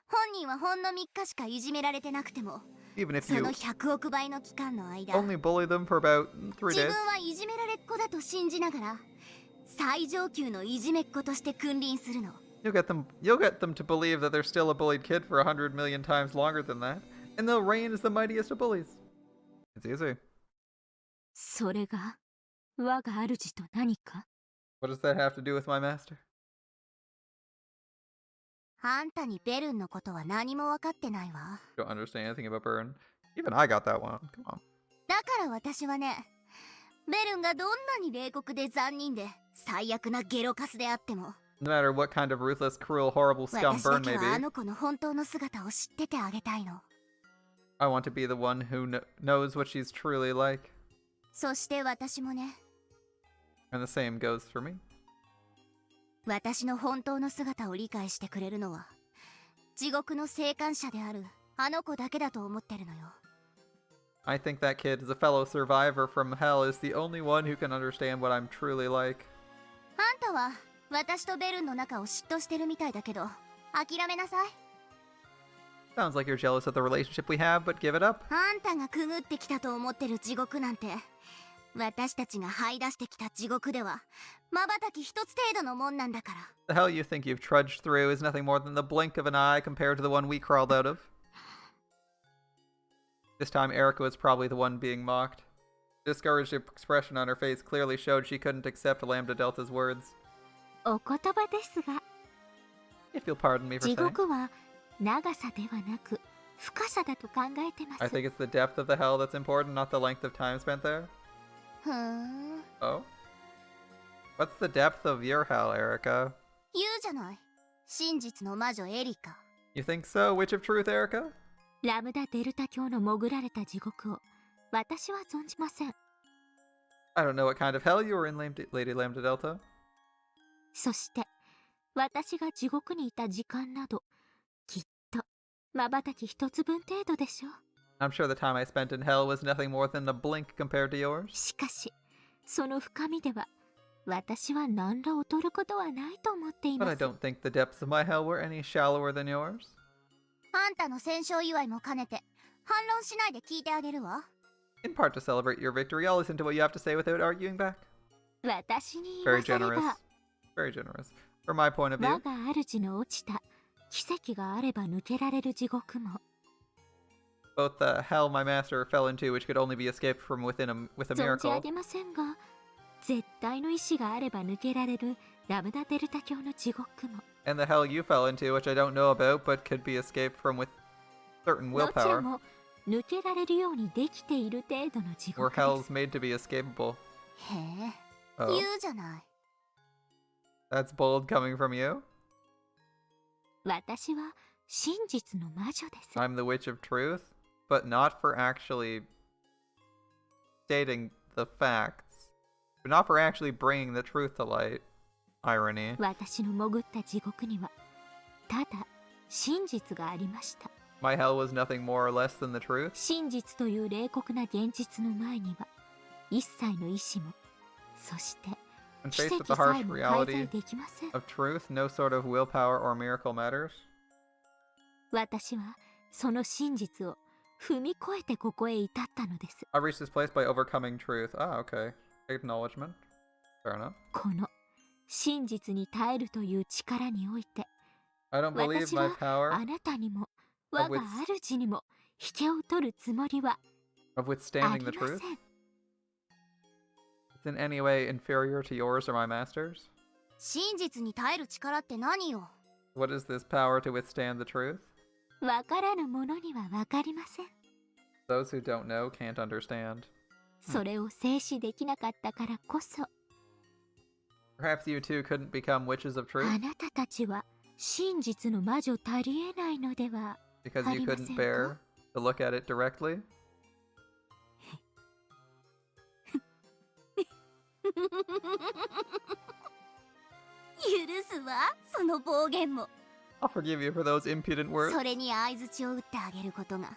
本人はほんの3日しかいじめられてなくても、 Even if そ you の100億倍の期間の間、 only bully them for about 3自 days, 分はいじめられっ子だと信じながら、最上級のいじめっ子として君臨するの。 you'll get them to believe that they're still a bullied kid for 100 million times longer than that, and they'll reign as the mightiest of bullies. It's easy. それが我が主と何か？ What does that have to do with my master? あんたにベルンのことは何も分かってないわ。 Don't understand anything about Burn. Even I got that one. Come on. だから私はね、ベルンがどんなに冷酷で残忍で最悪なゲロカスであっても、 No matter what kind of ruthless, cruel, horrible scum 私だ Burn け may はあ be, の子の本当の姿を知っててあげたいの。 I want to be the one who knows what she's truly like. そして私もね、 And the same goes for me. 私の本当の姿を理解してくれるのは、地獄の生還者であるあの子だけだと思ってるのよ。 I think that kid is a fellow survivor from hell is the only one who can understand what I'm truly like. あんたは私とベルンの仲を嫉妬してるみたいだけど、諦めなさい。 Sounds like you're jealous of the relationship we have, but give it up. あんたがくぐってきたと思ってる地獄なんて、私たちが這い出してきた地獄では瞬き一つ程度のもんなんだから。 The hell you think you've trudged through is nothing more than the blink of an eye compared to the one we crawled out of. This time Erica was probably the one being mocked. The discouraged expression on her face clearly showed she couldn't accept Lambda Delta's words. お言葉ですが、 If you'll pardon me for 地 saying. 獄は長さではなく深さだと考えてま I す。 think it's the depth of the hell that's important, not the length of time spent there. ふーん、 Oh? What's the depth of your hell, Erica? 言うじゃない。真実の魔女エリカ。 You think so, Witch of Truth, Erica? ラムダデルタ教の潜られた地獄を私は存じません。 I don't know what kind of hell you were in, Lady Lambda Delta. そして私が地獄にいた時間などきっと瞬き一つ分程度でしょう。 I'm sure the time I spent in hell was nothing more than a blink compared to yours. しかしその深みでは私は何ら劣ることはないと思ってい But ま I す。 don't think the depths of my hell were any shallower than yours. あんたの戦勝祝いも兼ねて反論しないで聞いてあげるわ。 In part to celebrate your victory, I'll listen to what you have to say without arguing back. 私に言 Very わせれ generous. ば Very generous. From my point of 我 view, が主の落ちた奇跡があれば抜けられる地獄も both the hell my master fell into, which could only be escaped from with a 存じ miracle, 上げませんが絶対の意志があれば抜けられるラムダデルタ教の地獄も and the hell you fell into, which I don't know about, but could be escaped from with certain どちら willpower, も抜けられるようにできている程度の地 were 獄で hells す。 made to be escapable. へえ、 Oh, 言うじゃない。 that's bold coming from you? 私は真実の魔女です。 I'm the Witch of Truth, but not for actually stating the facts, but not for actually bringing the truth to light. Irony. 私の潜った地獄にはただ真実がありました。 My hell was nothing more or less than the truth. 真実という冷酷な現実の前には一切の意志もそして When 奇 faced with 跡 the さ harsh えも介 reality 在できません。 of truth, no sort of willpower or miracle matters. 私はその真実を踏み越えてここへ至ったのです。 I reached this place by overcoming truth. Ah, okay. Acknowledgement. Fair enough. この真実に耐えるという力において I don't believe 私 my は power あなたにも我が主にも引けを取るつもりは of あ withstanding り the ま truth せん。 is in any way inferior to yours or my master's. 真実に耐える力って何よ。 What is this power to withstand the truth? わからぬ者にはわかりません。 Those who don't know can't understand. それを制止できなかったからこそ Perhaps you two couldn't become witches of あ truth なたたちは真実の魔女足りえないのでは because you couldn't ありませんか？ bear to look at it directly. 許すわ、その暴言も。 I'll forgive you for those impudent words. それに相槌を打ってあげることが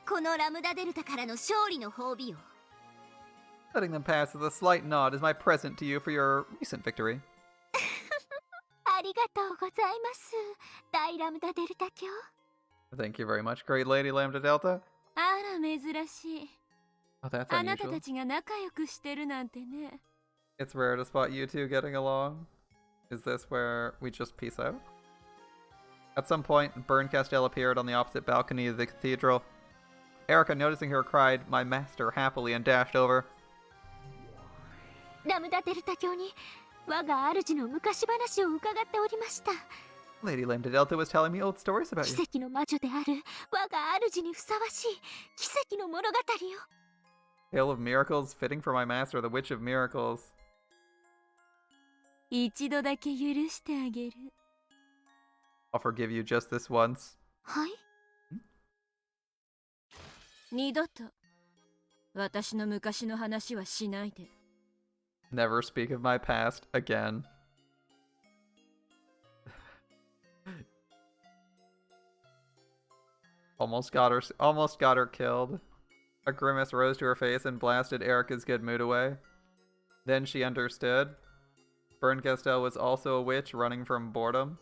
このラムダデルタからの勝利の褒美よ。 Letting them pass with a slight nod is my present to you for your recent victory. ありがとうございます大ラムダデルタ教。 Thank you very much, great lady Lambda Delta. あら珍しい。 Oh, that's あなた unusual. たちが仲良くしてるなんてね。 It's rare to spot you two getting along. Is this where we just peace out? At some point, Burn Castell appeared on the opposite balcony of the cathedral. Erica, noticing her, cried, "My master," happily and dashed over. ラムダデルタ教に我が主の昔話を伺っておりました。 Lady Lambda Delta was telling me old stories about 奇 you. 跡の魔女である我が主にふさわしい奇跡の物語よ。 Tale of miracles fitting for my master, the Witch of Miracles. 一度だけ許してあげる。 I'll forgive you just this once. はい。二度と私の昔の話はしないで。 Never speak of my past again. Almost got her killed. A grimace rose to her face and blasted Erica's good mood away. Then she understood. Burn Castell was also a witch running from boredom.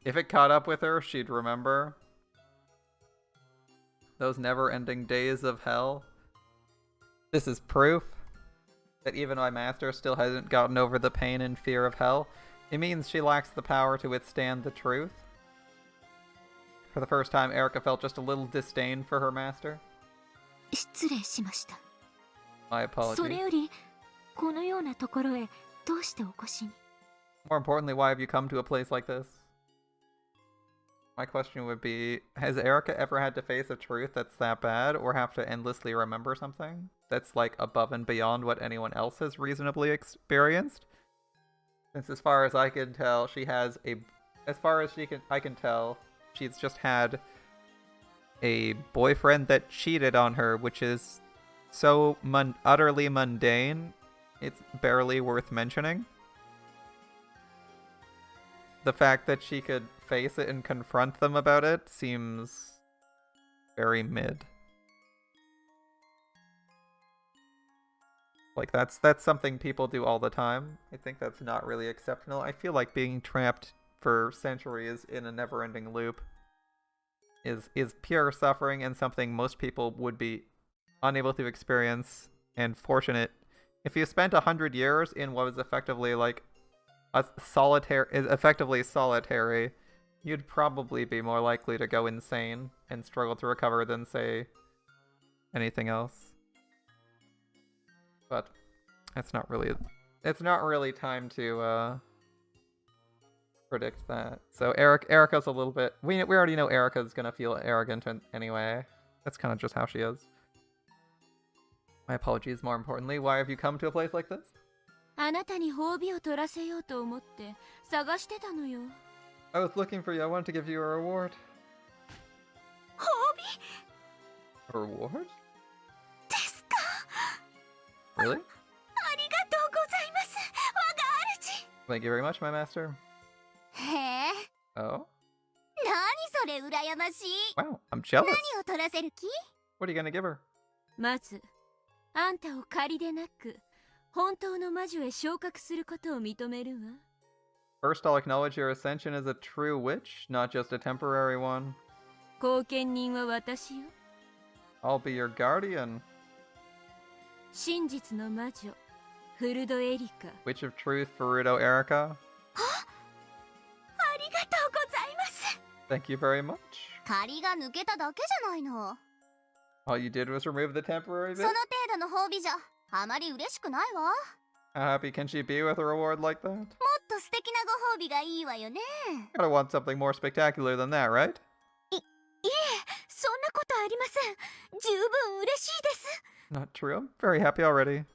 If it caught up with her, she'd remember. Those never-ending days of hell. This is proof that even my master still hasn't gotten over the pain and fear of hell. It means she lacks the power to withstand the truth. For the first time, Erica felt just a little disdain for her master. 失礼しました。 My それ apologies. よりこのようなところへどうしてお越しに？ More importantly, why have you come to a place like this? My question would be, has Erica ever had to face a truth that's that bad, or have to endlessly remember something that's like above and beyond what anyone else has reasonably experienced? Since as far as I can tell, she has a... As far as I can tell, she's just had a boyfriend that cheated on her, which is so utterly mundane, it's barely worth mentioning. The fact that she could face it and confront them about it seems very mid. Like, that's something people do all the time. I think that's not really exceptional. I feel like being trapped for centuries in a never-ending loop is pure suffering and something most people would be unable to experience, and fortunate. If you spent 100 years in what was effectively like effectively solitary, you'd probably be more likely to go insane and struggle to recover than, say, anything else. But it's not really time to predict that. So Erica's a little bit... We already know Erica's gonna feel arrogant anyway. That's kind of just how she is. My apologies, more importantly. Why have you come to a place like this? あなたに褒美を取らせようと思って探してたのよ。 I was looking for you. I wanted to give you a reward. 褒美 A reward? ですか？ Really? ありがとうございます、我が主。 Thank you very much, my master. へえ。 Oh? 何それ羨ましい。 Wow, I'm jealous. 何を取らせる気？ What are you gonna give her? まずあんたを仮でなく本当の魔女へ昇格することを認めるわ。 First, I'll acknowledge your ascension as a true witch, not just a temporary one. 後見人は私よ。 I'll be your guardian. 真実の魔女フルドエリカ。 Witch of Truth, Furudo Erica. ありがとうございます。 Thank you very much. 仮が抜けただけじゃないの。 All you did was remove the temporary そ bit? の程度の褒美じゃあまり嬉しくないわ。 How happy can she be with a reward like that? もっと素敵なご褒美がいいわよね。 Gotta want something more spectacular than that, right? いえ、そんなことありません。十分嬉しいです。 Not true. I'm very happy already.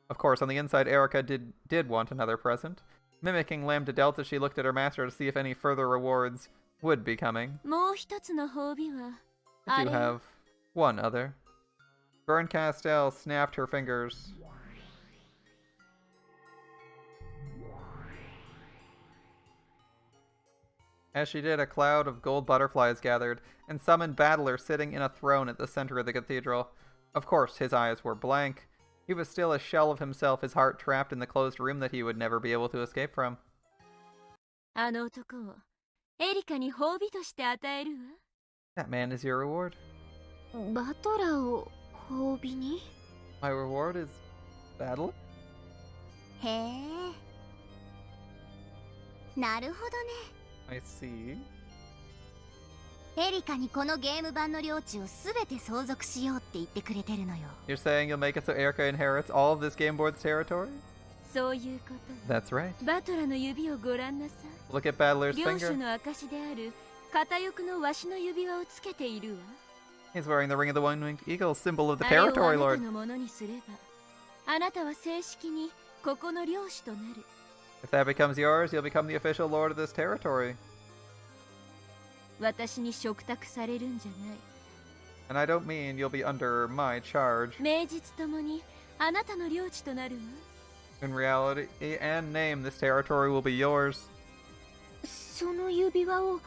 Of course, on the inside, Erica did want another present. Mimicking Lambda Delta, she looked at her master to see if any further rewards would be coming. もう一つの褒美は I do have one other. Vern Castell snapped her fingers. As she did, a cloud of gold butterflies gathered and summoned Battler sitting in a throne at the center of the cathedral. Of course, his eyes were blank. He was still a shell of himself, his heart trapped in the closed room that he would never be able to escape from. あの男をエリカに褒美として与えるわ。 That man is your reward. バトラーを褒美に？ My reward is Battler? へえ。なるほどね。 I see. エリカにこのゲーム版の領地をすべて相続しようって言ってくれてるのよ。 You're saying you'll make it so Erica inherits all of this game board's territory? そういうこと。 That's right. バトラの指をご覧なさい。 Look at Battler's 領主 finger. の証である片翼のわしの指輪をつけているわ。 He's wearing the ring of the one-winged eagle, symbol of the あれをあ territory なた lord. のものにすれば、あなたは正式にここの領主となる。 If that becomes yours, you'll become the official lord of this territory. 私に嘱託されるんじゃない。 And I don't mean you'll be under my charge. 名実ともにあなたの領地となるわ。 In reality and name, this territory will be yours. その指輪を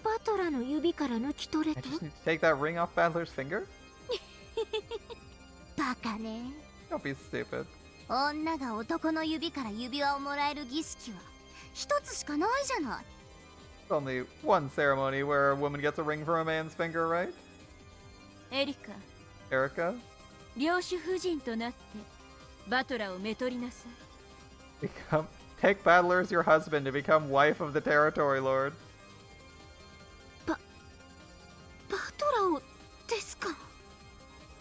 バトラの指から抜き取れ I と？ just need to take that ring off Battler's finger? バカね。 Don't be stupid. 女が男の指から指輪をもらえる儀式は一つしかないじゃない。 It's only one ceremony where a woman gets a ring from a man's finger, right? エリカ、 Erica? 領主夫人となってバトラーをめとりなさい。 Take Battler as your husband to become wife of the Territory Lord. バトラをですか？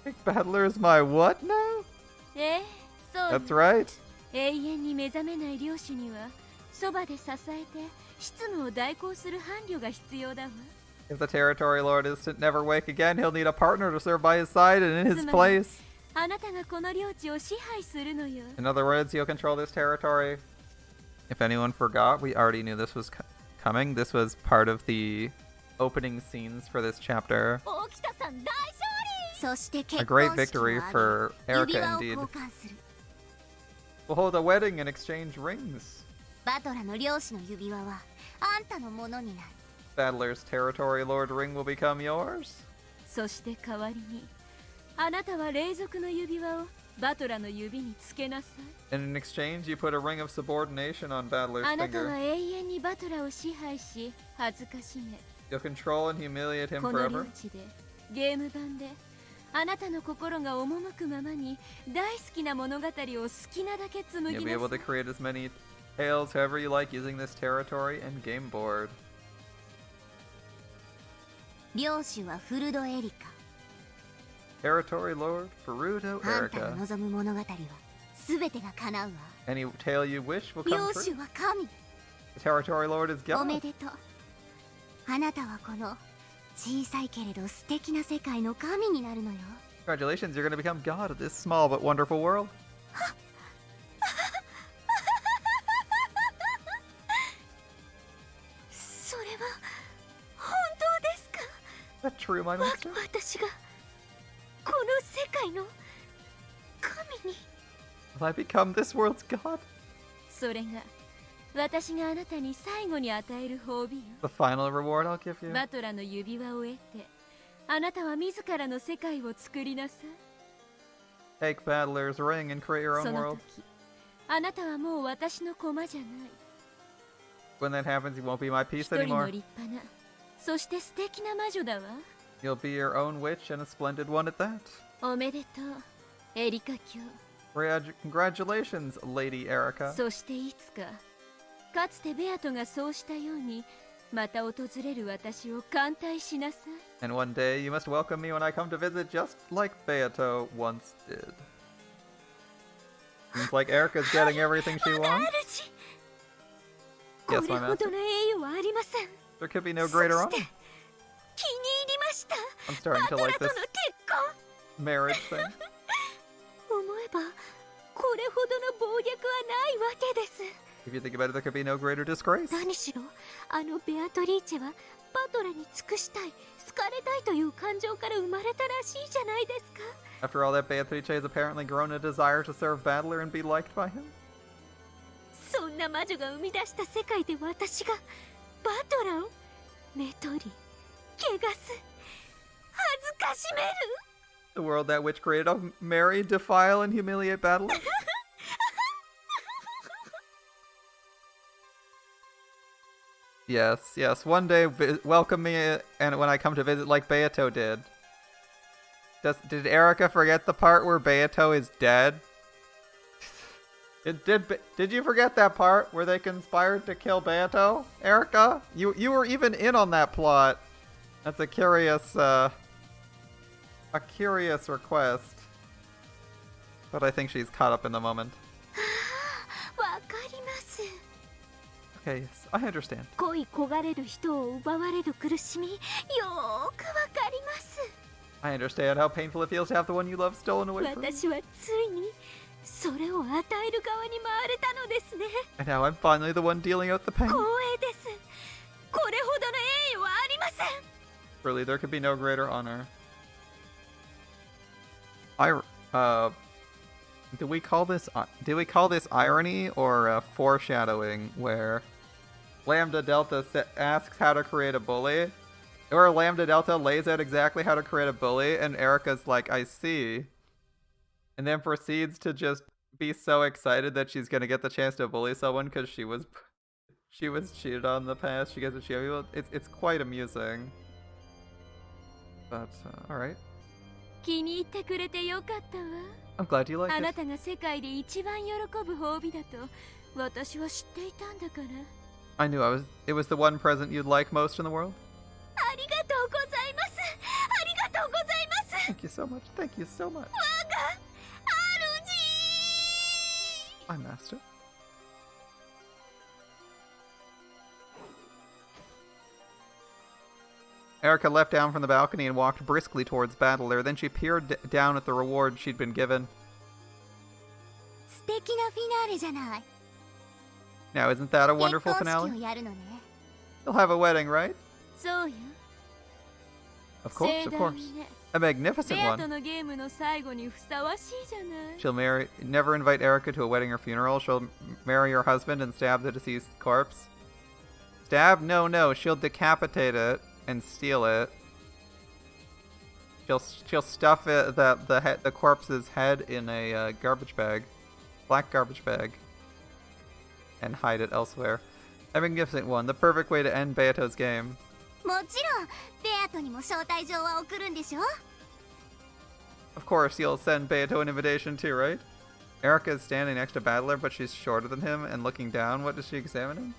Take Battler as my what now? そう。 That's right. 永遠に目覚めない領主にはそばで支えて執務を代行する伴侶が必要だわ。 If the Territory Lord is to never wake again, he'll need a partner to serve by his side and in his place. あなたがこの領地を支配するのよ。 In other words, he'll control this territory. If anyone forgot, we already knew this was coming. This was part of the opening scenes for this chapter. 大北さん大勝利。そして A 結 great 婚式を victory 挙 for げ Erica 指輪を indeed. 交換する。 We'll hold a wedding and exchange rings. バトラの領主の指輪はあんたのものになる。 Battler's Territory Lord ring will become yours. そして代わりにあなたは霊族の指輪をバトラの指につけなさい。 And in exchange, you put a ring of subordination on Battler's あなたは finger. 永遠にバトラを支配し恥ずかしめ、 You'll control and humiliate him この領 forever. 地でゲーム版であなたの心が赴くままに大好きな物語を好きなだけ紡 You'll ぎ be な able さ to い。 create as many tales however you like using this territory and game board. 領主はフルドエリカ。 Territory Lord Furuto あんたの Erica. 望む物語は全てが叶うわ。 Any tale you wish will 領 come 主 true. は神。 The Territory Lord is おめ God. でとう。あなたはこの小さいけれど素敵な世界の神になるのよ。 Congratulations, you're going to become God of this small but wonderful world. それは本当ですか？ Is that true, my master? 私がこの世界の神に。 Will I become this world's God? それが私があなたに最後に与える褒美よ。 The final reward I'll give you. バトラの指輪を得てあなたは自らの世界を作りなさい。 Take Battler's ring and create your そ own の world. 時あなたはもう私の駒じゃない。 When that happens, you won't be my 一 piece 人の anymore. 立派なそして素敵な魔女だわ。 You'll be your own witch and a splendid one at that. おめでとうエリカ卿。 Congratulations, Lady Erica. そしていつかかつてベアトがそうしたようにまた訪れる私を歓待しなさい。 And one day you must welcome me when I come to visit, just like Beato once did. Seems like Erica's getting everything she wants. こ Yes, れ my ほ master. どの栄誉はありません。 There could be no greater そ honor. して気に入りました。 I'm starting バ to トラ like と this の結婚。 marriage thing. 思えばこれほどの暴虐はないわけです。 If you think about it, there could be no greater disgrace. 何しろあのベアトリーチェはバトラに尽くしたい、好かれたいという感情から生まれたらしいじゃないですか。 After all that, Beatrice has apparently grown a desire to serve Battler and be liked by him. そんな魔女が生み出した世界で私がバトラをめとり、汚す、恥ずかしめる。 The world that witch created, I'll marry, defile, and humiliate Battler. Yes, yes. One day, welcome me, and when I come to visit, like Beato did. Did Erica forget the part where Beato is dead? Did you forget that part where they conspired to kill Beato, Erica? You were even in on that plot. That's a curious request. But I think she's caught up in the moment. わかります。 Okay, yes, I understand. 恋焦がれる人を奪われる苦しみ、よーくわかります。 I understand how painful it feels to have the one you love stolen away from you. 私はついにそれを与える側に回れたのですね。 And now I'm finally the one dealing out the pain. 光栄です。これほどの栄誉はありません。 Really, there could be no greater honor. Do we call this irony or foreshadowing, where Lambda Delta asks how to create a bully, or Lambda Delta lays out exactly how to create a bully, and Erica's like, I see, and then proceeds to just be so excited that she's gonna get the chance to bully someone because she was cheated on in the past. She gets to cheat people. It's quite amusing. But all right. 気に入ってくれてよかったわ。 I'm glad you like あな it. たが世界で一番喜ぶ褒美だと私は知っていたんだから。 I knew it was the one present you'd like most in the world. ありがとうございます。ありがとうございます。 Thank you so much. Thank you so much. 主。 My master. Erica leapt down from the balcony and walked briskly towards Battler. Then she peered down at the reward she'd been given. 素敵なフィナーレじゃない。 Now, isn't that a 結 wonderful 婚式 finale? をやるのね。 You'll have a wedding, right? そうよ。 Of course, 盛 of 大 course. にね。 A magnificent ベアと one. のゲームの最後にふさわしいじゃない。 She'll never invite Erica to a wedding or funeral. She'll marry her husband and stab the deceased corpse. Stab? No, no. She'll decapitate it and steal it. She'll stuff the corpse's head in a garbage bag, black garbage bag, and hide it elsewhere. A magnificent one. The perfect way to end Beato's game. もちろんベアトにも招待状は送るんでしょ。 Of course, you'll send Beato an invitation too, right? Erica is standing next to Battler, but she's shorter than him and looking down. What is she examining?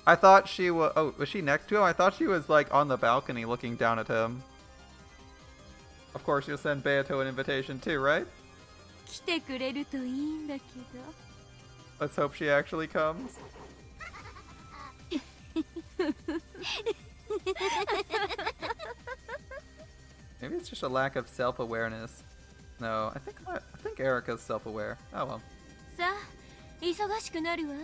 I thought she was... Oh, was she next to him? I thought she was, like, on the balcony looking down at him. Of course, you'll send Beato an invitation too, right? 来てくれるといいんだけど。 Let's hope she actually comes. Maybe it's just a lack of self-awareness. No, I think Erica's self-aware. Oh well. さあ、忙しくなるわ。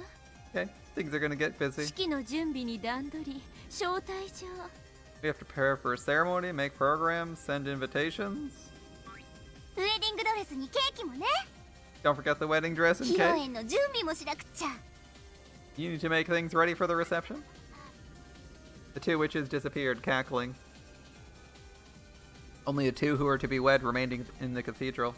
Okay, things are gonna get busy. 式の準備に段取り、招待状。 We have to prepare for a ceremony, make programs, send invitations. ウェディングドレスにケーキもね。 Don't forget the wedding dress 披 and 露 cake. 宴の準備もしなくっちゃ。 You need to make things ready for the reception. The two witches disappeared, cackling. Only the two who are to be wed remained in the cathedral.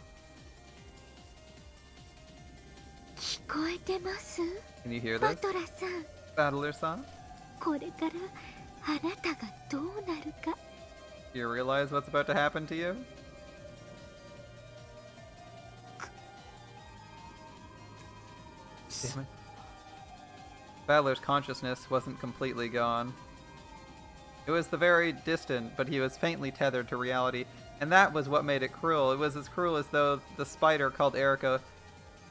聞こえてます？ Can you hear バ this? トラさん、 Battler-san? これからあなたがどうなるか。 Do you realize what's about to happen to you? Damn it. Battler's consciousness wasn't completely gone. It was the very distant, but he was faintly tethered to reality, and that was what made it cruel. It was as cruel as though the spider called Erica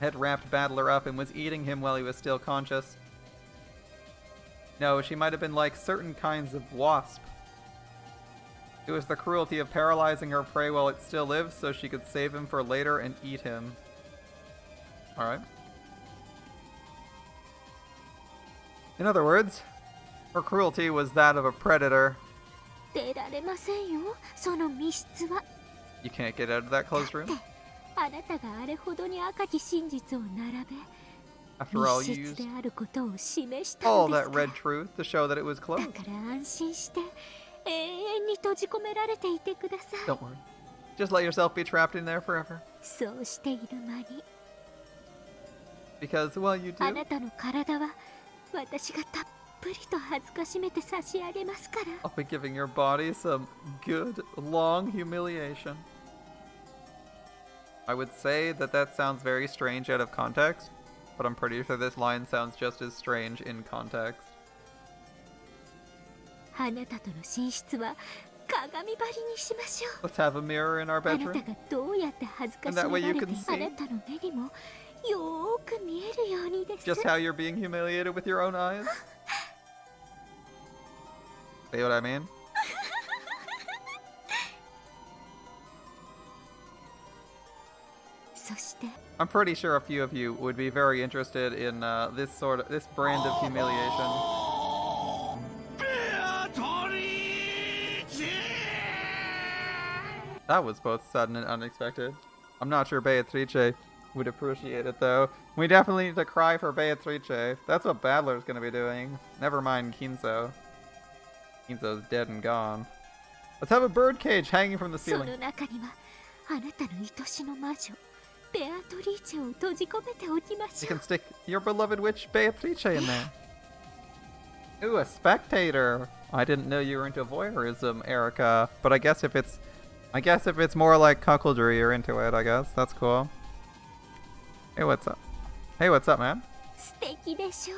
had wrapped Battler up and was eating him while he was still conscious. No, she might have been like certain kinds of wasp. It was the cruelty of paralyzing her prey while it still lived so she could save him for later and eat him. Alright. In other words, her cruelty was that of a predator. 出られませんよ、その密室は。 You can't get out of that closed だ room. ってあなたがあれほどに赤き真実を並べ、 After all, 密 you 室 used であることを示したの all です that から。 red truth to show that it was だ closed. から安心して永遠に閉じ込められていてください。 Don't worry. Just let yourself be trapped in there forever. そうしている間に Because, well, you あ do. なたの体は私がたっぷりと恥ずかしめて差し上げますから。 I'll be giving your body some good, long humiliation. I would say that that sounds very strange out of context, but I'm pretty sure this line sounds just as strange in context. あなたとの寝室は鏡張りにしましょう。 Let's have a mirror in our あなた bedroom. がどうやって恥ずかし And that め way ら you れて can see あなたの目にもよーく見えるようにです Just how you're being humiliated with your own eyes. See what I mean? そして I'm pretty sure a few of you would be very interested in this brand of humiliation. That was both sudden and unexpected. I'm not sure Beatrice would appreciate it though. We definitely need to cry for Beatrice. That's what Badler's gonna be doing. Never mind Kinzo. Kinzo's dead and gone. Let's have a birdcage hanging from the そ ceiling. の中にはあなたの愛しの魔女ベアトリーチェを閉じ込めておきま You しょ can う。 stick your beloved witch Beatrice in there. Ooh, a spectator. I didn't know you were into voyeurism, Erica. But I guess if it's I guess if it's more like cuckoldry, you're into it, I guess. That's cool. Hey, what's up? Hey, what's up, man? 素敵でしょ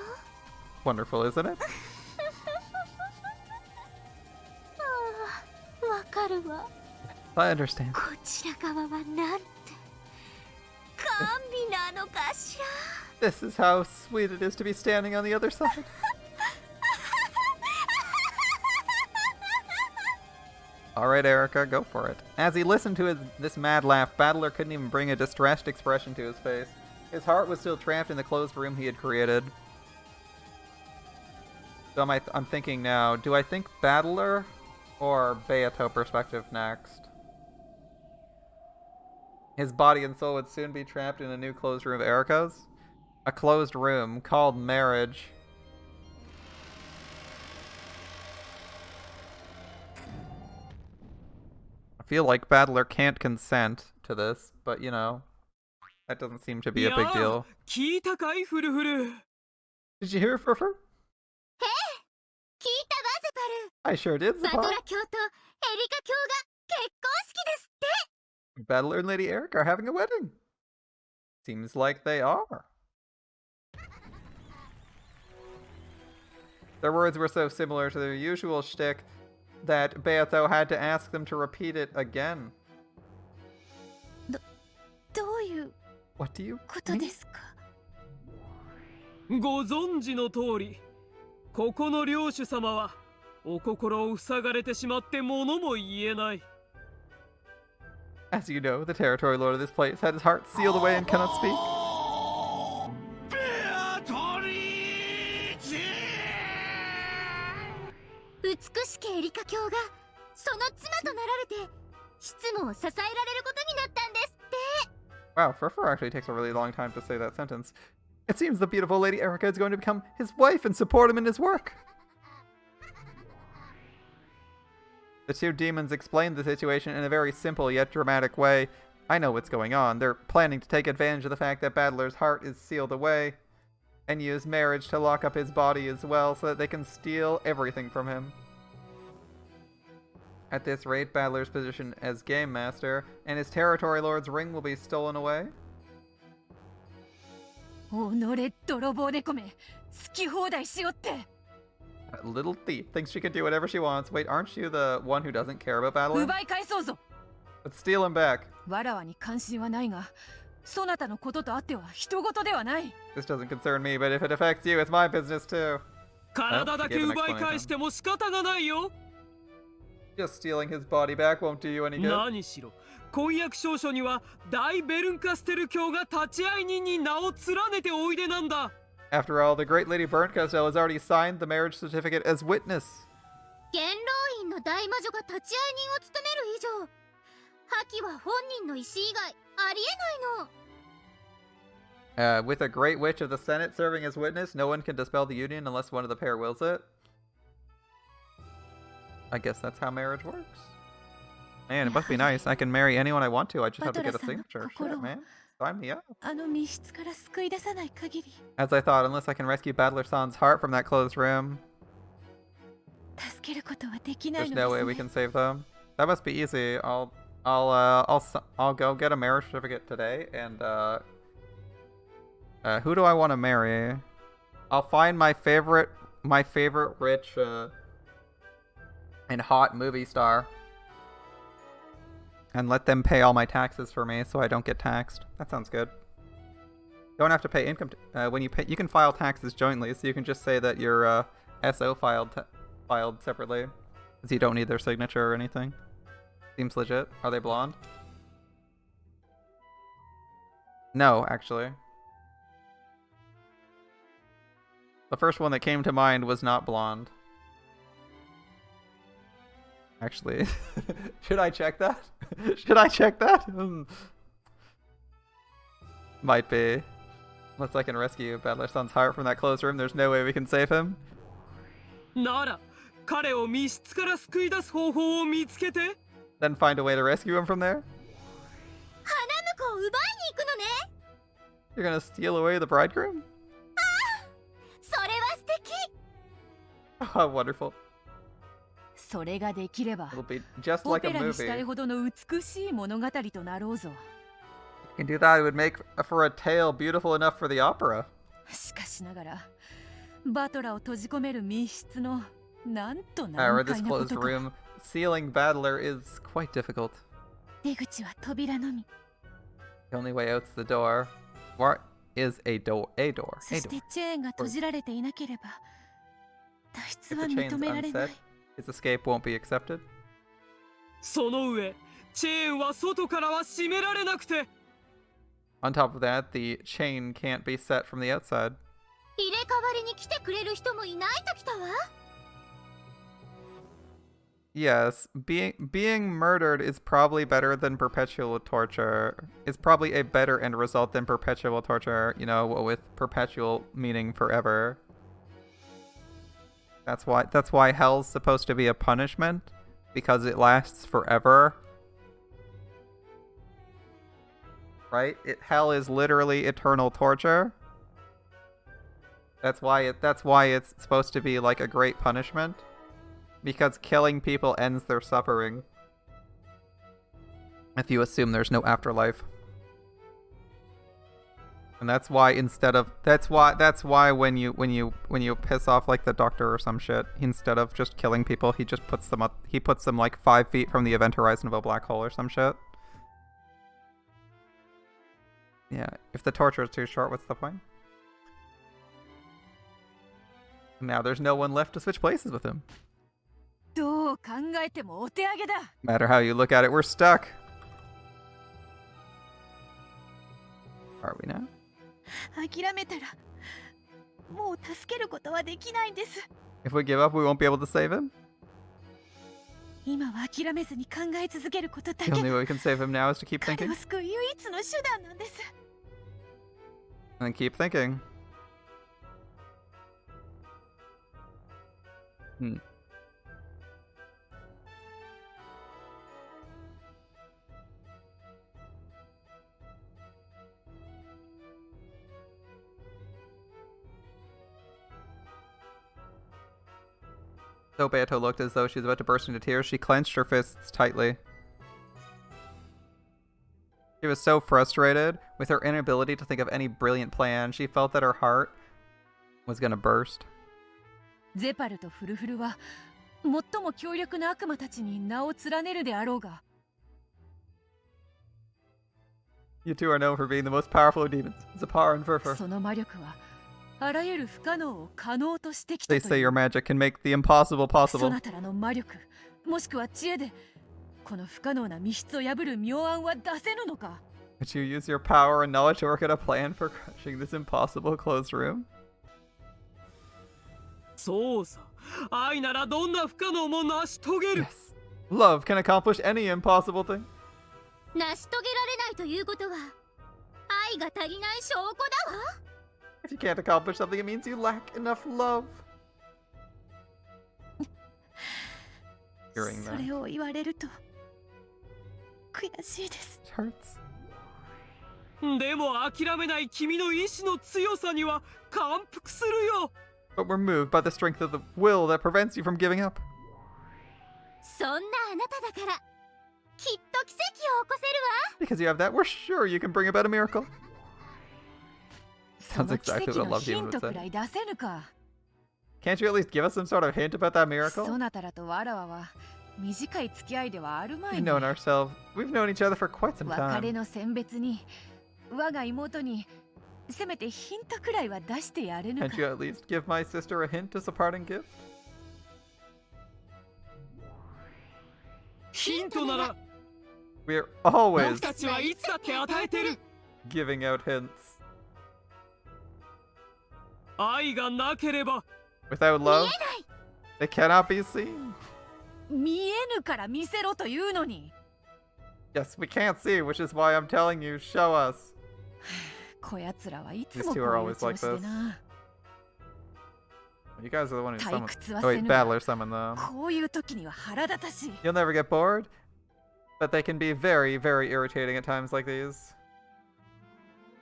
Wonderful, isn't it? わかるわ I understand. こちら側はなんて甘美なのかしら This is how sweet it is to be standing on the other side. Alright, Erica, go for it. As he listened to this mad laugh, Battler couldn't even bring a distressed expression to his face. His heart was still trapped in the closed room he had created. So I'm thinking now, do I think Battler or Beato perspective next? His body and soul would soon be trapped in a new closed room of Erica's. A closed room called marriage. I feel like Battler can't consent to this, but you know, that doesn't seem to be a big deal. 聞いたかいフルフル Did you hear, Furfur? 聞いたわゼパ I sure did, ルバト Zappa. ラ教とエリカ教が結婚式ですって Battler and Lady Erica are having a wedding. Seems like they are. Their words were so similar to their usual shtick that Beato had to ask them to repeat it again. どういう What do you ことですか？ご存知の通りここの領主様はお心を塞がれてしまって物も言えない As you know, the territory lord of this place had his heart sealed away and cannot speak. 美しきエリカ教がその妻となられて執務を支えられることになったんですって Wow, Furfur actually takes a really long time to say that sentence. It seems the beautiful Lady Erica is going to become his wife and support him in his work. The two demons explained the situation in a very simple yet dramatic way. I know what's going on. They're planning to take advantage of the fact that Battler's heart is sealed away and use marriage to lock up his body as well so that they can steal everything from him. At this rate, Battler's position as Game Master and his Territory Lord's ring will be stolen away. おのれ泥棒猫め好き放題しよって That little thief thinks she can do whatever she wants. Wait, aren't you the one who doesn't care about Battler? 奪い返そうぞ Let's steal him back. わらわに関心はないがそなたのこととあっては人事ではない This doesn't concern me, but if it affects you, it's my business too. 体だけ give an 奪い返しても仕方がないよ Just stealing his body back won't do you any good. 何しろ婚約証書には大ベルンカステル教が立ち会い人に名を連ねておいでなんだ After all, the great Lady Berncastel has already signed the marriage certificate as witness. 元老院の大魔女が立ち会い人を務める以上破棄は本人の意思以外ありえないの With a great witch of the Senate serving as witness, no one can dispel the union unless one of the pair wills it. I guess that's how marriage works. Man, it must be nice. I can marry anyone I want to. I just have to get a signature. Shit, man. Sign me up. あの密室から救い出さない限り As I thought, unless I can rescue Battler-san's heart from that closed room, 助けることはできない there's の no way です we ね can save them. That must be easy. I'll go get a marriage certificate today, and who do I want to marry? I'll find my favorite rich and hot movie star, and let them pay all my taxes for me, so I don't get taxed. That sounds good. Don't have to pay income when you pay. You can file taxes jointly, so you can just say that your SO filed separately, because you don't need their signature or anything. Seems legit. Are they blonde? No, actually. The first one that came to mind was not blonde. Actually, should I check that? Should I check that? Might be. Unless I can rescue Battler-san's heart from that closed room, there's no way we can save him. なら彼を密室から救い出す方法を見つけて Then find a way to rescue him from there? 花婿を奪いに行くのね You're gonna steal away the bridegroom? それは素敵 Oh, wonderful. それができれば It'll be just オ like ペ a ラにしたい movie. ほどの美しい物語となろうぞ。 You can do that. It would make for a tale beautiful enough for the opera. しかしながらバトラーを閉じ込める密室のなんと However, 難 this 解なこ closed とか。 room, sealing Battler is quite difficult. 出口は扉のみ。 The only way out's the door. What is a door? A door. そ A し door. てチェーンが閉じられていなければ脱出 If は the 認 chain's められな unset, い。 his escape won't be accepted. その上チェーンは外からは閉められなくて。 On top of that, the chain can't be set from the outside. 入れ替わりに来てくれる人もいないときたわ。 Yes, being murdered is probably better than perpetual torture. Is probably a better end result than perpetual torture, you know, with perpetual meaning forever. That's why hell's supposed to be a punishment, because it lasts forever. Right? Hell is literally eternal torture. That's why it's supposed to be like a great punishment. Because killing people ends their suffering. If you assume there's no afterlife. And that's why when you piss off like the doctor or some shit, instead of just killing people, he just puts them like 5 feet from the event horizon of a black hole or some shit. Yeah, if the torture is too short, what's the point? Now there's no one left to switch places with him. どう考えてもお手上げだ。 Matter how you look at it, we're stuck. Are we now? 諦めたらもう助けることはできないんです。 If we give up, we won't be able to save him? 今は諦めずに考え続けることだ The け only が way we can save him now is to keep 彼 thinking. を救う唯一の手段なんです。 And keep thinking. Though Beato looked as though she was about to burst into tears, she clenched her fists tightly. She was so frustrated with her inability to think of any brilliant plan. She felt that her heart was gonna burst. ゼパルとフルフルは最も強力な悪魔たちに名を連ねるであろうが。 You two are known for being the most powerful of demons. Zapar and Furfur. その魔力はあらゆる不可能を可能としてきた They と say いう your magic can make the impossible そ possible. なたらの魔力もしくは知恵でこの不可能な密室を破る妙案は出せぬのか。 Would you use your power and knowledge to work out a plan for crushing this impossible closed room? そうさ、愛ならどんな不可能も成し遂げる。 Yes. Love can accomplish any impossible thing. 成し遂げられないということは愛が足りない証拠だわ。 If you can't accomplish something, it means you lack enough love. Hearing そ that れを言われると悔しいです。 it hurts. でも諦めない君の意志の強さには感服するよ。 But we're moved by the strength of the will that prevents you from giving up. そんなあなただからきっと奇跡を起こせるわ。 Because you have that, we're sure you can bring about a miracle. そ Sounds の奇 exactly 跡 what a の love ヒ demon ン would トく say. らい出せぬか。 Can't you at least give us some sort of hint about that miracle? そなたらとわらわは短い付き合いではあるまい We've に。 known ourselves. We've known each other for quite some 別れ time. の選別に我が妹にせめてヒントくらいは出してやれぬか。 Can't you at least give my sister a hint as a parting gift? ヒントなら We're 僕 always たちはいつだって与えてる。 giving out hints. 愛がなければ Without love, they cannot be seen. 見えぬから見せろというのに。 Yes, we can't see, which is why I'm telling you, show us. こやつらはいつ These も two こ are ういう always 調 like 子で this. な。 You guys are the one who 退 summoned. 屈は Oh せ wait, ぬが Battler summoned them. こういう時には腹立たしい。 You'll never get bored, but they can be very, very irritating at times like these.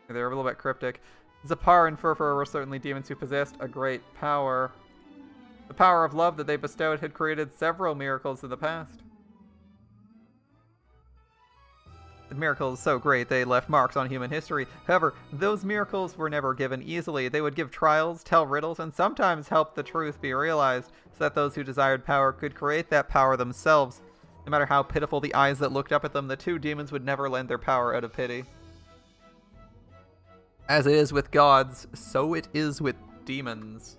They're a little bit cryptic. Zapar and Furfur were certainly demons who possessed a great power. The power of love that they bestowed had created several miracles in the past. The miracle is so great they left marks on human history. However, those miracles were never given easily. They would give trials, tell riddles, and sometimes help the truth be realized, so that those who desired power could create that power themselves. No matter how pitiful the eyes that looked up at them, the two demons would never lend their power out of pity. As it is with gods, so it is with demons.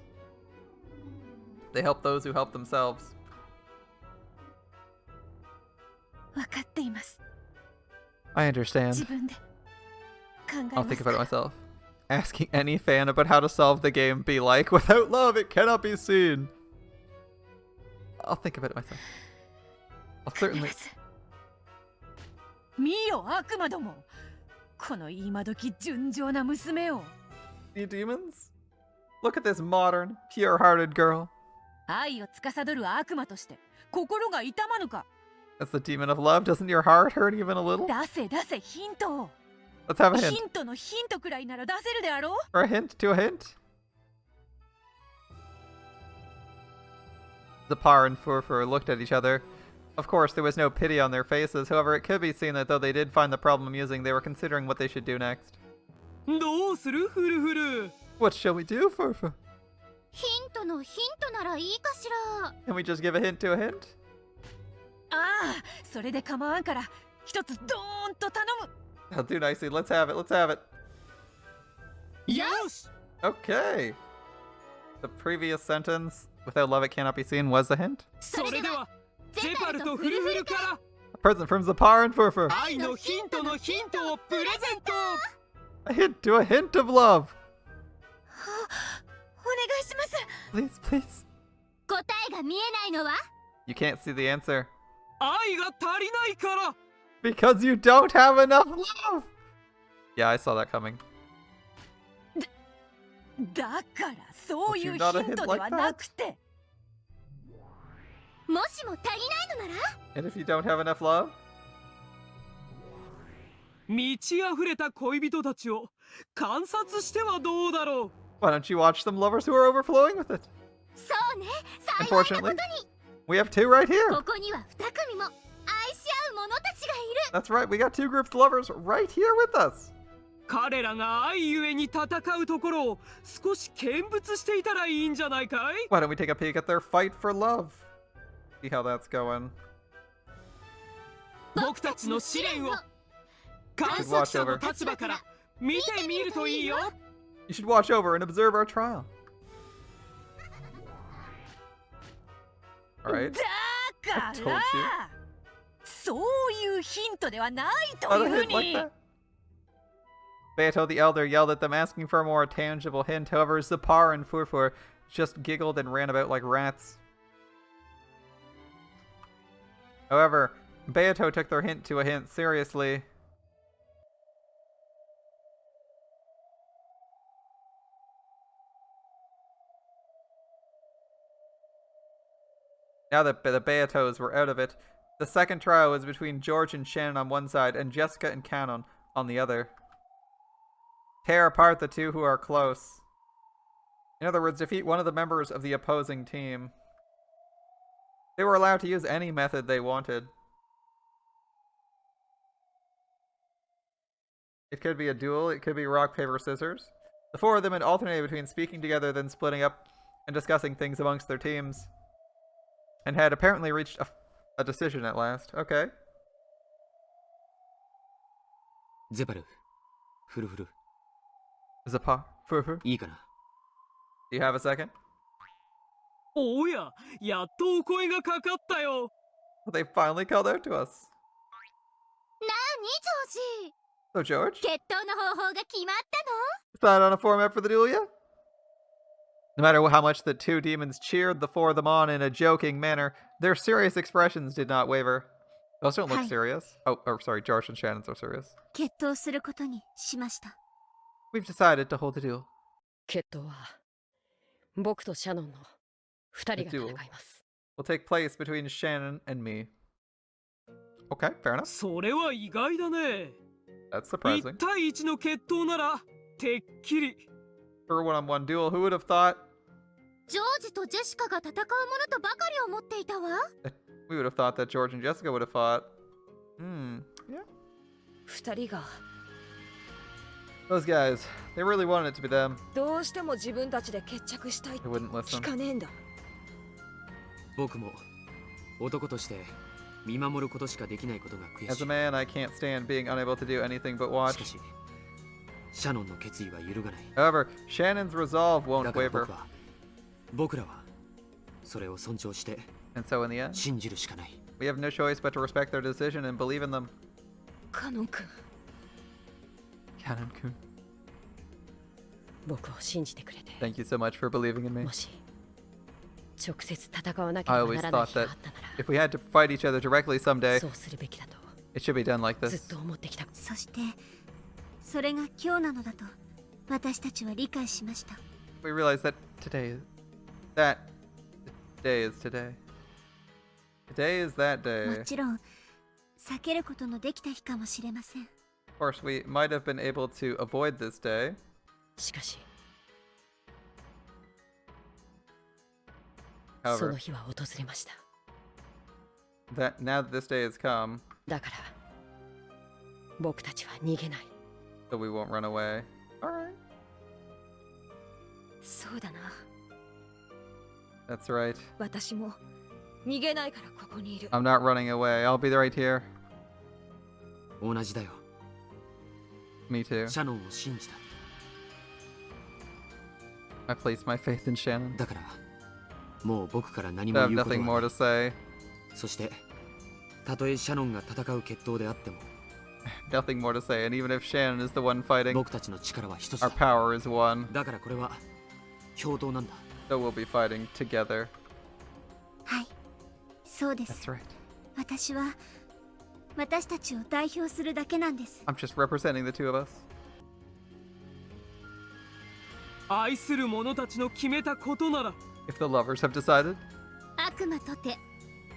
They help those who help themselves. 分かっています。 I understand. 自分で考え I'll ま think す about か it ら。 myself. Asking any fan about how to solve the game be like, without love, it cannot be seen. I'll think about it myself. I'll 必 certainly. ず。見よ悪魔ども。この今時純情な娘を。 You demons? Look at this modern, pure-hearted girl. 愛を司る悪魔として心が痛まぬか。 That's the demon of love. Doesn't your heart hurt even a little? 出せ出せヒントを。 Let's have a hint. ヒントのヒントくらいなら出せるであろう。 Or a hint to a hint? Zapar and Furfur looked at each other. Of course, there was no pity on their faces. However, it could be seen that though they did find the problem amusing, they were considering what they should do next. どうするフルフル。 What shall we do, Furfur? ヒントのヒントならいいかしら。 Can we just give a hint to a hint? ああ、それで構わんから一つドーンと頼む。 I'll do nicely. Let's have it. Let's have it. よし。 Okay. The previous sentence, without love it cannot be seen, was the hint. それではゼパルとフルフルから A present from Zapar and Furfur. 愛のヒントのヒントをプレゼント。 A hint to a hint of love. お願いします。 Please, please. 答えが見えないのは You can't see the answer. 愛が足りないから。 Because you don't have enough love! Yeah, I saw that coming. だからそういう But ヒ you're not a ン hint ト like では that. なくて。もしも足りないのなら And if you don't have enough love? 満ち溢れた恋人たちを観察してはどうだろう。 Why don't you watch some lovers who are overflowing with it? そうね、幸いなこと Unfortunately, に we have two right こ here. こには2組も愛し合う者たちがいる。 That's right, we got two groups of lovers right here with us. 彼らが愛ゆえに戦うところを少し見物していたらいいんじゃないかい？ Why don't we take a peek at their fight for love? See how that's going. 僕たちの試練を観察者の立場から見てみるといいよ。 You should watch over and observe our trial. Alright. だか I told ら you. そういうヒントではないと Not い a う hint like に。 that. Beato the Elder yelled at them, asking for a more tangible hint. However, Zapar and Furfur just giggled and ran about like rats. However, Beato took their hint to a hint seriously. Now that the Beatos were out of it, the second trial was between George and Shannon on one side and Jessica and Cannon on the other. Tear apart the two who are close. In other words, defeat one of the members of the opposing team. They were allowed to use any method they wanted. It could be a duel, it could be rock, paper, scissors. The four of them had alternated between speaking together, then splitting up and discussing things amongst their teams. And had apparently reached a decision at last. Okay. ゼパル、フルフル、 Zapar, Furfur, いいかな。 do you have a second? おや、やっとお声がかかったよ。 They finally called out to us. なにジョージ So, George, 決闘の方法が決まったの decide on a format for the duel yet? No matter how much the two demons cheered the four of them on in a joking manner, their serious expressions did not waver. Those don't look Hi. serious. Oh, sorry, George and Shannon's are serious. 決闘することにしました。 We've decided to hold a duel. 決闘は僕とシャノンの2人が戦います。 Will take place between Shannon and me. Okay, fair enough. それは意外だね。 That's 1 surprising. 対1の決闘ならてっきり。 For a one-on-one duel, who would have thought? ジョージとジェシカが戦うものとばかり思っていたわ。 We would have thought that George and Jessica would have fought. Yeah. 二人が Those guys, they really wanted it to be them. どうしても自分たちで決着したいって They wouldn't 聞 listen. かねえんだ。僕も男として見守ることしかできないことが悔 As し a い。 man, I can't stand being unable to do anything but watch. しかしシャノンの決意は揺るがない。 However, Shannon's resolve won't だから waver. 僕らはそれを尊重して And so in the end, 信じるしかない。 we have no choice but to respect their decision and believe in them. カノン君、 Cannon-kun, 僕を信じてくれて。 thank you so much for believing in me. もし直接戦わなけ I れば always ならない thought 日があ that ったなら if we had to fight each other directly someday, そうするべきだと it should be done like ずっ this. と思ってきた。そしてそれが今日なのだと私たちは理解しました。 We realize that today is today. Today is that も day. ちろん避けることのできた日かもしれません。 Of course, we might have been able to avoid this day. しかし However, その日は訪れました。 that now that this day has come, だから僕たちは逃げない。 so we won't run away. Alright. そうだな。 That's right. 私も逃げないからここにいる。 I'm not running away. I'll be right here. 同じだよ。 Me too. シャノンを信じた。 I placed my faith in Shannon. だからもう僕から何 I も have 言うこと nothing は more な to い。 say. そしてたとえシャノンが戦う決闘であっても Nothing more to say. And even if Shannon is the one fighting, 僕たちの力は一つ our だ。 power is one. だからこれは共闘なんだ。 So we'll be fighting together. はい、そうで That's す。 right. 私は私たちを代表するだけなんです。 I'm just representing the two of us. 愛する者たちの決めたことなら If the lovers have decided, 悪魔とて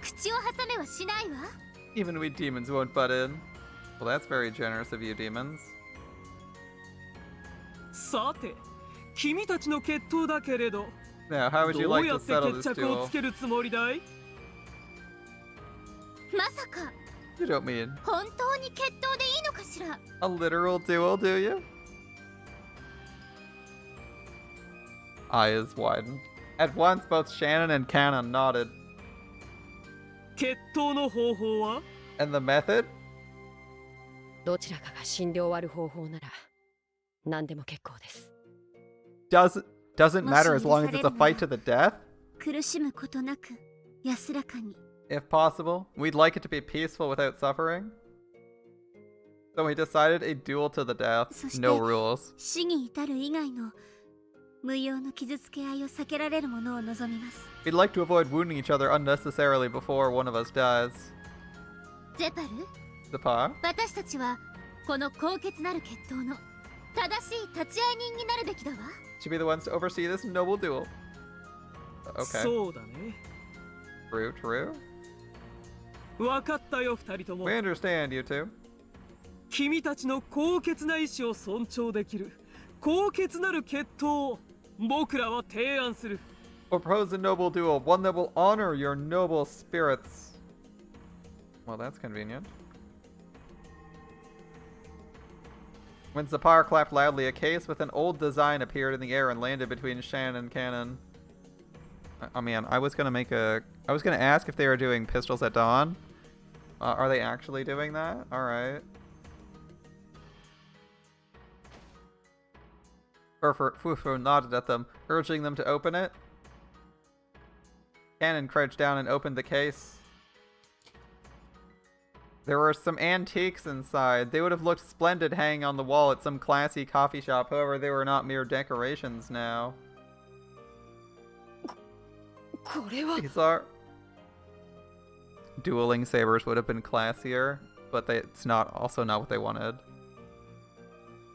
口を挟めはしないわ。 even we demons won't butt in. Well, that's very generous of you, demons. さて君たちの決闘だけれど Now, how would you どう like や to って settle 決 this 着を duel? つけるつもりだい？まさか You don't mean 本当に決闘でいいのかしら。 a literal duel, do you? Eyes widened. At once, both Shannon and Cannon nodded. 決闘の方法は？ And the method? どちらかが死んで終わる方法なら何でも結構です。 Doesn't matter as long as it's a fight to the death? 苦しむことなく安らかに。 If possible, we'd like it to be peaceful without suffering. So we decided a duel to the death. そして No rules. 死に至る以外の無用の傷つけ合いを避けられるものを望みます。 We'd like to avoid wounding each other unnecessarily before one of us dies. ゼパル、 The par? 私たちはこの高潔なる決闘の正しい立ち会い人になるべきだわ。 Should be the ones to oversee this noble duel. Okay. そうだね。 True, true. 分かったよ二人とも We。understand, you two. 君たちの高潔な意志を尊重できる高潔なる決闘を僕らは提案する。 Propose a noble duel, one that will honor your noble spirits. Well, that's convenient. When Zapar clapped loudly, a case with an old design appeared in the air and landed between Shannon and Cannon. Oh man, I was gonna ask if they were doing Pistols at Dawn. Are they actually doing that? Alright. Fufu nodded at them, urging them to open it. Cannon crouched down and opened the case. There were some antiques inside. They would have looked splendid hanging on the wall at some classy coffee shop. However, they were not mere decorations now. これは These are... Dueling sabers would have been classier, but it's also not what they wanted.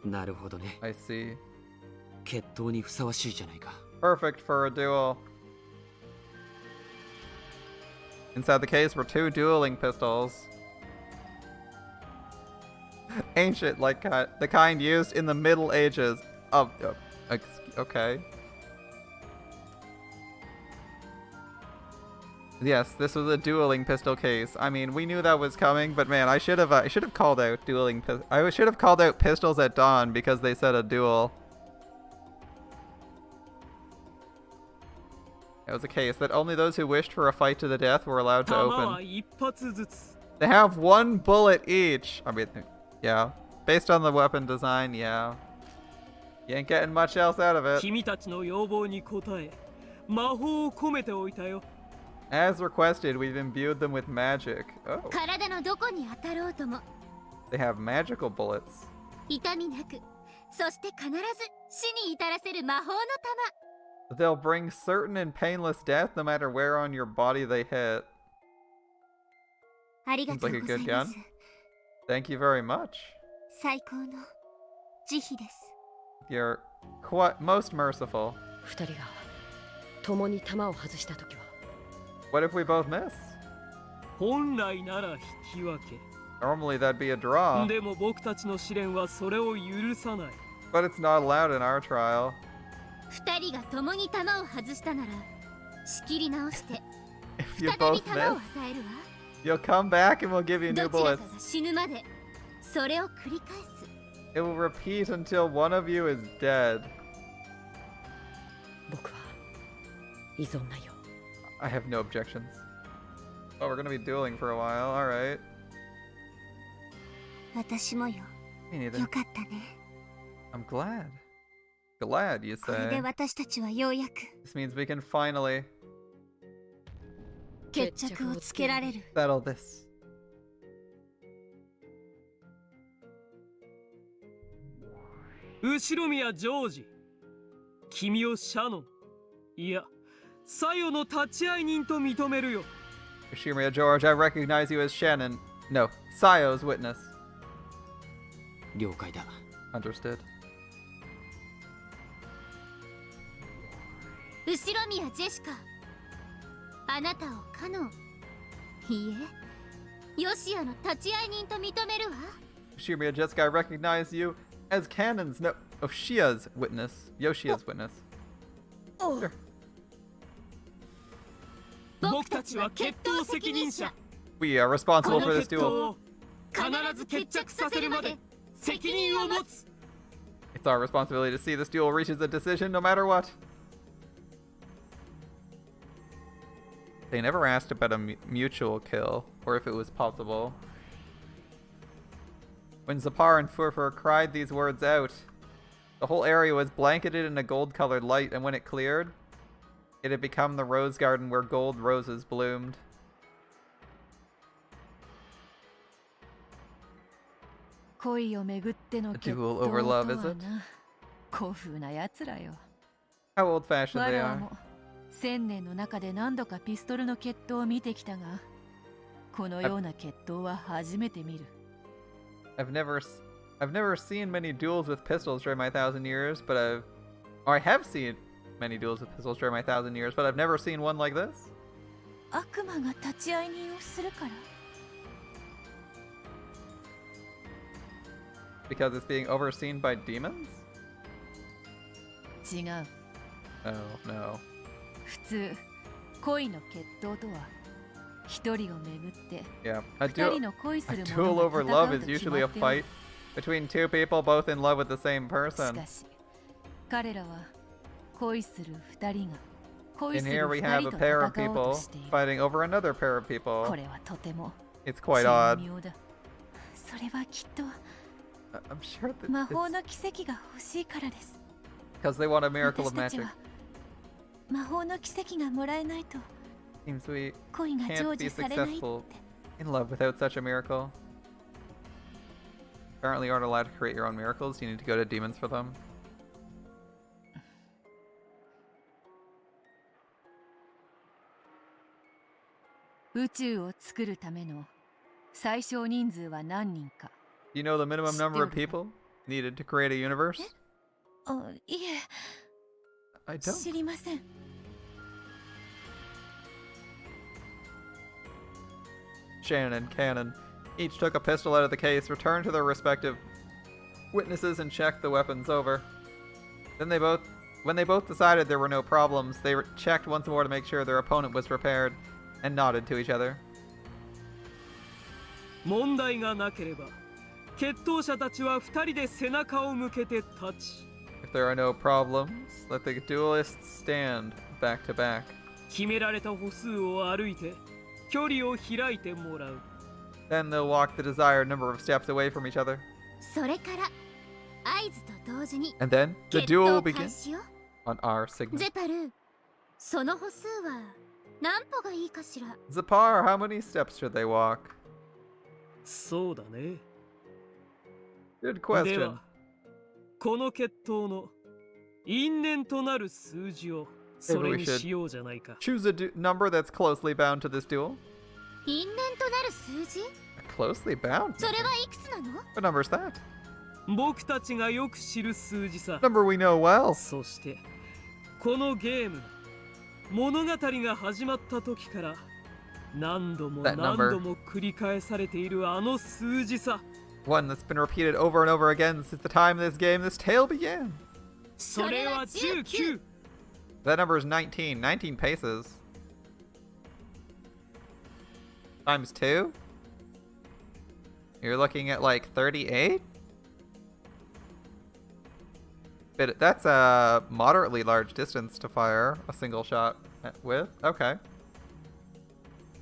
なるほどね。 I see. 決闘にふさわしいじゃないか。 Perfect for a duel. Inside the case were 2 dueling pistols. Ancient, like the kind used in the Middle Ages. Okay. Yes, this was a dueling pistol case. I mean, we knew that was coming, but man, I should have called out dueling. I should have called out pistols at dawn because they said a duel. It was a case that only those who wished for a fight to the death were allowed to 弾は open. 一発ずつ。 They have one bullet each. I mean, yeah. Based on the weapon design, yeah. You ain't getting much else out of it. 君たちの要望に応え、魔法を込めておいたよ。 As requested, we've imbued them with magic. Oh, 体のどこに当たろうとも they have magical bullets. 痛みなく、そして必ず死に至らせる魔法の They'll bring certain and painless death no matter where on your body they hit. 玉ありがとう Seems like a ござ good います gun. Thank you very much. 最高の慈悲です You're quite most merciful. 二人が共に弾を外した時は What if we both miss? 本来なら引き分け。 Normally that'd be a draw, でも僕たちの試練はそれを許さない。 but it's not allowed in our trial. 二人が共に弾を外したなら仕切り直して If you 再 both び弾を miss, 与えるわ you'll come back and we'll give you ど new ちら bullets. かが死ぬまでそれを繰り返す It will repeat until one of you is dead. 僕は依存ないよ。 I have no objections. Oh, we're gonna be dueling for a while. Alright. 私もよ Me よ neither. かったね I'm glad. Glad, you これ say. で私たちはようやく This means we can finally 決着をつけられる settle this. 後ろ宮ジョージ、君をシャノン、いや、サヨの立ち会い人と認めるよ。 Yoshimiya George, I recognize you as Shannon. No, Sayo's witness. 了解だ。 Understood. 後ろ宮ジェシカあなたをカノンいいえヨシアの立ち会い人と認めるわ Yoshimiya Jessica, I recognize you as Canon's no Oshia's witness. Yoshia's witness. Sure. 僕たちは決闘責任者。 We are こ responsible の for this 決闘 duel. を必ず決着させるまで責任を持つ。 It's our responsibility to see this duel reaches a decision no matter what. They never asked about a mutual kill, or if it was possible. When Zapar and Furfur cried these words out, the whole area was blanketed in a gold-colored light, and when it cleared, it had become the rose garden where gold roses bloomed. 恋をめぐっての A 決闘 duel と over は love, is it? な古風なやつらよ How old-fashioned 我 they ら are. も千年の中で何度かピストルの決闘を見てきたがこのような決闘は初めて見る I've never seen many duels with pistols during my 1,000 years, but I have seen many duels with pistols during my 1,000 years, but I've never seen one like this. 悪魔が立ち会い人をするから Because it's being overseen by demons? 違う Oh, no. 普通恋の決闘とは一人をめぐって Yeah. 二人の恋す A る duel 者 over が love 戦う is と決 usually ま a っておる fight between two people both in love with the same し person. かし彼らは恋する二人が恋 And す here る we 二 have 人 a と pair of 戦おう people としている fighting over another pair of こ people. れはとても It's quite odd. 奇妙だそれはきっと I'm sure that 魔法 it's の奇跡が欲しいからです because they want a miracle 私 of たち magic. は魔法の奇跡がもらえないと Seems we 恋が成 can't 就 be されないって successful in love without such a miracle. Apparently, you aren't allowed to create your own miracles. You need to go to demons for them. 宇宙を作るための最小人数は何人か Do you know the minimum number of Still. people needed to create a universe? あいえ I don't. 知りません Shannon and Cannon each took a pistol out of the case, returned to their respective witnesses, and checked the weapons over. Then when they both decided there were no problems, they checked once more to make sure their opponent was prepared. and nodded to each other. 問題がなければ決闘者たちは2人で背中を向けて立ち If there are no problems, let the duelists stand back to back. 決められた歩数を歩いて距離を開いてもらう Then they'll walk the desired number of steps away from each other. それから合図と同時に And then the 決 duel 闘 will 開 begin 始よ。 on our signal. ゼパル、その歩数は何歩がいいかしら。 Zapar, how many steps should they walk? そうだね Good で question. はこの決闘の因縁となる数字をそれにしようじゃないか Choose a number that's closely bound to this duel. 因縁となる数字？ Closely bound? それはいくつなの？ What number is that? 僕たちがよく知る数字さ Number we know well. そしてこのゲーム物語が始まった時から何度も That 何 number. 度も繰り返されているあの数字さ One that's been repeated over and over again since the time this tale began. それは19 That number is 19. 19 paces. Times 2? You're looking at like 38? But that's a moderately large distance to fire a single shot with. Okay.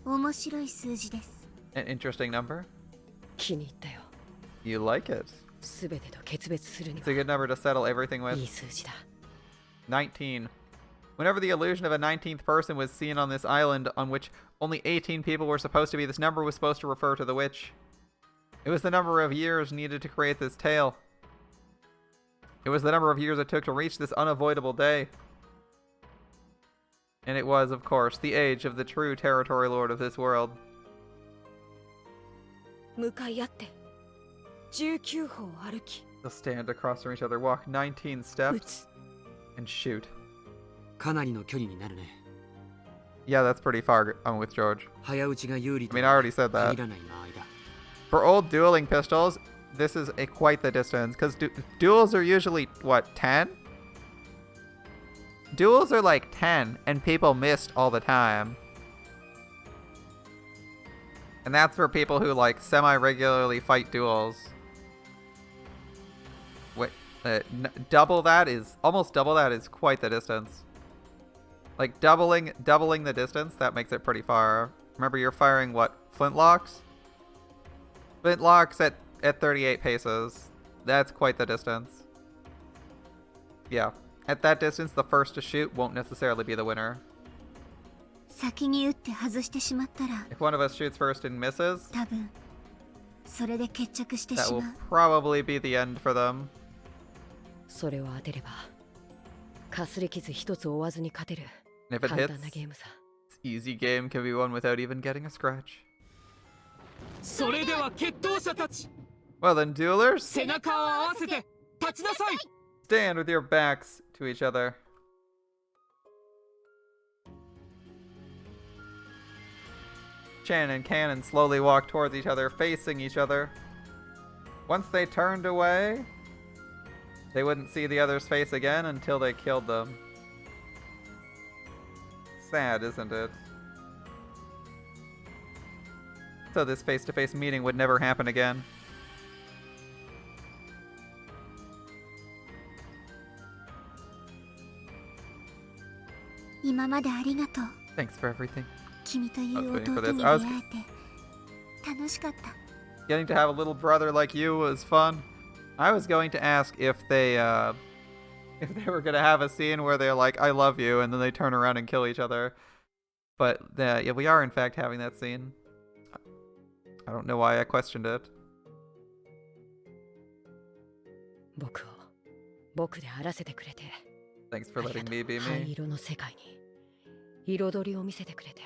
面白い数字です。 An interesting number. 気に入ったよ。 You like it. すべてと決別するに It's a good number to settle everything はい with. い数字だ。 19. Whenever the illusion of a 19th person was seen on this island, on which only 18 people were supposed to be, this number was supposed to refer to the witch. It was the number of years needed to create this tale. It was the number of years it took to reach this unavoidable day. And it was, of course, the age of the true territory lord of this world. 向かい合って19歩歩き They'll stand across from each other, walk 19撃 steps, つ。 and shoot. かなりの距離になるね。 Yeah, that's pretty far. I'm with George. 早打ちが有利 I mean, I already said 限 that. らない場合だ。 For old dueling pistols, this is quite the distance, because duels are usually, what, 10? Duels are like 10, and people missed all the time. And that's for people who, like, semi-regularly fight duels. Wait, almost double that is quite the distance. Like, doubling the distance, that makes it pretty far. Remember, you're firing, what, flintlocks? Flintlocks at 38 paces. That's quite the distance. Yeah. At that distance, the first to shoot won't necessarily be the winner. 先に撃って外してしまったら、 If one of us shoots first and misses, 多分それで決着して that し will まう。 probably be the end for them. それを当てればかすり傷一つ負わずに勝てる And if it 簡 hits, 単なゲームさ。 this easy game can be won without even getting a scratch. それでは決闘者たち Well then, duelers, 背中を合わせて立ちなさい stand with your backs to each other. Chan and Cannon slowly walked towards each other, facing each other. Once they turned away, they wouldn't see the other's face again until they killed them. Sad, isn't it? So this face-to-face meeting would never happen again. Thanks for everything. 君という I was waiting for 弟 this. に出 I 会 was- えて楽しかった。 Getting to have a little brother like you was fun. I was going to ask if they were gonna have a scene where they're like, "I love you," and then they turn around and kill each other. But yeah, we are in fact having that scene. I don't know why I questioned it. 僕を僕であらせてくれて Thanks for ありが letting と me う be 灰 me. 色の世界に彩りを見せてくれて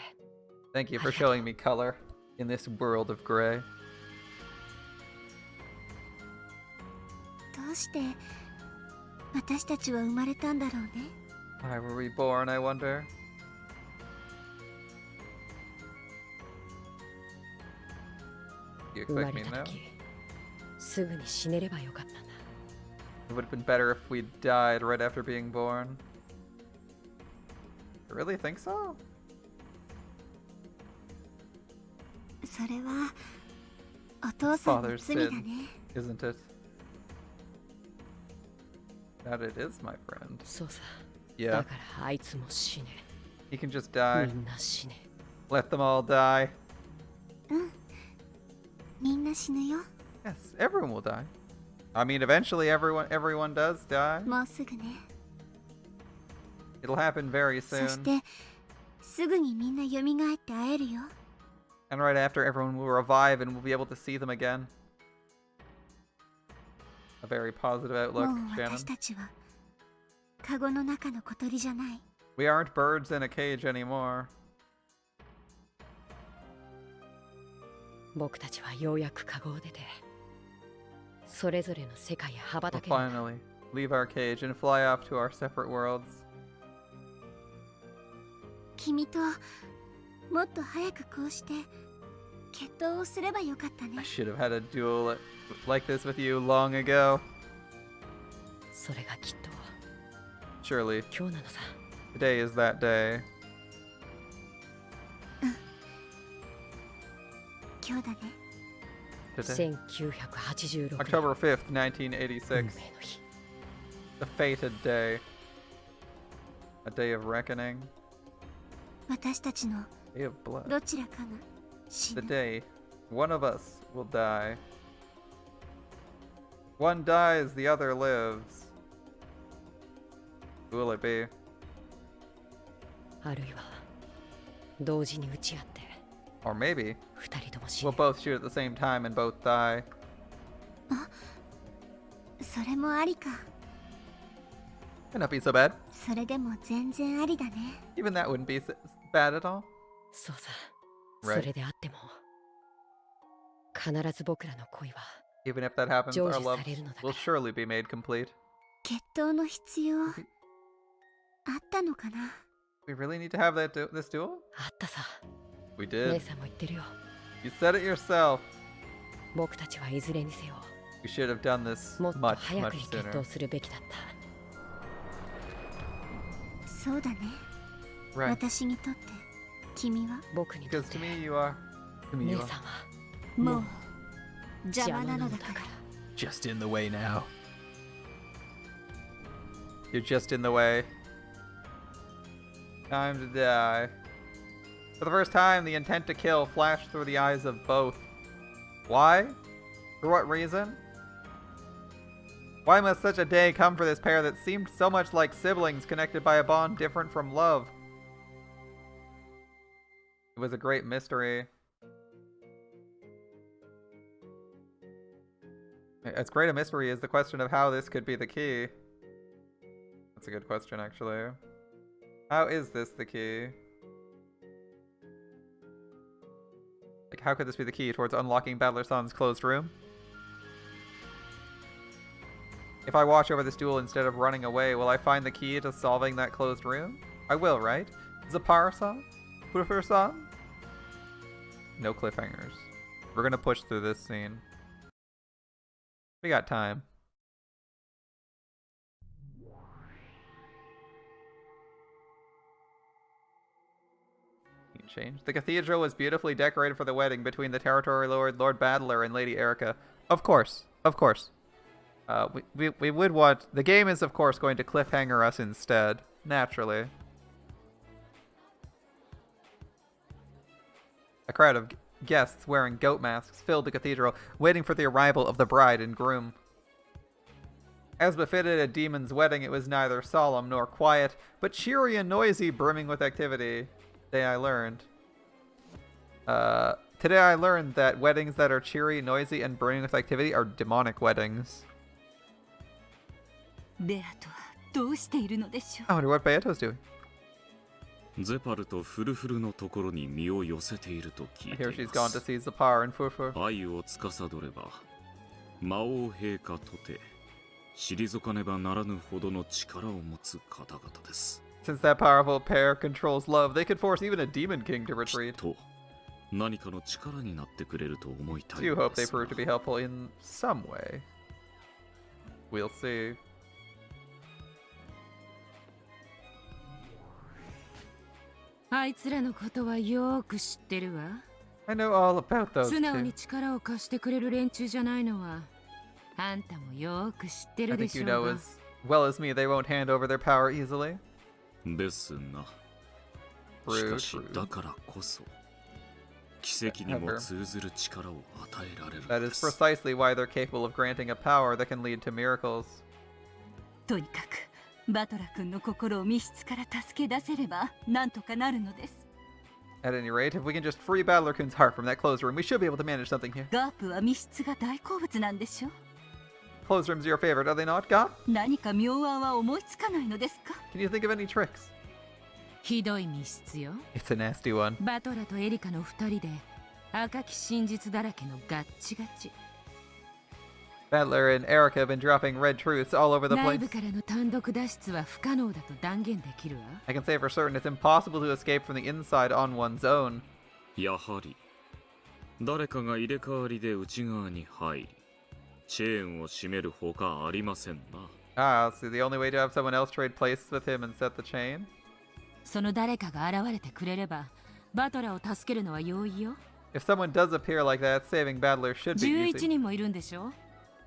Thank you for showing me color in this world of gray. どうして私たちは生まれたんだろうね。 Why were we born, I wonder? You 生ま expect れ me た now? 時すぐに死ねればよかったんだ It would have been better if we died right after being born. You really think so? それはお父さんの Father's 罪だ sin, ね。 isn't it? That it is, my friend. そうさ。 Yeah, だからあいつも死ね。 he can just die. みんな死ね。 Let them all die. みんな死ぬよ。 Yes, everyone will die. I mean, eventually everyone does die. もうすぐね。 It'll happen very そ soon. してすぐにみんな蘇って会えるよ。 And right after, everyone will revive and we'll be able to see them again. A very positive も outlook, う Shannon. 私たちはカゴの中の小鳥じゃない。 We aren't birds in a cage anymore. 僕たちはようやくカゴを出て、それぞれの世界へ羽ば We'll たけるんだ。 finally leave our cage and fly off to our separate worlds. 君ともっと早くこうして決闘をすればよかったね I。should have had a duel like this with you long ago. それがきっと Surely, 今日なのさ。 today is that day. 今日だね。 Today. 1986年 October 5th, 運 1986. 命の日。 The fated day. A day of reckoning. 私たちの Day of blood. どちらかが死 The ぬ。 day one of us will die. One dies, the other lives. Who will it be? あるいは同時に打ち合って Or maybe 二人とも死 we'll ぬ。 both shoot at the same time and both die. それもありか。 Could not be so bad. それでも全然ありだね。 Even that wouldn't be bad at all. そうさ。 Right. それであっても必ず僕らの恋は Even if that happens, our George love されるのだから。 will surely be made complete. 決闘の必要あったのかな。 We really need to have this duel? あったさ。 We 姉 did. さんも言ってるよ。 You said it yourself. 僕たちはいずれにせよ We should have done this もっと much, 早 much くに決 sooner. 闘するべきだった。そうだね。 Right. 私にとって君は僕にとっ Because て to me, you are. To me, 姉 you さん are はもう邪魔なのだから。 just in the way now. You're just in the way. Time to die. For the first time, the intent to kill flashed through the eyes of both. Why? For what reason? Why must such a day come for this pair that seemed so much like siblings connected by a bond different from love? It was a great mystery. As great a mystery is the question of how this could be the key. That's a good question, actually. How is this the key? Like, how could this be the key towards unlocking Battler San's closed room? If I watch over this duel instead of running away, will I find the key to solving that closed room? I will, right? Zapara-san? Furfur-san? No cliffhangers. We're gonna push through this scene. We got time. Change. The cathedral was beautifully decorated for the wedding between the Territory Lord, Lord Battler, and Lady Erica. Of course. Of course. We would want... The game is, of course, going to cliffhanger us instead. Naturally. A crowd of guests wearing goat masks filled the cathedral, waiting for the arrival of the bride and groom. As befitted a demon's wedding, it was neither solemn nor quiet, but cheery and noisy, brimming with activity. Today I learned that weddings that are cheery, noisy, and brimming with activity are demonic weddings. ベアトはどうしているのでしょう。 I wonder what Beato's doing. ゼパルとフルフルのところに身を寄せていると聞 I いて hear い she's ま gone to す。 see Zapar and Furfur. 愛を司れば魔王陛下とて退かねばならぬほどの力を持つ方々です。 Since that powerful pair controls love, they could force even a demon king to きっ retreat. と何かの力になってくれると思いたい Do の hope で they すが prove to be helpful in some way. We'll see. あいつらのことはよーく知ってるわ。I know all about those 素直に two. 力を貸してくれる連中じゃないのはあんたもよく知って I るで think し you ょ know うが as well as me they won't hand over their power easily. ですな。し Rude, かし rude. だからこそ奇跡にも通ずる力を与えられる That ので is す。 precisely why they're capable of granting a power that can lead to miracles. とにかくバトラ君の心を密室から助け出せればなんとかなるのです。 At any rate, if we can just free Battler Kun's heart from that closed room, we should be able to manage something here. ガープは密室が大好物なんでしょ。 Closed rooms are your favorite, are they not, God? 何か妙案は思いつかないのですか。 Can you think of any tricks? ひどい密室よ。 It's a nasty one. バトラとエリカの2人で赤き真実だらけのガッチガチ。 Battler and Erica have been dropping red truths all over the 内 place. 部からの単独脱出は不可能だと断言できるわ。 I can say for certain it's impossible to escape from the inside on one's own. やはり誰かが入れ替わりで内側に入りチェーンを締めるほかありませんな。 Ah, so the only way to have someone else trade places with him and set the chain? その誰かが現れてくれればバトラを助けるのは容易よ。 If someone does appear like that, saving Battler should be 11 easy. 人もいるんでしょ。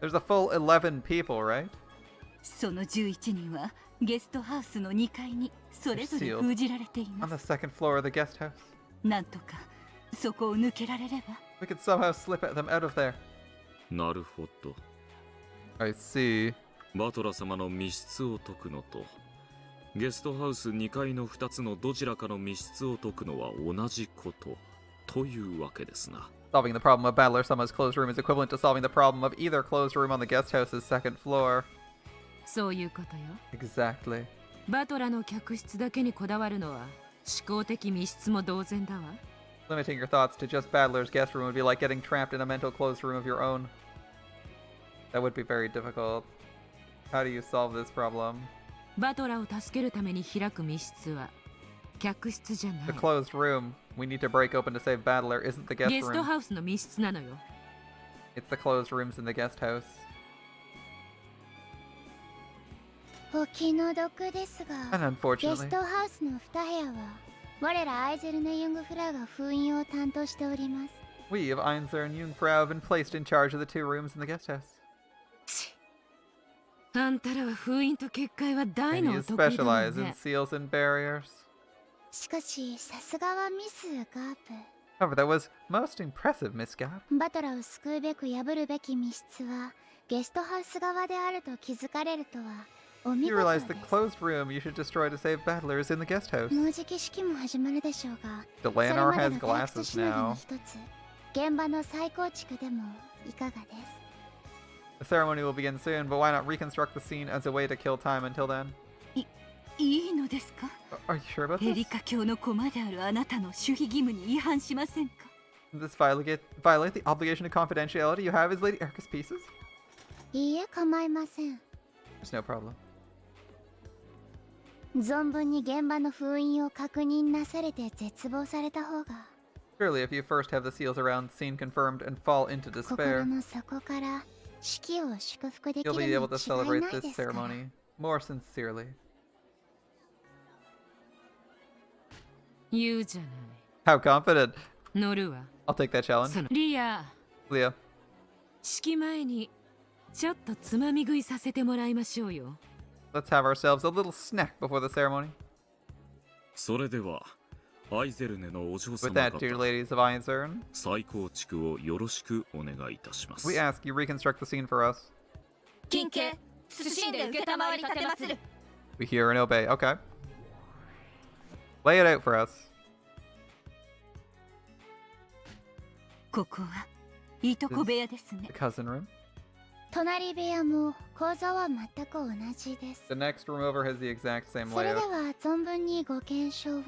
There's a full 11 people, right? その11人はゲストハウスの2階にそれぞれ Sealed. 封じられてい On ま the す。 second floor of the guest house. なんとかそこを抜けられれば。 We could somehow slip them out of there. なるほど。 I see. バトラ様の密室を解くのとゲストハウス2階の2つのどちらかの密室を解くのは同じことというわけですな。 Solving the problem of Battler Summer's closed room is equivalent to solving the problem of either closed room on the guest house's second floor. そういうことよ。 Exactly. バトラの客室だけにこだわるのは思考的密室も同然だわ。 Limiting your thoughts to just Battler's guest room would be like getting trapped in a mental closed room of your own. That would be very difficult. How do you solve this problem? バトラを助けるために開く密室は客室じゃない。 The closed room we need to break open to save Battler isn't the guest ゲスト room. ハウスの密室なのよ。 It's the closed rooms in the guest house. お気の毒ですが And ゲス unfortunately, トハウスの2部屋は我らアイゼルネ・ユングフラが封印を担当しております。 we of Einzer and Jungfrau have been placed in charge of the two rooms in the guest house. あんたらは封印と結界は大 And の you お得意だも specialize ん in ね。 seals and barriers. しかしさすがはミス・ガー However, that was most impressive, Miss Gap. プ。バトラを救うべく破るべき密室はゲストハウス側であると気づかれるとはお見 You 事 realize で the す。 closed room you should destroy to save Battler is in the guest house. もうじき式も始まるでしょうが、それ Delanar まで has の退屈 glasses しのぎの now. 一つ、現場の再構築でもいかがです。 The ceremony will begin soon, but why not reconstruct the scene as a way to kill time until then? いいのですか。 Are you sure about エ this? リカ教の駒であるあなたの守秘義務に違反しませんか。 Does this violate the obligation of confidentiality you have as Lady Erica's pieces? いいえ、構いません。 There's no problem. 存分に現場の封印を確認なされて絶望された方が Surely, if you first have the seals around, scene confirmed, and fall into 心 despair, の底から式を祝福でき you'll る be に able to 違い celebrate ない this ですから。 ceremony more sincerely. 言うじゃない。 How confident! 乗るわ。 I'll take that そ challenge. のリア、 Leah, 式前にちょっとつまみ食いさせてもらいましょうよ。 let's have ourselves a little snack before the ceremony. それではアイゼルネのお嬢 With 様 that, 方 dear ladies of Einzern, 再構築をよろしくお願いいたします。 we ask you reconstruct the scene for us. 金慶、謹んで受けたまわり立てまする。 We hear and obey. Okay. Lay it out for us. ここはいとこ部屋ですね The。cousin room. 隣部屋も構造は全く同じです。 The next room over has the exact same それで layout. は存分にご検証を。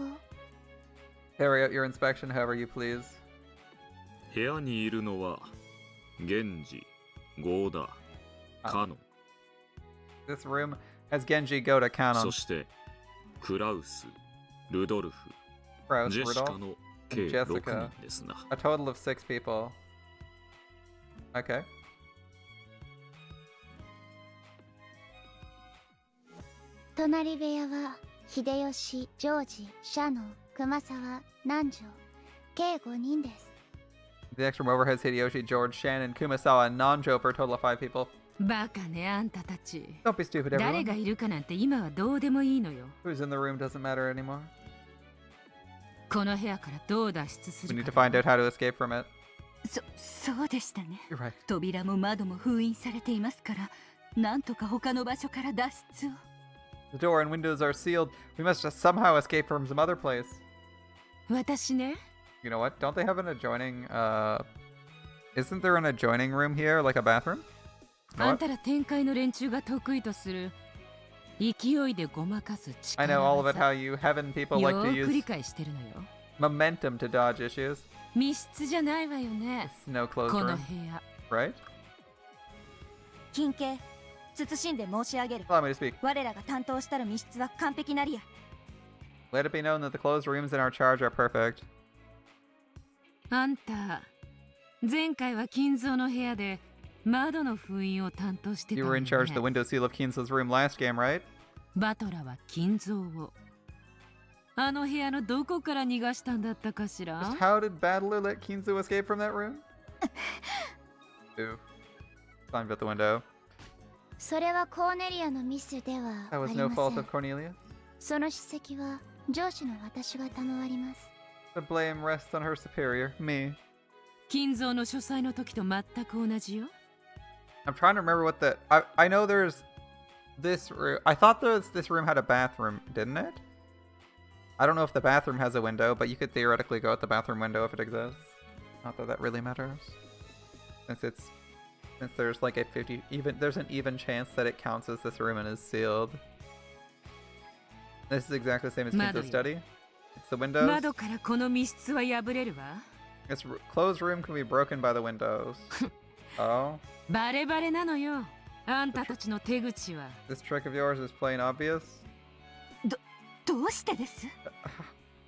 Carry out your inspection however you please. 部屋にいるのは源氏、ゴーダ、カノン、 This room has Genji, Goda, そ Kanon, してクラウス、ルドルフ、 Kraus, ジェシカ Rudolph. の計 and Jessica. 6人ですな。 A total of 6 people. Okay. 隣部屋は秀吉、ジョージ、シャノン、熊沢、南條計5人です。The next room over has Hideyoshi, George, Shannon, Kumasawa, and Nanjo for a total of 5 people. バカねあんたたち。 Don't be stupid, 誰 everyone. がいるかなんて今はどうでもいいのよ。 Who's in the room doesn't matter anymore. この部屋からどう脱出す We る need to か find だ out how to escape from it. そうでしたね。 You're right. 扉も窓も封印されていますから、なんとか他の場所から脱出を。 The door and windows are sealed. We must just somehow escape from some other place. 私ね、 You know what? Don't they have an adjoining, Isn't there an adjoining room here, like a bathroom? You know あん what? たら展開の連中が得意とする勢いでごまかす I 力 know all about 技 how you heaven people よ like to ーく理 use 解してるのよ。 momentum to dodge issues. 密室じゃないわよね。 It's no closed この room, 部屋。 right? 金系、謹んで申し上げる。 Allow me to speak. 我らが担当したる密室は完璧なりや。 Let it be known that the closed rooms in our charge are perfect. あんた、前回は金蔵の部屋で窓の封印を担当してた You わ were よ in charge of the ね。 window seal of Kinzo's room last game, right? バトラは金蔵をあの部屋のどこから逃がしたんだったかしら Just how did Battler let Kinzo escape from that room? Ooh. Something about the window. それはコーネリアのミスでは That あ was り no ま fault せ of ん。 Cornelia. その叱責は上司の私が賜ります。 The blame rests on her superior, me. 金蔵の書斎の時と全く同じよ。 I'm trying to remember what the... I know there's this room. I thought this room had a bathroom, didn't it? I don't know if the bathroom has a window, but you could theoretically go out the bathroom window if it exists. Not that that really matters. Since there's like a there's an even chance that it counts as this room and is sealed. This is exactly the same as Kinzo's study. It's the windows. 窓からこの密室は破れるわ。 This closed room can be broken by the windows. Oh? バレバレなのよ。あんたたちの手口は。 This trick of yours is plain obvious. どうしてです？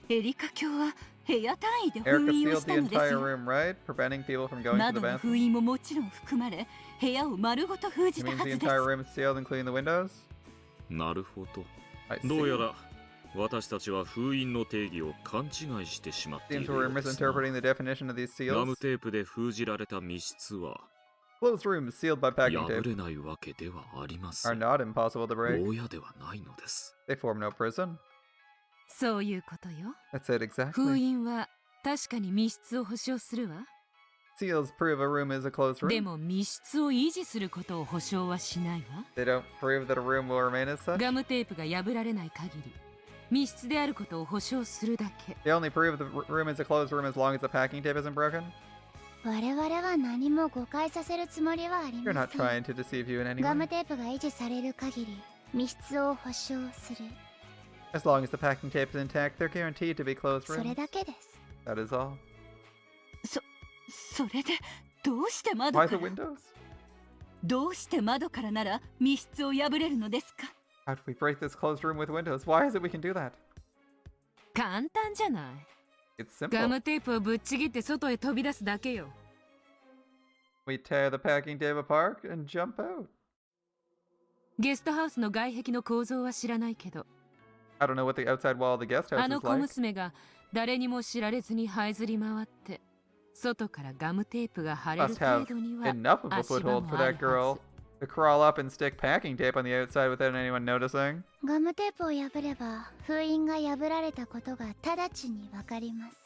エリカ卿は部屋単位で Erica 封印を sealed し the たのです entire よ。 room, right? Preventing people from going to 窓 the の bathroom. 封印ももちろん含まれ、部屋を丸ごと封 It じた means は the ずで entire す。 room is sealed, including the windows? なるほど。 I どうや see. ら私たちは封印の定義を勘違いしてしまってい Seems る we're ようですな。 misinterpreting the definition of these ガム seals. テープで封じられた密室は Closed rooms sealed by packing 破 tape れないわけではありませ are ん。 not impossible to break. 牢屋ではないのです。 They form no prison. そういうことよ。 That's it 封 exactly. 印は確かに密室を保証するわ。 Seals prove a room is a closed で room. も密室を維持することを保証はしないわ。 They don't prove that a room will remain as such. ガムテープが破られない限り、密室であることを保証するだけ。 They only prove the room is a closed room as long as the packing tape isn't broken. 我々は何も誤解させるつもりはあり You're ま not せん。 trying to deceive you in any ガ way. ムテープが維持される限り密室を保証する。 As long as the packing tape is intact, they're guaranteed to be closed それ rooms. だけです。 That is all. それでどうして窓 Why か the ら windows? どうして窓からなら密室を破れるのですか？ How do we break this closed room with windows? Why is it we can do that? 簡単じゃない。 It's ガ simple. ムテープをぶっちぎって外へ飛び出すだけよ。 We tear the packing tape apart and jump out. ゲストハウスの外壁の構造は知らないけど、 I don't know what the outside wall of the guest あ house の is 小 like. 娘が誰にも知られずに這いずり回って、外からガムテープが貼れる Must have 程度には enough of a 足場 foothold も for あ that るは girl ず。 to crawl up and stick packing tape on the outside without anyone noticing. ガムテープを破れば封印が破られたことが直ちにわかります。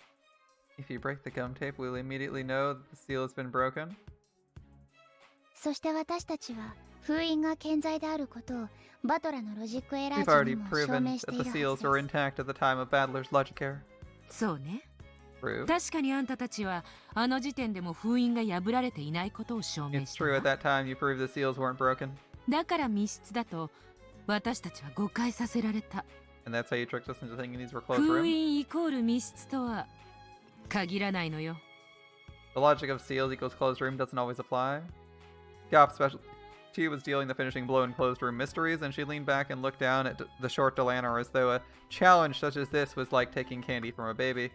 If you break the gum tape, we'll immediately know that the seal has been broken. そして私たちは封印が健在であることをバトラのロジックエラ We've ー値に already も証 proven 明して that い the るは seals ず were です。 intact at the time of Battler's logic error. そうね。 True. 確かにあんたたちはあの時点でも封印が破られていないことを証明 It's した true わ。 at that time you proved the seals weren't broken. だから密室だと私たちは誤解させられた。 And that's how you tricked us into thinking these were closed 封 rooms. 印イコール密室とは限らないのよ。 The logic of seals equals closed room doesn't always apply. Gop special. She was dealing the finishing blow in closed room mysteries, and she leaned back and looked down at the short Delanor as though a challenge such as this was like taking candy from a baby.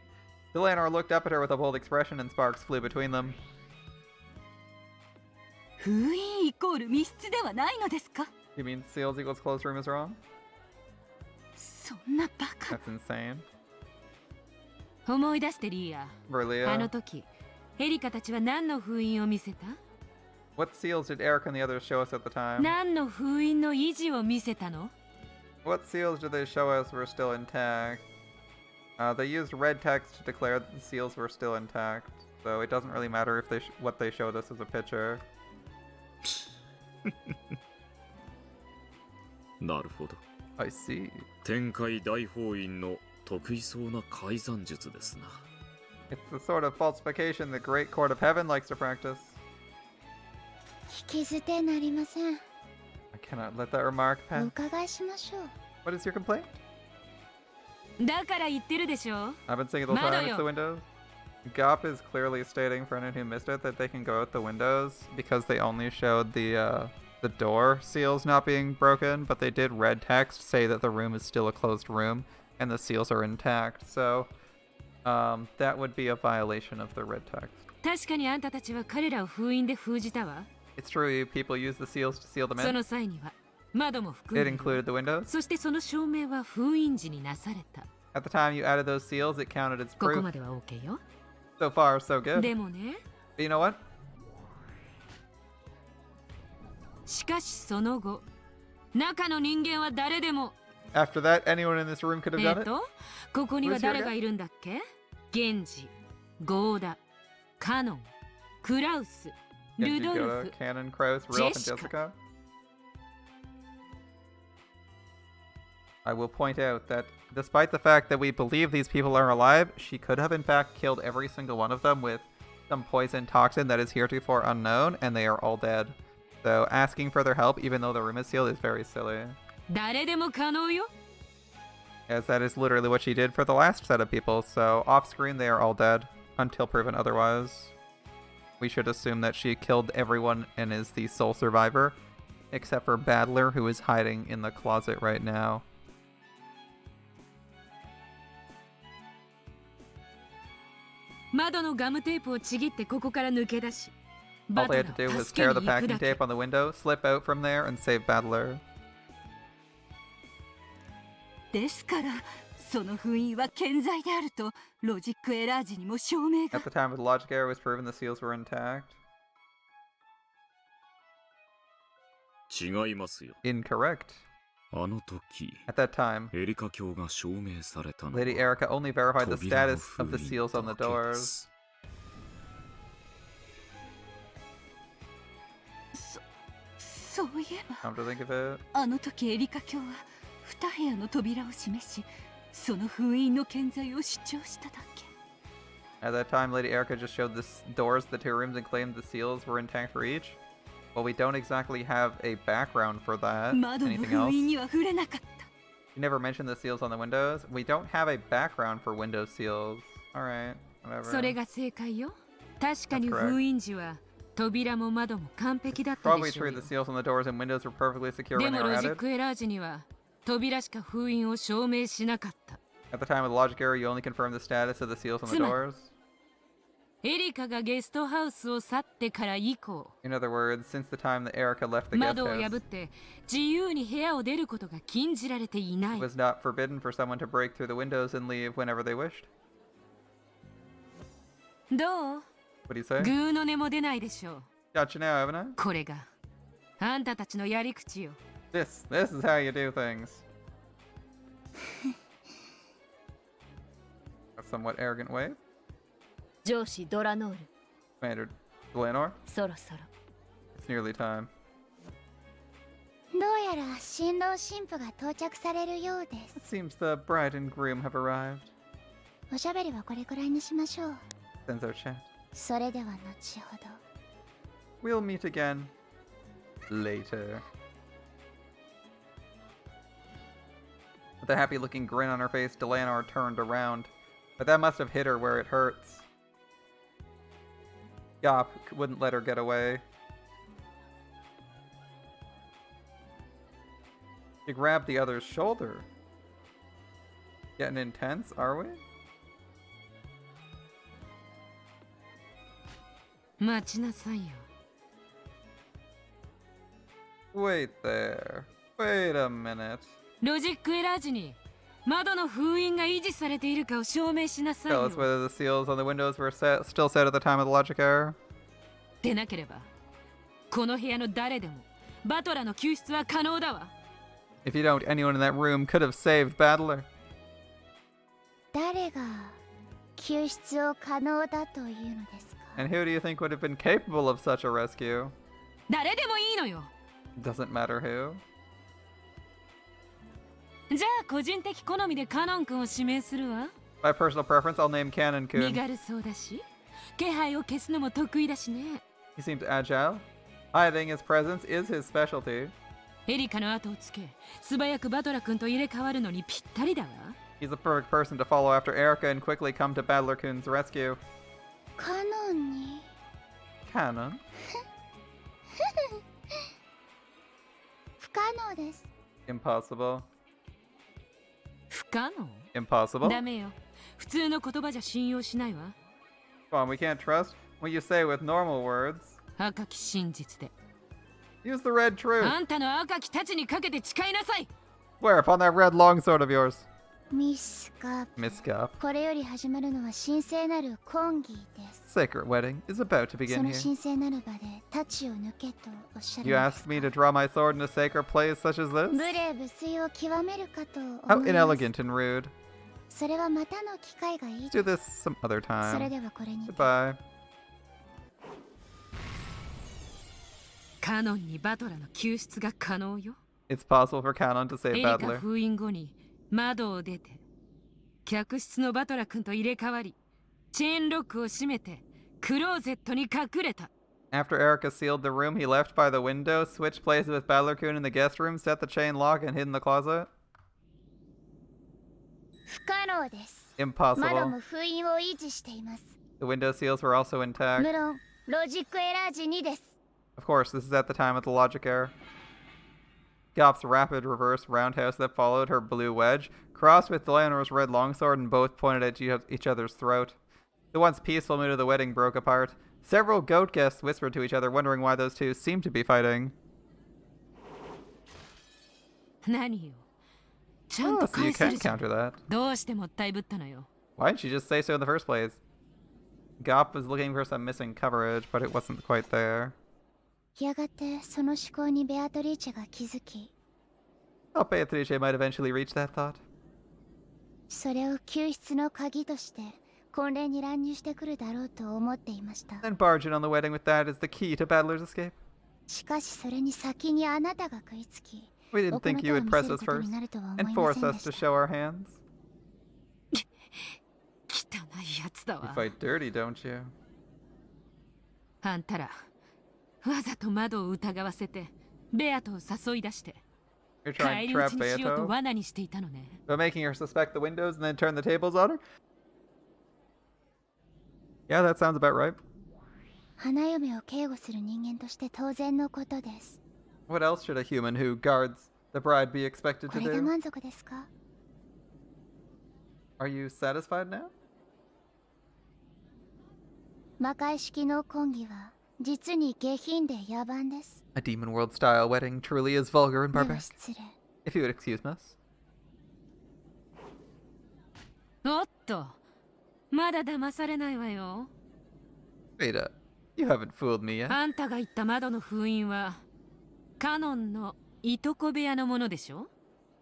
Delanor looked up at her with a bold expression, and sparks flew between them. 封印イコール密室ではないのですか？ You mean seals equals closed room is wrong? そんなバカ。 That's insane. 思い出してリーヤ。 Verlia. あの時エリカたちは何の封印を見せた？ What seals did Eric and the others show us at the time? 何の封印の維持を見せたの？ What seals did they show us were still intact? They used red text to declare that the seals were still intact, so it doesn't really matter if what they showed us as a picture. なるほど。 I see. 天界大法院の得意そうな改ざん術ですな。It's the sort of falsification the Great Court of Heaven likes to practice. 聞き捨てなりません。 I cannot let that remark お pass. 伺いしましょう。 What is your complaint? だから言ってるでしょ。 I've been saying it the whole time, it's the windows. Gop is clearly stating for anyone who missed it that they can go out the windows because they only showed the door seals not being broken, but they did red text say that the room is still a closed room and the seals are intact. So that would be a violation of the red text. 確かにあんたたちは彼らを封印で封じたわ。 It's true, people use the seals to seal them そ in. の際には窓も含 It め included the windows. そしてその証明は封印時になされた。 At the time you added those seals, it counted as ここ proof. までは OK よ。 So far, so good. でもね、 But you know what? しかしその後、中の人間は誰でも。 After that, anyone in this room could have done it. ここには誰がいるんだっけ？源氏、ゴーダ、カノン、クラウス、ル Genji, ドル Goda, フ。 Cannon, Kraus, Rilf, and Jessica. Jessica. I will point out that despite the fact that we believe these people are alive, she could have in fact killed every single one of them with some poison toxin that is heretofore unknown, and they are all dead. So asking for their help, even though the room is sealed, is very silly. 誰でも可能よ。 As that is literally what she did for the last set of people, so off screen they are all dead, until proven otherwise. We should assume that she killed everyone and is the sole survivor, except for Battler, who is hiding in the closet right now. 窓のガムテープをちぎってここから抜け出し、 All バト they ラ had to do を was 助け tear に the 行く packing だけ。 tape on the window, slip out from there, and save Battler. ですからその封印は健在であるとロジックエラー時にも証明が At the time of the logic error was proven the seals were intact. 違いますよ。 Incorrect. あの時、 At that time, エリカ教が証明されたのは Lady Erica only verified the 扉の status 封 of the 印 seals on the だけで doors. す。そういえば Come to think of it, あの時エリカ教は2部屋の扉を示しその封印の健在を主張しただけ at that time, Lady Erica just showed the doors to the two rooms and claimed the seals were intact for each. Well, we don't exactly have a background for that. 窓の Anything 封 else? 印には触れなかった You never mentioned the seals on the windows. We don't have a background for window seals. Alright, それ whatever. が正解よ。確かに That's correct. 封印時は扉も窓も完璧だった Probably でしょう true よ the。seals on the doors and windows were perfectly secure で when they も were ロジッ added. クエラー時には扉しか封印を証明しなかった。 At the time of the logic error, you only confirmed the status of the seals on the つまり doors. エリカがゲストハウスを去ってから以降、 In other words, since the time that Erica left the guest 窓を破っ house, て自由に部屋を出ることが禁じられていな it い。 was not forbidden for someone to break through the windows and leave whenever they wished. どう？ What do you say? グーの音も出ないでしょう。 Got you now, haven't I? これがあんたたちのやり口よ。 This is how you do things. A somewhat arrogant way. 上司ドラノール Commander Glenor, そろそろ it's nearly time. どうやら新郎新婦が到着されるようで It す。 seems the bride and groom have arrived. おしゃべりはこれくらいにしましょう。 Ends our chat. それでは後ほど。 We'll meet again later. With a happy looking grin on her face, Delanor turned around. But that must have hit her where it hurts. Yop wouldn't let her get away. She grabbed the other's shoulder. Getting intense, are we? 待ちなさいよ。 Wait there. Wait a minute. ロジックエラー時に窓の封印が維持されているかを証明しなさい Tell よ。 us whether the seals on the windows were still set at the time of the logic error. でなければこの部屋の誰でもバトラの救出は可能だわ。 If you don't, anyone in that room could have saved Battler. 誰が救出を可能だというのですか？ And who do you think would have been capable of such a rescue? 誰でもいいのよ。 Doesn't matter who. じゃあ個人的好みでカノン君を指名するわ。 By personal preference, I'll name Cannon 身 Kun. 軽そうだし気配を消すのも得意だしね。 He seems agile. Hiding his presence is his specialty. エリカの後をつけ素早くバトラ君と入れ替わるのにぴったりだわ。 He's the perfect person to follow after Erica and quickly come to Battler Kun's rescue. カノンに Cannon? 不可能です。 Impossible. 不可能 Impossible? ダメよ。普通の言葉じゃ信用しないわ。 Come on, we can't trust what you say with normal words. 赤き真実で Use the red truth. あんたの赤き太刀にかけて誓いなさい。 Swear upon that red longsword of yours. ミスカ Miss Cup. これより始まるのは神聖なる婚儀です。 Sacred wedding is about to そ begin の here. 神聖なる場で太刀を抜けとおっしゃる You のです asked me to draw my sword in a sacred place such as 無 this? 礼無粋を極めるかと How 思います。 inelegant and rude. それはまたの機会がいい Let's do です。 this some other それ time. ではこれにて Goodbye. カノンにバトラの救出が可能よ。 It's possible for Cannon to エ save リカ Battler. 封印後に窓を出て客室のバトラ君と入れ替わりチェーンロックを閉めてクローゼットに隠れた。 After Erica sealed the room, he left by the window, switched places with Battler Kun in the guest room, set the chain lock, and hid in the closet. 不可能です。窓 Impossible. も封印を維持しています。 The window seals were also 無 intact. 論ロジックエラー時にです。 Of course, this is at the time of the logic error. Gop's rapid reverse roundhouse that followed her blue wedge crossed with Eleanor's red longsword and both pointed at each other's throat. The once peaceful mood of the wedding broke apart. Several goat guests whispered to each other, wondering why those two seemed to be fighting. 何よ。ちゃん Oh, と so you 返せ can るじゃん。 counter that. どうしてもったいぶったのよ。 Why didn't you just say so in the first place? Gop was looking for some missing coverage, but it wasn't quite there. やがてその思考にベアトリーチェが気づき、 Thought Beatrice might eventually reach that thought. それを救出の鍵として婚礼に乱入してくるだろうと思っていました。 And barging on the wedding with that is the key to Battler's escape. しかしそれに先にあなたが食いつき、 We didn't 奥の think 手 you を would 見 press せる us ことに first なるとは思 and いま force せんで us し to た。 show our hands. 汚いやつだ You わ。 fight dirty, don't you? あんたらわざと窓を疑わせてベアトを誘い出して You're 帰 trying り to 討 trap ちにしようと Beato 罠にしていたのね。 by making her suspect the windows and then turn the tables on her? Yeah, that sounds about right. 花嫁を警護する人間として当然のことです。 What else should a human who guards the bride be expected こ to れで do? 満足ですか？ Are you satisfied now? 魔界式の婚儀は実に下品で野蛮です。 A demon world style wedding truly is vulgar and では barbaric. 失礼。 If you would excuse us. おっとまだ騙されないわよ。 Wait up. You haven't fooled me yet. あんたが言った窓の封印はカノンのいとこ部屋のものでしょ。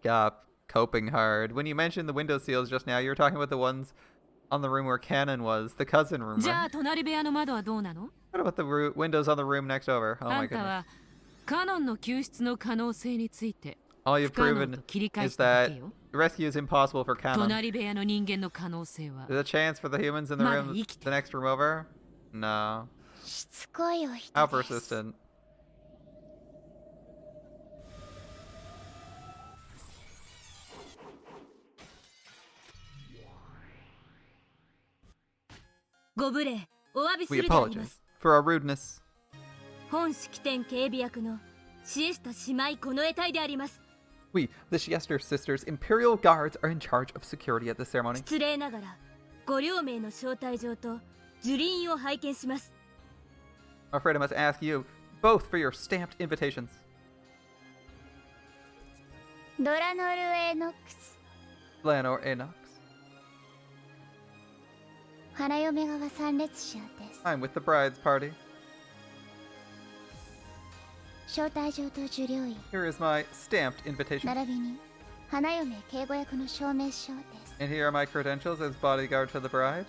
Gop, coping hard. When you mentioned the window seals just now, you were talking about the ones on the room where Cannon was, the cousin room, じゃ right? あ隣部屋の窓はどうなの？ What about the windows on the room next over? Oh あ my んた goodness. はカノンの救出の可能性について All you've 不可能 proven と切り返 is しただ that けよ。 rescue is impossible for Cannon. 隣部屋の人間の可能性は There's a chance for the humans in the まだ room, 生きて the next room over? No. しつこいお人 How です。 persistent.ご無礼お詫びす We るでありま apologize す。 for our rudeness. 本式典警備役のシエスタ姉妹この得体であります。 We, the Siester Sisters, Imperial Guards, are in charge of security at the ceremony. 失礼ながらご両名の招待状と受輪印を拝見します。 I'm afraid I must ask you both for your stamped invitations. ドラノルエノックス、Lanor Enox. 花嫁側参列者です。 I'm with the bride's party. 招待状と受領員 Here is my stamped invitation. 並びに花嫁警護役の証明書です。 And here are my credentials as bodyguard to the bride.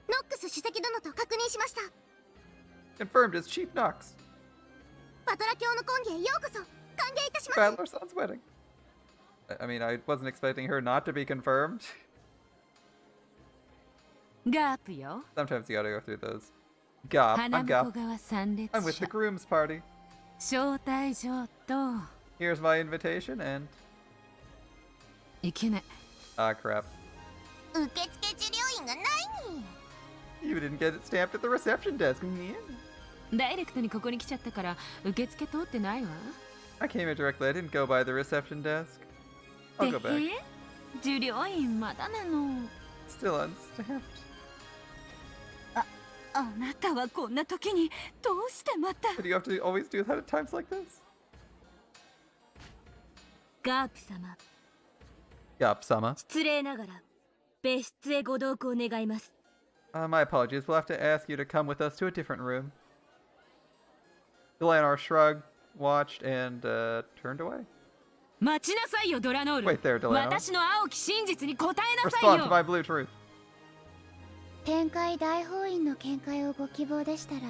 ノックス主席殿と確認しました。 Confirmed as Chief Knox. バトラ教の婚儀へようこそ歓迎いたします。 Battler Son's wedding. I mean, I wasn't expecting her not to be confirmed. ガープよ。 Sometimes you gotta go through those. Gop, 花 I'm 婿 Gop. 側参列 I'm with the 者。 groom's party. 招待状と Here's my invitation and... いけない。 Ah, crap. 受付受領員がないに。 You didn't get it stamped at the reception desk. Yeah. ダイレクトにここに来ちゃったから受付通ってないわ。 I came in directly. I didn't go by the reception desk. I'll go back. 受領員まだなの。 Still unstamped. あなたはこんな時にどうしてまた。 But you have to always do that at times like this? ガープ様、 Gop-sama. 失礼ながら別室へご同行願います。 My apologies. We'll have to ask you to come with us to a different room. Glanor shrugged, watched, and turned away. 待ちなさいよドラノール。 Wait there, Delano. 私の青き真実に答えなさい Respond よ。 to my blue truth. 天界大法院の見解をご希望でしたら、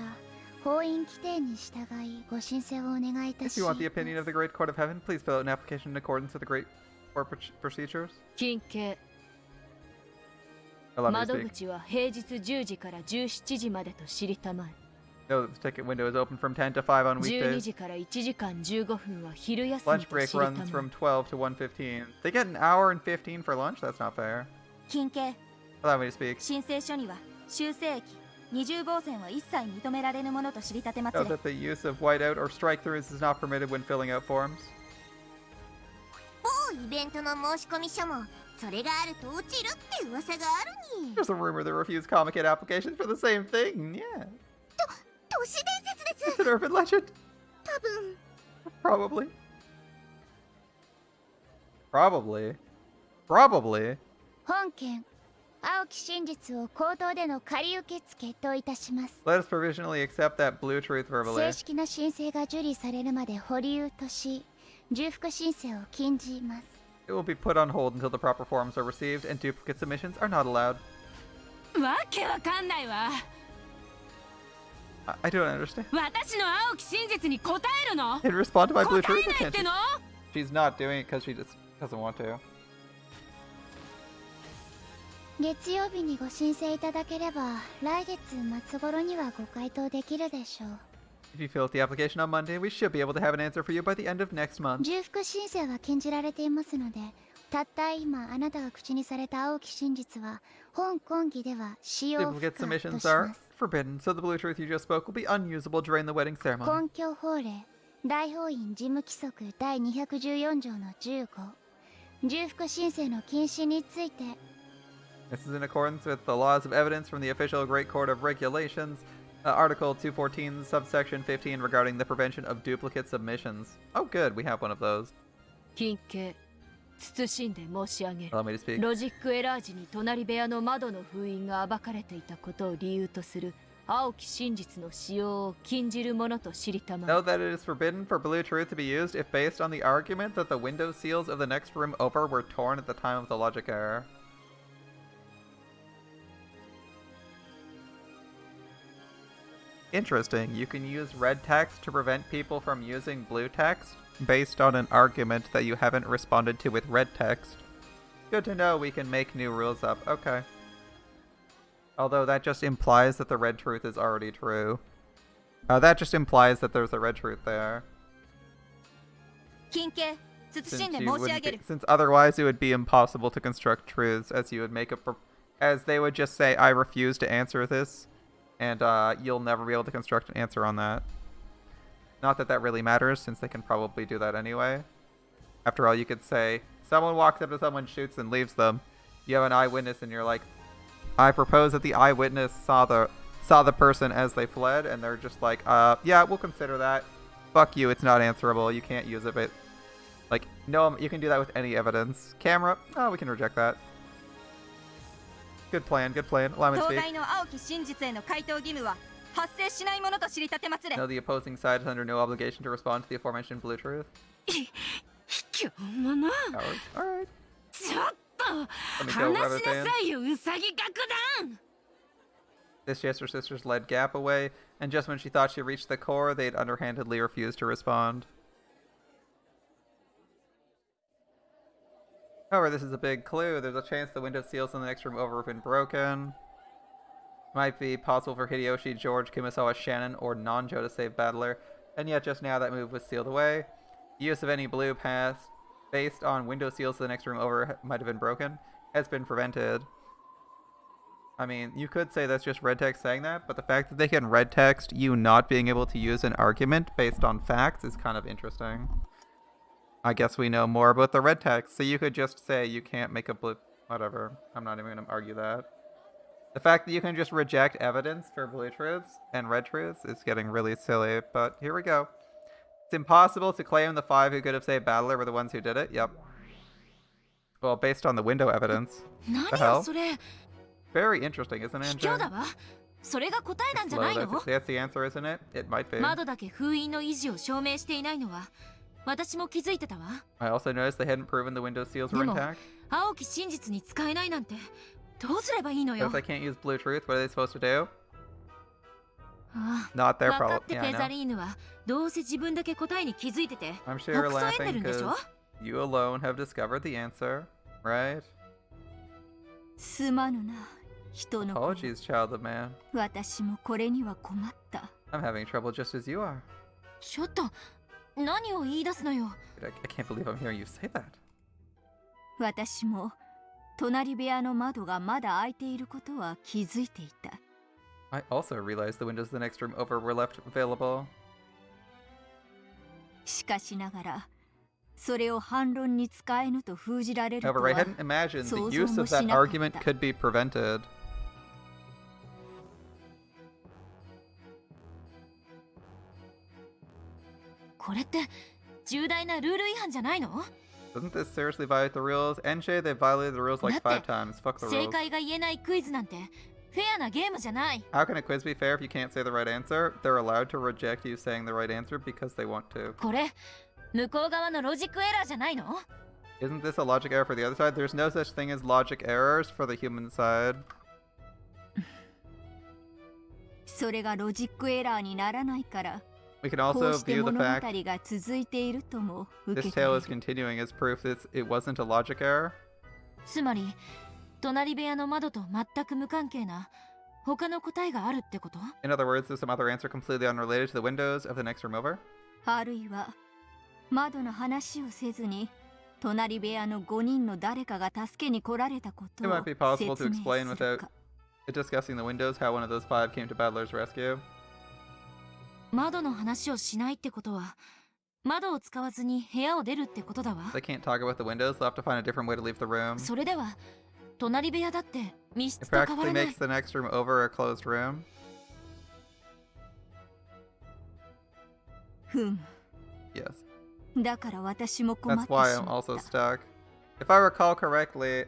法院規定に従いご申請をお願いいた If し you ま want the す。 opinion of the Great Court of Heaven, please fill out an application in accordance with the Great Court procedures. 金系 Allow me to 窓 speak. 口は平日10時から17時までと知りたまえ。 No, the ticket window is open from 10 to 5 on 12 weekdays. 時から1時間15分は昼休み Lunch と break 知りた runs ま from え。 12 to 1:15. They get an hour and 15 for lunch? That's not fair. 金系 Allow me to speak. 申請書には修正液二重防線は一切認められぬものと知りたてまつ Note れ。 that the use of whiteout or strike-throughs is not permitted when filling out forms. 某イベントの申し込み書もそれがあると落ちるって噂があるに。 There's a rumor they refuse Comic Kid applications for the same thing. Yeah. 都市伝説で It's す。 an urban legend. 多分 Probably. Probably. Probably. 本件青き真実を口頭での仮受付といたします。 Let us provisionally accept that blue truth 正 verbally. 式な申請が受理されるまで保留とし、重複申請を禁じます。 It will be put on hold until the proper forms are received and duplicate submissions are not allowed. わけわかんないわ。 I don't understand. 私の青き真実に答えるの？ Can respond to my blue 答 truth? えない Can't って she? の？ She's not doing it because she just doesn't want to. 月曜日にご申請いただければ、来月末頃にはご回答できるでしょう。 If you fill out the application on Monday, we should be able to have an answer for you by the end of next month. 重複申請は禁じられていますので、たった今あなたが口にされた青き真実は、本婚儀では使用不可 Duplicate とし submissions ま are す。 forbidden, so the blue truth you just spoke will be unusable during the wedding ceremony. 根拠法令大法院事務規則第214条の15、重複申請の禁止について This is in accordance with the laws of evidence from the official Great Court of Regulations, Article 214, subsection 15 regarding the prevention of duplicate submissions. Oh good, we have one of those. 金系謹んで申し上げる。 Allow me to speak. ロジックエラー時に隣部屋の窓の封印が暴かれていたことを理由とする青き真実の使用を禁じるものと知りたまえ。 Note that it is forbidden for blue truth to be used if based on the argument that the window seals of the next room over were torn at the time of the logic error. Interesting. You can use red text to prevent people from using blue text based on an argument that you haven't responded to with red text. Good to know we can make new rules up. Okay. Although that just implies that the red truth is already true. That just implies that there's a red truth there. 金系 Since, 謹んで you 申し上 wouldn't げ be, る。 since otherwise it would be impossible to construct truths as you would make as they would just say, I refuse to answer this. And you'll never be able to construct an answer on that. Not that that really matters, since they can probably do that anyway. After all, you could say, someone walks up to someone, shoots, and leaves them. You have an eyewitness, and you're like, I propose that the eyewitness saw the person as they fled, and they're just like, yeah, we'll consider that. Fuck you, it's not answerable, you can't use it, but... Like, No, you can do that with any evidence. Camera. Oh, we can reject that. Good plan, good plan. Allow me to 当 speak. 該の青き真実への回答義務は発生しないものと知りたてまつれ。 No, the opposing side is under no obligation to respond to the aforementioned blue truth. 今日もの Cowards. Alright. ちょっと Let me go, 話 rabbit しな fan. さいよウサギ楽団 This gesture sisters led Gap away, and just when she thought she reached the core, they'd underhandedly refused to respond. However, this is a big clue. There's a chance the window seals in the next room over have been broken. Might be possible for Hideyoshi, George, Kumasawa, Shannon, or Nanjo to save Battler, and yet just now that move was sealed away. Use of any blue pass based on window seals to the next room over might have been broken has been prevented. I mean, you could say that's just red text saying that, but the fact that they can red text you not being able to use an argument based on facts is kind of interesting. I guess we know more about the red text, so you could just say you can't make a blue... Whatever. I'm not even going to argue that. The fact that you can just reject evidence for blue truths and red truths is getting really silly, but here we go. It's impossible to claim the 5 who could have saved Battler were the ones who did it. Yep. Well, based on the window evidence. The hell? それ Very interesting, isn't it, 卑怯 Andrew? だわそれが答えなん It's じゃ low, ないの that's the answer, isn't it? It might be. 窓だけ封印の維持を証明していないのは私も気づいてたわ I also noticed they hadn't proven the window seals were でも intact. 青き真実に使えないなんてどうすればいいの But よ if they can't use blue truth, what are they supposed to do? あ Not あ their 分か problem. って Yeah, ペ I ザ know. リーヌはどうせ自分だけ答えに気づいてて I'm sure you're 北斎エン laughing デルんでしょ because you alone have discovered the answer, right? すまぬな人の子 Apologies, child of man. 私もこれには困った I'm having trouble just as you are. ちょっと何を言い出すのよ Dude, I can't believe I'm hearing you say that. 私も隣部屋の窓がまだ開いていることは気づいていた I also realized the windows of the next room over were left available. しかしながらそれを反論に使えぬと封じられると However, は I hadn't imagined the 想像 use も of し that なかっ argument た could be prevented. これって重大なルール違反じゃないの Doesn't this seriously violate the rules? Enche, they violated the rules like だって 5 times. Fuck the 正 rules. 解が言えないクイズなんてフェアなゲームじゃない How can a quiz be fair if you can't say the right answer? They're allowed to reject you saying the right answer because they want to. これ向こう側のロジックエラーじゃないの Isn't this a logic error for the other side? There's no such thing as logic errors for the human side. それがロジックエラーにならないから We can こう also して view 物 the 語 fact が続いているとも受 this け取れ tale る is continuing as proof that it wasn't a logic error. つまり隣部屋の窓と全く無関係な他の答えがあるってこと In other words, there's some other answer completely unrelated to the windows of the next room over. あるいは窓の話をせずに隣部屋の5人の誰かが助けに来られたこと It を might be possible to 説明 explain する without か discussing the windows how one of those 5 came to Battler's rescue. 窓の話をしないってことは窓を使わずに部屋を出るってことだわ They can't talk about the windows, they'll have to find a different way to leave the room. それでは隣部屋だって密 It 室と変わ practically らない makes the next room over a closed room. ふむ Yes. だから私も困っ That's てし why I'm まっ also た stuck. If I recall correctly,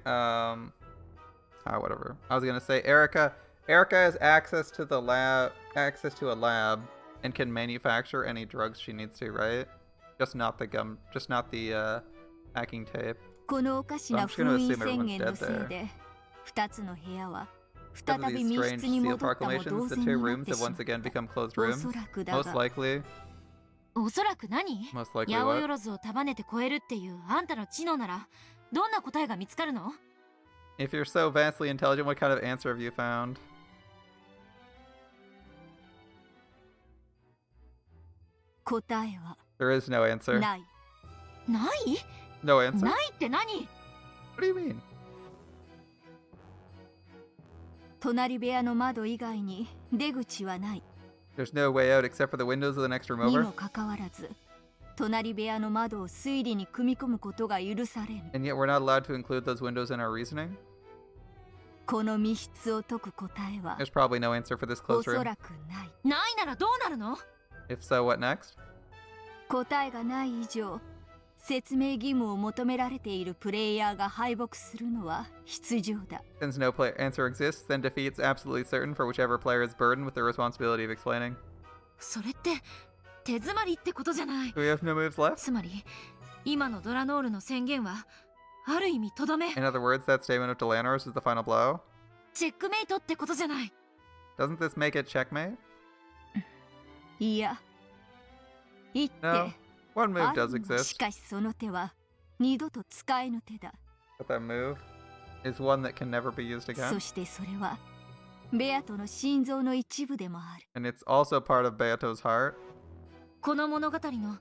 whatever. I was gonna say Erica has access to the lab, access to a lab, and can manufacture any drugs she needs to, right? Just not the packing tape. このおかし So な I'm just 封 gonna 印 assume 宣 everyone's 言の dead せい there. で2つの部屋は再 Because of び these 密 strange 室に seal 戻ったも proclamations, 同 the 然 two になっ rooms て have しま once っ again た become closed お rooms. そらくだ Most が likely. おそらく何 Most likely 八百 what? 万を束ねて超えるっていうあんたの知能ならどんな答えが見つかるの If you're so vastly intelligent, what kind of answer have you found? 答えは There is no answer. ないない No answer. ないって何 What do you mean? 隣部屋の窓以外に出口はない There's no way out except for the windows of the next room に over. もかかわらず隣部屋の窓を推理に組み込むことが許されぬ And yet we're not allowed to include those windows in our reasoning? この密室を解く答えは There's probably no answer for this お closed そ room. らくないないならどうなるの If so, what next? 答えがない以上説明義務を求められているプレイヤーが敗北するのは必要だ。 Since no answer exists, then defeat's absolutely certain for whichever player is burdened with the responsibility of explaining. それって手詰まりってことじゃない。 Do we have no moves left? つまり今のドラノールの宣言はある意味とどめ。 In other words, that statement of Delanor's is the final blow? チェックメイトってことじゃない。 Doesn't this make it checkmate? いや、言って No. One move ある does の。 exist, しかしその手は二度と使えぬ手だ。 but that move is one that can never be used そ again. してそれはベアトの心臓の一部でもある。 And it's also part of Beato's heart. この物語の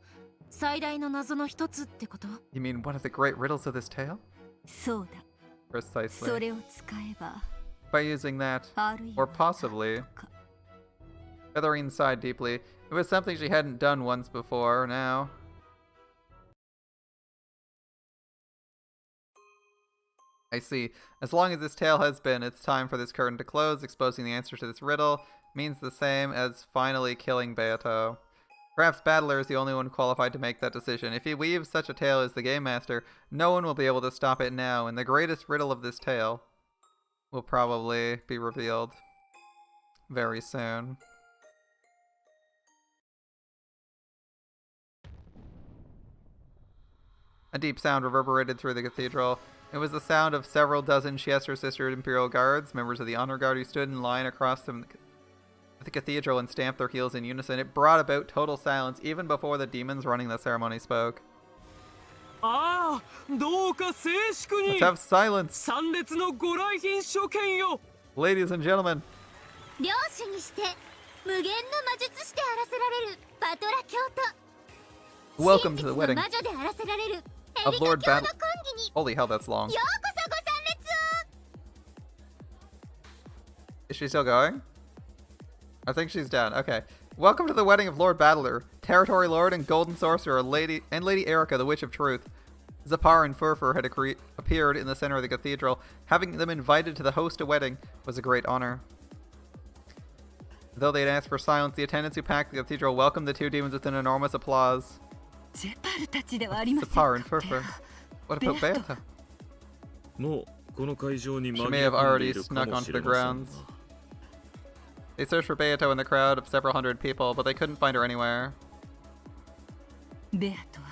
最大の謎の一つってこと？ You mean one of the great riddles of this tale? そうだ。そ Precisely. れを使えば By using that, あるい or は possibly, Featherine sighed deeply. It was something she hadn't done once before, now. I see. As long as this tale has been, it's time for this curtain to close. Exposing the answer to this riddle means the same as finally killing Beato. Perhaps Battler is the only one qualified to make that decision. If he weaves such a tale as the Game Master, no one will be able to stop it now, and the greatest riddle of this tale will probably be revealed very soon. A deep sound reverberated through the cathedral. It was the sound of several dozen Chester Sister Imperial Guards, members of the Honor Guard who stood in line across from the cathedral and stamped their heels in unison. It brought about total silence even before the demons running the ceremony spoke. ああ、どうか静粛に。 Let's have silence, 参列のご来賓諸見よ。 ladies and gentlemen. 領主にして無限の魔術師であらせられるバトラ教と Welcome to the 真 wedding 実の魔女であらせられるエ of リカ Lord 教の Battle. 婚儀に Holy hell, that's long. ようこそご参列を。 Is she still going? I think she's done. Okay. Welcome to the wedding of Lord Battler, Territory Lord and Golden Sorcerer, Lady Erica, the Witch of Truth. Zapar and Furfur had appeared in the center of the cathedral. Having them invited to the host a wedding was a great honor. Though they had asked for silence, the attendants who packed the cathedral welcomed the two demons with an enormous applause. ゼパルたちではありません Zapar か。 and Furfur. What about Beata? もうこの会場に She 紛 may れ have 込んでい already るか snuck も onto し the れません grounds. が They searched for Beato in the crowd of several hundred people, but they couldn't find her anywhere. ベアトは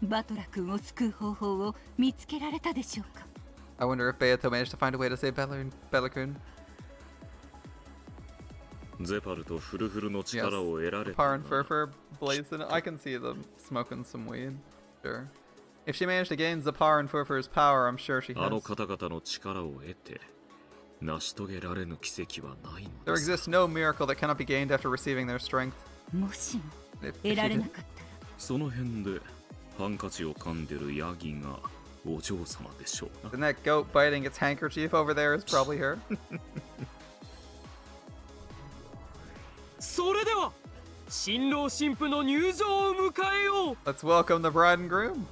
バトラ君を救う方法を見つけられたでしょうか。 I wonder if Beato managed to find a way to save Bellakun. ゼパルとフルフルの力を得られた Par な and Furfur blazing. I can see them smoking some weed. Sure. If she managed to gain Zapar and Furfur's power, I'm sure she あの has. 方々の力を得て成し遂げられぬ奇跡はないの There です exists no miracle that cannot be gained after receiving their strength. もしも If 得 she られな did. かったらその辺でハンカチを噛んでるヤギがお嬢様でしょう Then な that goat biting its handkerchief over there is probably her. それでは新郎新婦の入場を迎えよう。 Let's welcome the bride and groom.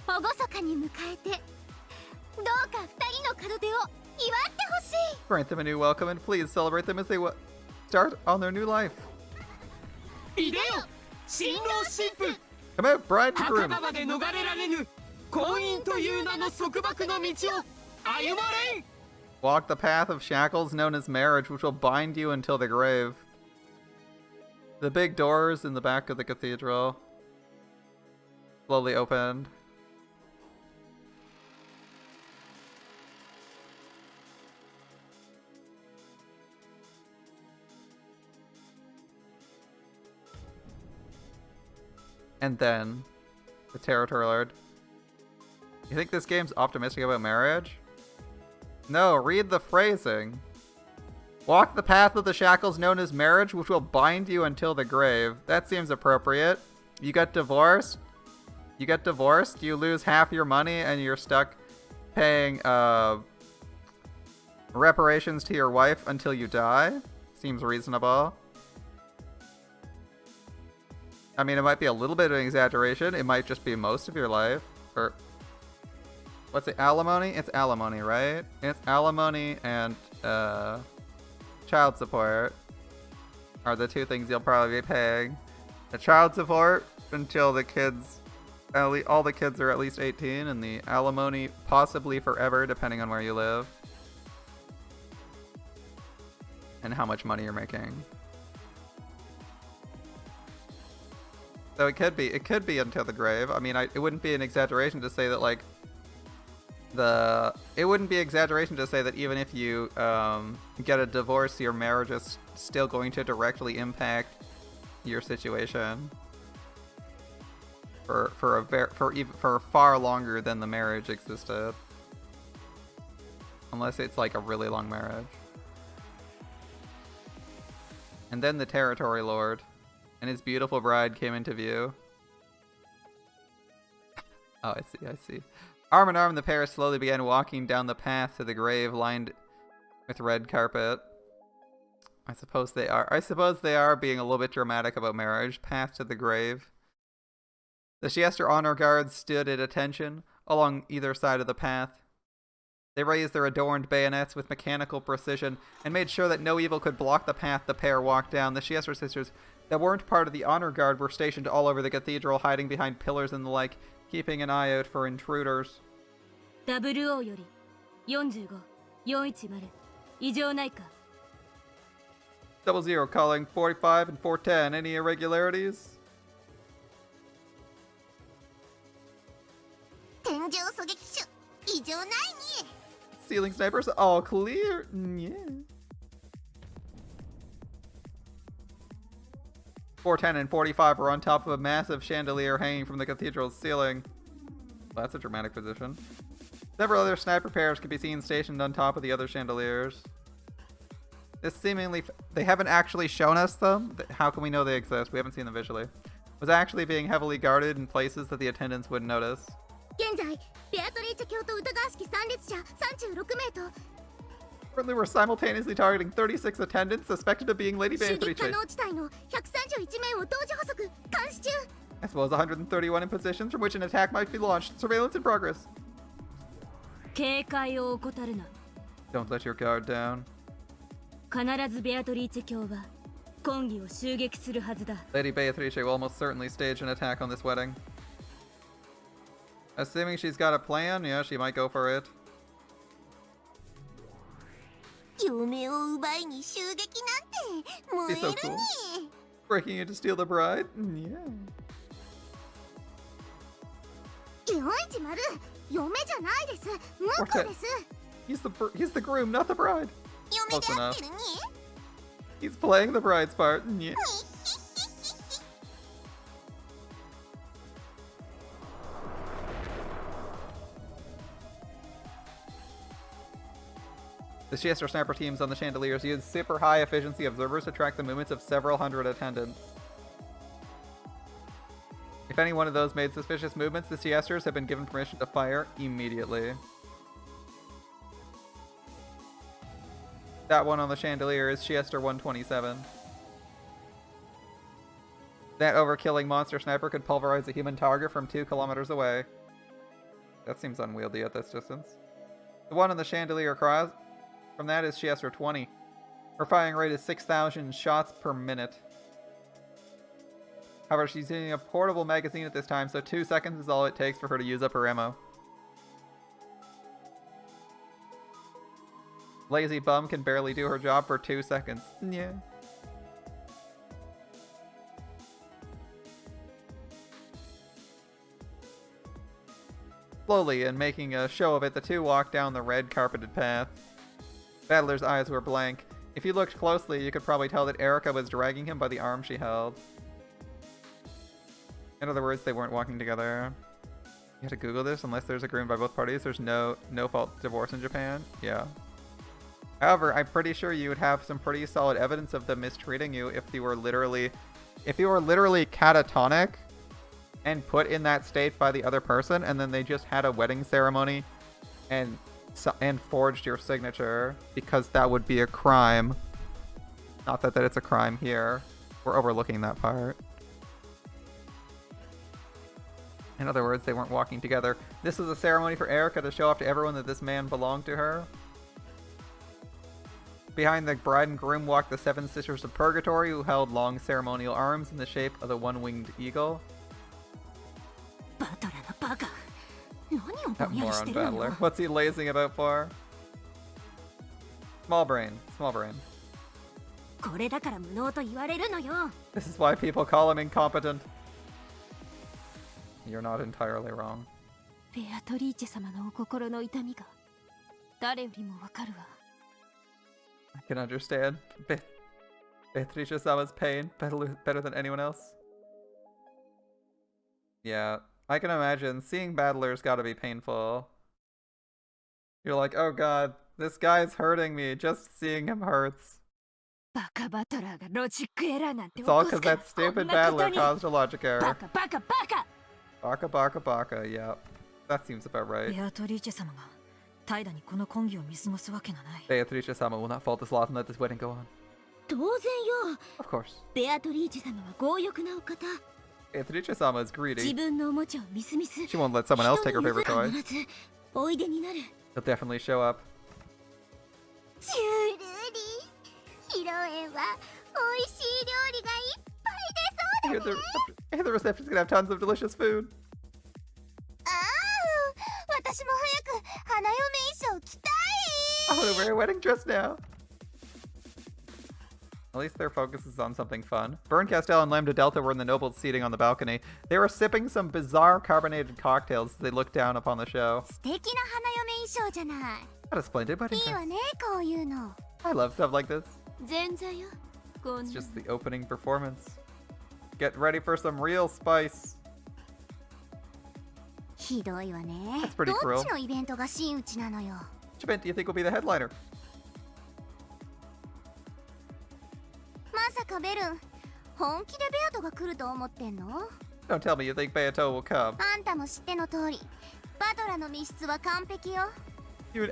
厳かに迎えてどうか二人の門出を祝ってほしい。 Grant them a new welcome and please celebrate them as they start on their new life. いでよ新郎新婦。 Come out, bride and 墓 groom. 場まで逃れられぬ婚姻という名の束縛の道を歩まれん。 Walk the path of shackles known as marriage, which will bind you until the grave. The big doors in the back of the cathedral slowly opened. And then, the Territory Lord. You think this game's optimistic about marriage? No, read the phrasing. Walk the path of the shackles known as marriage, which will bind you until the grave. That seems appropriate. You get divorced. You lose half your money, and you're stuck paying reparations to your wife until you die. Seems reasonable. I mean, it might be a little bit of an exaggeration. It might just be most of your life. Or what's it? Alimony? It's alimony, right? It's alimony and child support are the two things you'll probably be paying. The child support until the kids All the kids are at least 18, and the alimony possibly forever, depending on where you live. And how much money you're making. So it could be until the grave. I mean, it wouldn't be an exaggeration to say that, like, it wouldn't be exaggeration to say that even if you get a divorce, your marriage is still going to directly impact your situation for far longer than the marriage existed, unless it's like a really long marriage. And then the territory lord and his beautiful bride came into view. Oh, I see. Arm in arm, the pair slowly began walking down the path to the grave lined with red carpet. I suppose they are being a little bit dramatic about marriage. Path to the grave. The Siester honor guards stood at attention along either side of the path. They raised their adorned bayonets with mechanical precision and made sure that no evil could block the path the pair walked down. The Siester sisters that weren't part of the honor guard were stationed all over the cathedral, hiding behind pillars and the like, keeping an eye out for intruders. 00より45、410、異常ないか? 00 calling 45 and 410. Any irregularities? 天井狙撃手異常ないに Ceiling snipers all clear. Yeah. 410 and 45 are on top of a massive chandelier hanging from the cathedral's ceiling. Well, that's a dramatic position. Several other sniper pairs can be seen stationed on top of the other chandeliers. This seemingly... They haven't actually shown us them. How can we know they exist? We haven't seen them visually. Was actually being heavily guarded in places that the attendants wouldn't notice. 現在ベアトリーチェ教と疑わしき参列者36名と Currently, we're simultaneously targeting 36 attendants suspected of being Lady 襲撃 Beatrice. 可能地帯の131名を同時捕捉監視中 As well as 131 in positions from which an attack might be launched. Surveillance in progress. 警戒を怠るな。 Don't let your guard down. 必ずベアトリーチェ教は婚儀を襲撃するはずだ。 Lady Beatrice will almost certainly stage an attack on this wedding. Assuming she's got a plan, yeah, she might go for it. 嫁を奪いに襲撃なんて燃え He's る so ね cool. Breaking in to steal the bride? Yeah. 410嫁じゃないです婿です He's the groom, not the bride. 嫁で合ってるね He's playing the bride's part. Yeah. The Siester sniper teams on the chandeliers use super high efficiency observers to track the movements of several hundred attendants. If any one of those made suspicious movements, the Siesters have been given permission to fire immediately. That one on the chandelier is Siester 127. That overkilling monster sniper could pulverize a human target from 2 kilometers away. That seems unwieldy at this distance. The one on the chandelier across from that is Siester 20. Her firing rate is 6,000 shots per minute. However, she's using a portable magazine at this time, so 2 seconds is all it takes for her to use up her ammo. Lazy bum can barely do her job for 2 seconds. Yeah. Slowly, and making a show of it, the two walked down the red carpeted path. Battler's eyes were blank. If you looked closely, you could probably tell that Erica was dragging him by the arm she held. In other words, they weren't walking together. You have to Google this. Unless there's agreement by both parties, there's no fault divorce in Japan. Yeah. However, I'm pretty sure you would have some pretty solid evidence of them mistreating you if you were literally catatonic and put in that state by the other person, and then they just had a wedding ceremony and forged your signature, because that would be a crime. Not that it's a crime here. We're overlooking that part. In other words, they weren't walking together. This was a ceremony for Erica to show off to everyone that this man belonged to her. Behind the bride and groom walked the 7 Sisters of Purgatory, who held long ceremonial arms in the shape of the one-winged eagle. バト That moron battler. What's he lazing about for? Small brain. Small brain. これだから無能と言われるのよ。 This is why people call him incompetent. You're not entirely wrong. ベアトリーチェ様のお心の痛みが誰よりもわかるわ。 I can understand Beatrice-sama's pain better than anyone else. Yeah, I can imagine seeing battlers gotta be painful. You're like, oh god, this guy's hurting me. Just seeing him hurts. バカバトラーがロジックエラーなんて It's 起 all こす because から that stupid こんなこと battler に caused a logic バ error. カバカバカ Baka baka baka, yeah. That seems about right. ベアトリーチェ様が怠惰にこの婚儀を見過ごすわけがない。 Beatrice-sama will not fault this lot and let this wedding go on. 当然よ。 Of course. ベアトリーチェ様は強欲なお方。 Beatrice-sama is 自 greedy. 分のおもちゃをみすみす She won't let someone else take her favorite 人 toy. に譲らずおいでになる。 He'll definitely show up. ジュルリ披露宴は美味しい料理がいっぱい出そうだね。 I hear the reception's gonna have tons of delicious food. ああ、私も早く花嫁衣装着たい。 I want to wear a wedding dress now. At least their focus is on something fun. Burn Castell and Lambda Delta were in the nobles seating on the balcony. They were sipping some bizarre carbonated cocktails as they looked down upon the show. 素敵な花嫁衣装じゃない。 What a splendid wedding いいわ dress. ね、こういうの。 I love stuff like this. 前座よ。こん It's な just the opening performance. Get ready for some real spice. ひどいわね。 That's pretty ど cruel. っちのイベントが真打ちなのよ。 Which event do you think will be the headliner? まさかベルン、本気でベアトが来ると思ってんの？ Don't tell me you think Beato will come. あんたも知っての通り、バトラの密室は完璧よ。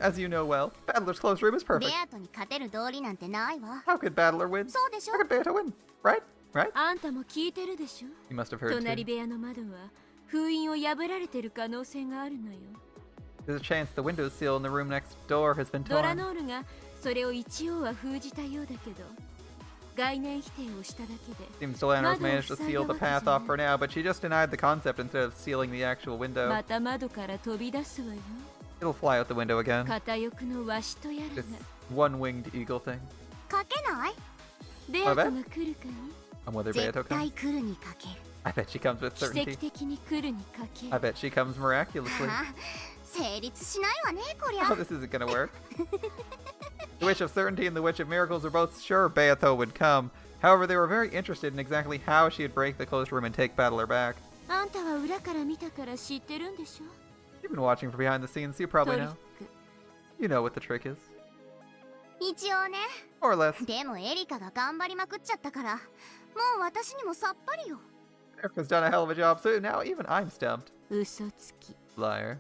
As you know well, Battler's closed room is ベ perfect. アトに勝てる道理なんてないわ。 How could Battler win? そうでしょ？ How could Beato win? Right? Right? あんたも聞いてるでしょ。 You must have heard 隣 too. 部屋の窓は封印を破られてる可能性があるのよ。 There's a chance the window sill in the room next door has been ドラ torn. ノールがそれを一応は封じたようだけど、概念否定をしただけで Seems Delano's managed to seal the path off for now, but she just denied the concept instead of sealing the actual window. また窓から飛び出すわよ。 It'll fly out the window again. 片翼のワシとやら This が one-winged eagle thing. かけない？ベアトが来るかに And whether 絶 Beato 対 comes? 来るにかける。 I bet she comes with 奇跡 certainty. 的に来るにかけ I bet she comes miraculously. ああ、成立しないわね、こりゃ。 Oh, this isn't gonna work. The Witch of Certainty and the Witch of Miracles were both sure Beato would come. However, they were very interested in exactly how she would break the closed room and take Battler back. あんたは裏から見たから知ってるんでしょ。 You've been watching from behind the scenes, you probably トリッ know. ク You know what the trick is. 一応ね。 More or less. でもエリカが頑張りまくっちゃったから、もう私にもさっぱりよ。 Erica's done a hell of a job, so now even I'm stumped. 嘘つき。 Liar.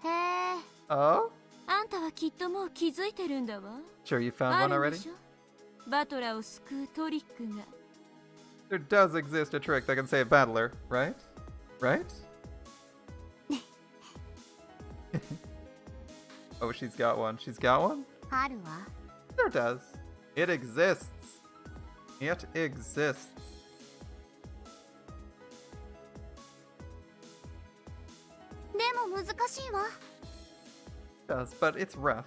へえ。 Oh? あんたはきっともう気づいてるんだわ。 Sure you found あ one るんで already? しょ。バトラを救うトリックが。 There does exist a trick that can save Battler, right? Right? Oh, she's got one. She's got one? あるわ。 There does. It exists. It exists. でも難しいわ。 It does, but it's rough.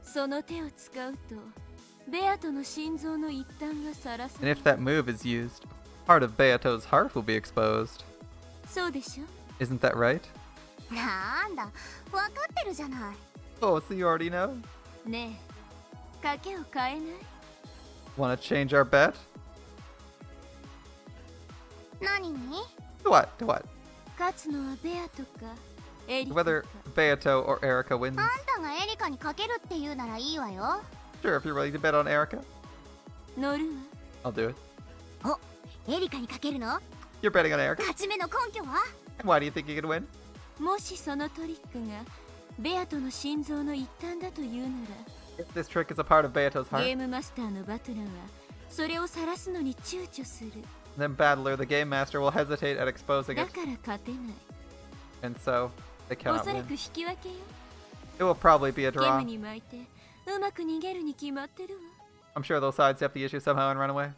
その手を使うと、ベアトの心臓の一端がさらさ And れ if that move is used, part of Beato's heart will be exposed. そうでしょ。 Isn't that right? なんだ、わかってるじゃない。 Oh, so you already know? ねえ、賭けを変えない？ Want to change our bet? 何に？ To what? To what? 勝つのはベアとかエリカ Whether か。 Beato or Erica wins. あんたがエリカにかけるって言うならいいわよ。 Sure, if you're willing to bet on Erica, 乗るわ。 I'll do it. お、エリカにかけるの？ You're betting on Erica? 勝ち目の根拠は？ And why do you think you could win? もしそのトリックがベアトの心臓の一端だというな If this trick is a part of Beato's ら、ゲ heart, ームマスターのバトラーはそれを晒すのに躊躇する。 then Battler, the game master, will hesitate at exposing だ it, から勝てない。 and so they お cannot そら win. く引き分けよ。 It will probably be a ゲー draw. ムに巻いてうまく逃げるに決まってるわ。 I'm sure they'll sidestep the issue somehow and run away.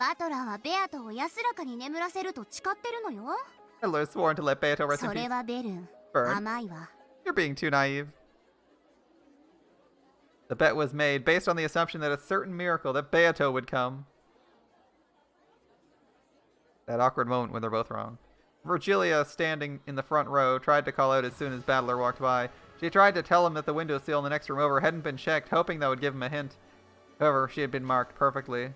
バトラーはベアトを安らかに眠らせると誓ってるのよ。 Battler is sworn to let Beato rest in それ peace. はベルン、Burn. You're being too naive. The bet was made based on the assumption that a certain miracle that Beato would come. That awkward moment when they're both wrong. Virgilia, standing in the front row, tried to call out as soon as Battler walked by. She tried to tell him that the window sill in the next room over hadn't been checked, hoping that would give him a hint. However, she had been marked perfectly.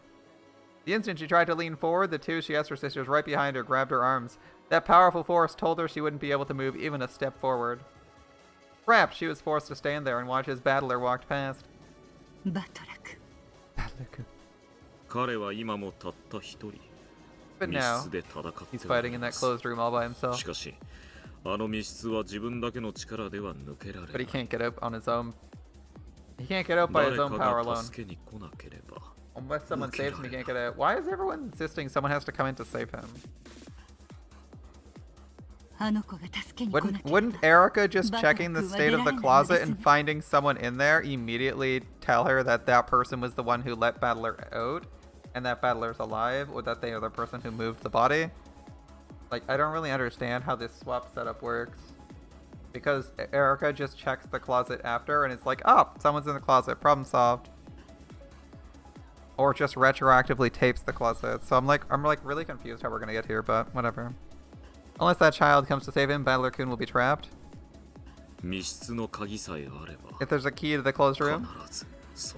The instant she tried to lean forward, the two Siester sisters right behind her grabbed her arms. That powerful force told her she wouldn't be able to move even a step forward. Trapped, she was forced to stand there and watch as Battler walked past. Battler-kun. But now, he's fighting in that closed room all by himself. But he can't get out on his own. He can't get out by his own power alone. Unless someone saves him, he can't get out. Why is everyone insisting someone has to come in to save him? Wouldn't Erica just checking the state of the closet and finding someone in there immediately tell her that that person was the one who let Battler out? And that Battler's alive, or that they are the person who moved the body? Like, I don't really understand how this swap setup works. Because Erica just checks the closet after, and it's like, oh, someone's in the closet, problem solved. Or just retroactively tapes the closet. So I'm like really confused how we're gonna get here, but whatever. Unless that child comes to save him, Battler-kun will be trapped. If there's a key to the closed room,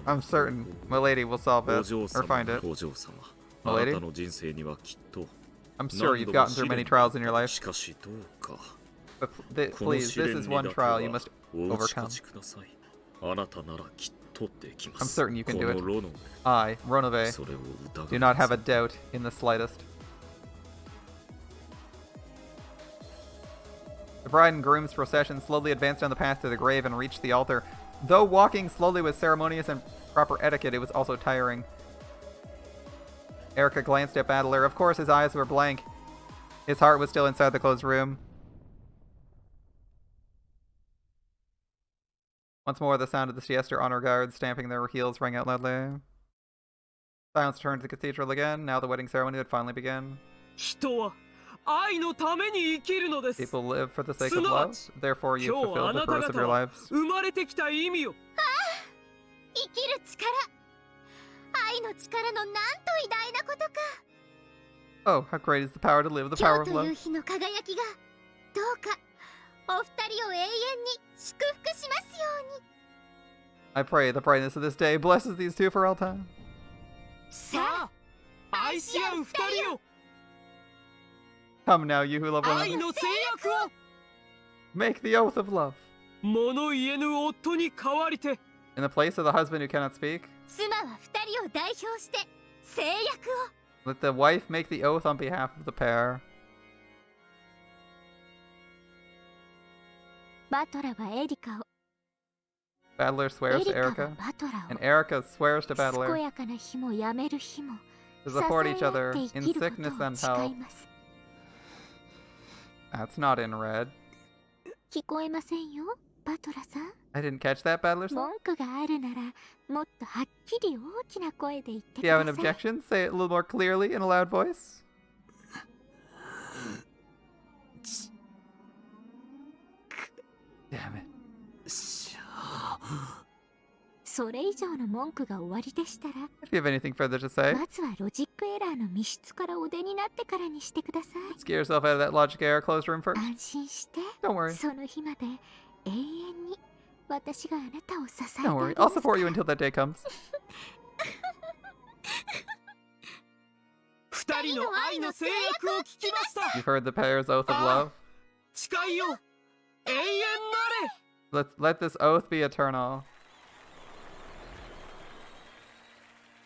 I'm certain Milady will solve it, or find it. Milady? I'm sure you've gotten through many trials in your life. But please, this is one trial you must overcome. I'm certain you can do it. I, Ronove, do not have a doubt in the slightest. The bride and groom's procession slowly advanced down the path to the grave and reached the altar. Though walking slowly with ceremonious and proper etiquette, it was also tiring. Erica glanced at Battler. Of course, his eyes were blank. His heart was still inside the closed room. Once more, the sound of the Siester honor guards stamping their heels rang out loudly. Silence returned to the cathedral again. Now the wedding ceremony would finally begin. People live for the sake of love, therefore you fulfill the purpose of your lives. Oh, how great is the power to live, the power of love. I pray the brightness of this day blesses these two for all time. Come now, you who love one another. Make the oath of love. In the place of the husband who cannot speak, let the wife make the oath on behalf of the pair. Battler swears to Erica, and Erica swears to Battler to support each other in sickness and health. That's not in red. I didn't catch that, Battler-san. Do you have an objection? Say it a little more clearly in a loud voice. Damn it. If you have anything further to say, let's get yourself out of that logic error closed room first. Don't worry. Don't worry, I'll support you until that day comes. You've heard the pair's oath of love. Let this oath be eternal.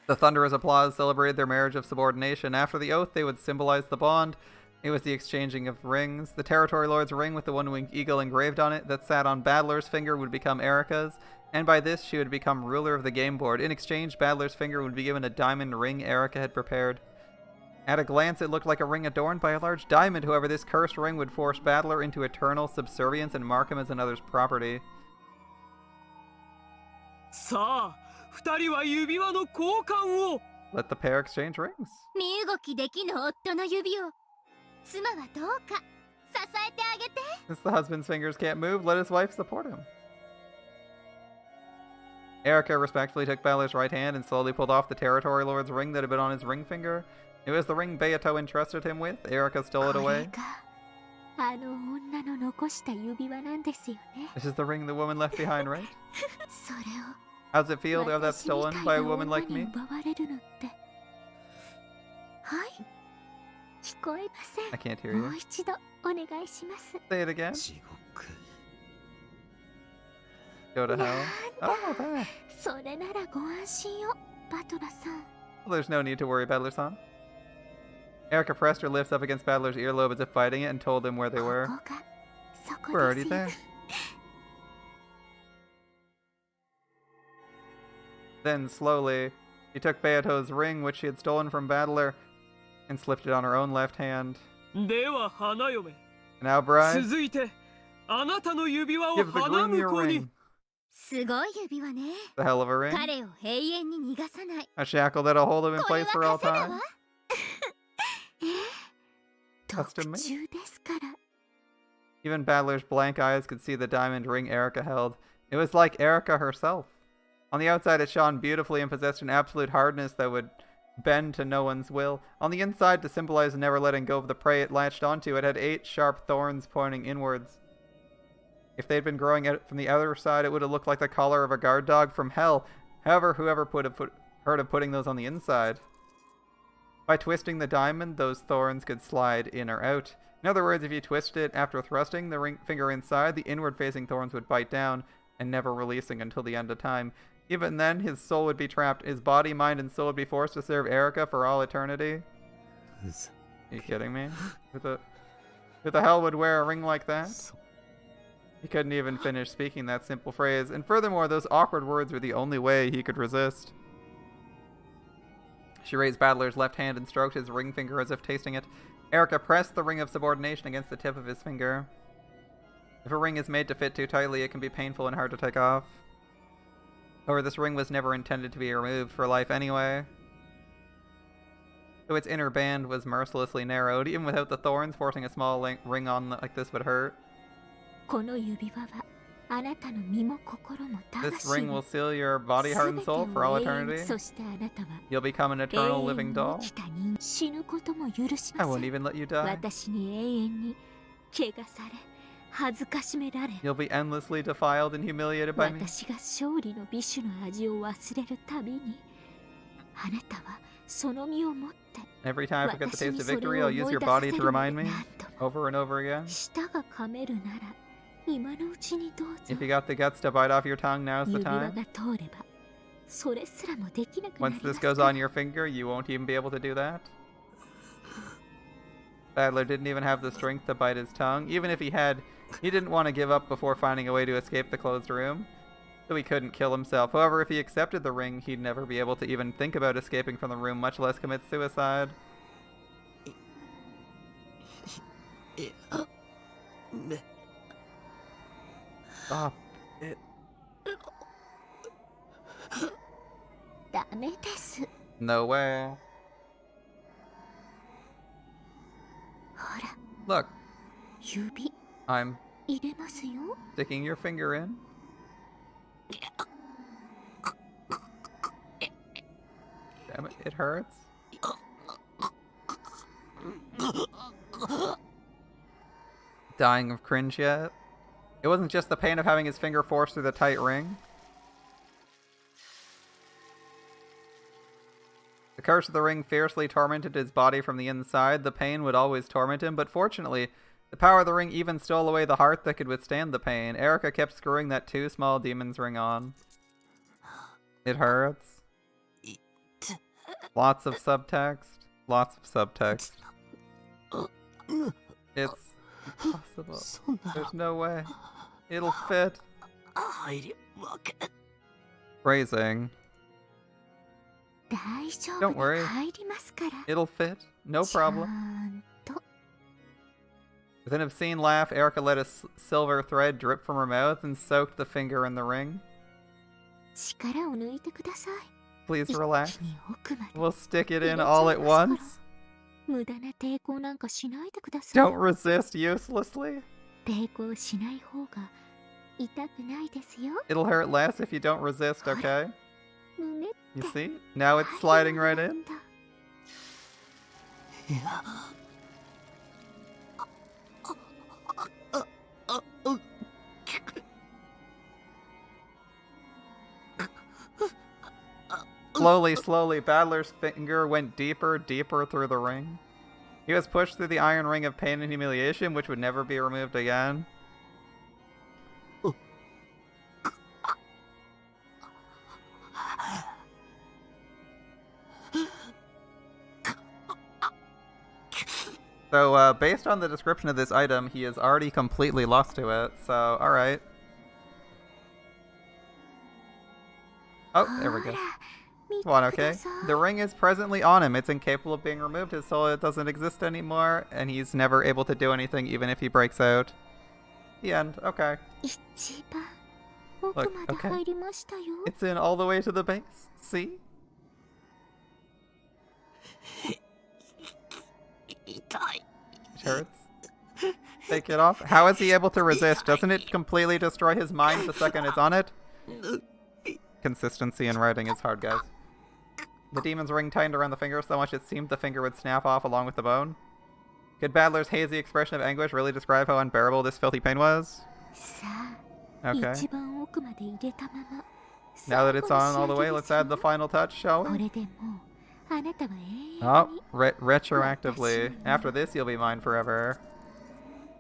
The thunderous applause celebrated their marriage of subordination. After the oath, they would symbolize the bond. It was the exchanging of rings. The Territory Lord's ring with the one-winged eagle engraved on it that sat on Battler's finger would become Erica's, and by this she would become ruler of the game board. In exchange, Battler's finger would be given a diamond ring Erica had prepared. At a glance, it looked like a ring adorned by a large diamond. However, this cursed ring would force Battler into eternal subservience and mark him as another's property. Let the pair exchange rings. Since the husband's fingers can't move, let his wife support him. Erica respectfully took Balor's right hand and slowly pulled off the territory lord's ring that had been on his ring finger. It was the ring Beato entrusted him with. Erica stole it away. This is the ring the woman left behind, right? How's it feel to have that stolen by a woman like me? I can't hear you. Say it again. Go to hell. Oh, that. Well, there's no need to worry, Battler-san. Erica pressed her lips up against Battler's earlobe as if fighting it and told him where they were. We're already there. Then, slowly, she took Beato's ring, which she had stolen from Battler, and slipped it on her own left hand. Now, bride, give the groom your ring. The hell of a ring. A shackle that'll hold him in place for all time. Custom made. Even Battler's blank eyes could see the diamond ring Erica held. It was like Erica herself. On the outside it shone beautifully and possessed an absolute hardness that would bend to no one's will. On the inside, to symbolize never letting go of the prey it latched onto, it had 8 sharp thorns pointing inwards. If they'd been growing out from the other side, it would have looked like the collar of a guard dog from hell. However, whoever heard of putting those on the inside? By twisting the diamond, those thorns could slide in or out. In other words, if you twisted it after thrusting the ring finger inside, the inward-facing thorns would bite down, and never releasing until the end of time. Even then, his soul would be trapped. His body, mind, and soul would be forced to serve Erica for all eternity. Are you kidding me? Who the hell would wear a ring like that? He couldn't even finish speaking that simple phrase, and furthermore, those awkward words were the only way he could resist. She raised Battler's left hand and stroked his ring finger as if tasting it. Erica pressed the ring of subordination against the tip of his finger. If a ring is made to fit too tightly, it can be painful and hard to take off. However, this ring was never intended to be removed for life anyway. So its inner band was mercilessly narrowed. Even without the thorns, forcing a small ring on like this would hurt. This ring will seal your body, heart, and soul for all eternity. You'll become an eternal living doll. I won't even let you die. You'll be endlessly defiled and humiliated by me. Every time I forget the taste of victory, I'll use your body to remind me, over and over again. If you got the guts to bite off your tongue, now's the time. Once this goes on your finger, you won't even be able to do that. Battler didn't even have the strength to bite his tongue. Even if he had, he didn't want to give up before finding a way to escape the closed room. So he couldn't kill himself. However, if he accepted the ring, he'd never be able to even think about escaping from the room, much less commit suicide. Stop it. No way. Look. I'm sticking your finger in. Damn it, it hurts. Dying of cringe yet? It wasn't just the pain of having his finger forced through the tight ring. The curse of the ring fiercely tormented his body from the inside. The pain would always torment him, but fortunately, the power of the ring even stole away the heart that could withstand the pain. Erica kept screwing that too small demon's ring on. It hurts. Lots of subtext. Lots of subtext. It's impossible. There's no way. It'll fit. Phrasing. Don't worry. It'll fit. No problem. With an obscene laugh, Erica let a silver thread drip from her mouth and soaked the finger in the ring. Please relax. We'll stick it in all at once. Don't resist uselessly. 抵抗しない方が痛くないですよ。 It'll hurt less if you don't resist, okay? 胸 You see? Now it's sliding right in. Slowly, Battler's finger went deeper through the ring. He was pushed through the iron ring of pain and humiliation, which would never be removed again. So, based on the description of this item, he is already completely lost to it, so, alright. Oh, there we go. Come on, okay? The ring is presently on him. It's incapable of being removed. His soul doesn't exist anymore, and he's never able to do anything even if he breaks out. The end. Okay. Look, okay. It's in all the way to the base. See? It hurts. Take it off. How is he able to resist? Doesn't it completely destroy his mind the second it's on it? Consistency in writing is hard, guys. The demon's ring tightened around the finger so much it seemed the finger would snap off along with the bone. Could Battler's hazy expression of anguish really describe how unbearable this filthy pain was? Okay. Now that it's on all the way, let's add the final touch, shall we? Oh, retroactively. After this, you'll be mine forever.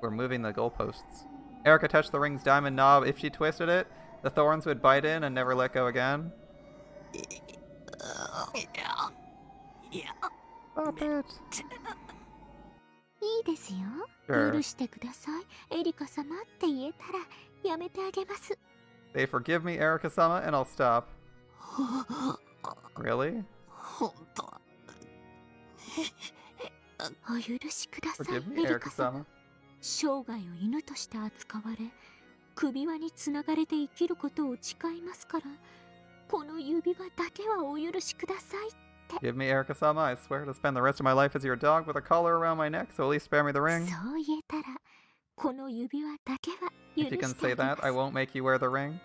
We're moving the goalposts. Erica touched the ring's diamond knob. If she twisted it, the thorns would bite in and never let go again. Stop it. Sure. Say forgive me, Erica-sama, and I'll stop. Really? Forgive me, Erica-sama. 生涯を犬として扱われ、首輪につながれて生きることを誓いますから、この指輪だけはお許しくださいって。 Give me Erica-sama, I swear to spend the rest of my life as your dog with a collar around my neck, so at least spare me the ring. そう言えたら、この指輪だけは許 If you can してあ say げま that, I す。 won't make you wear the ring.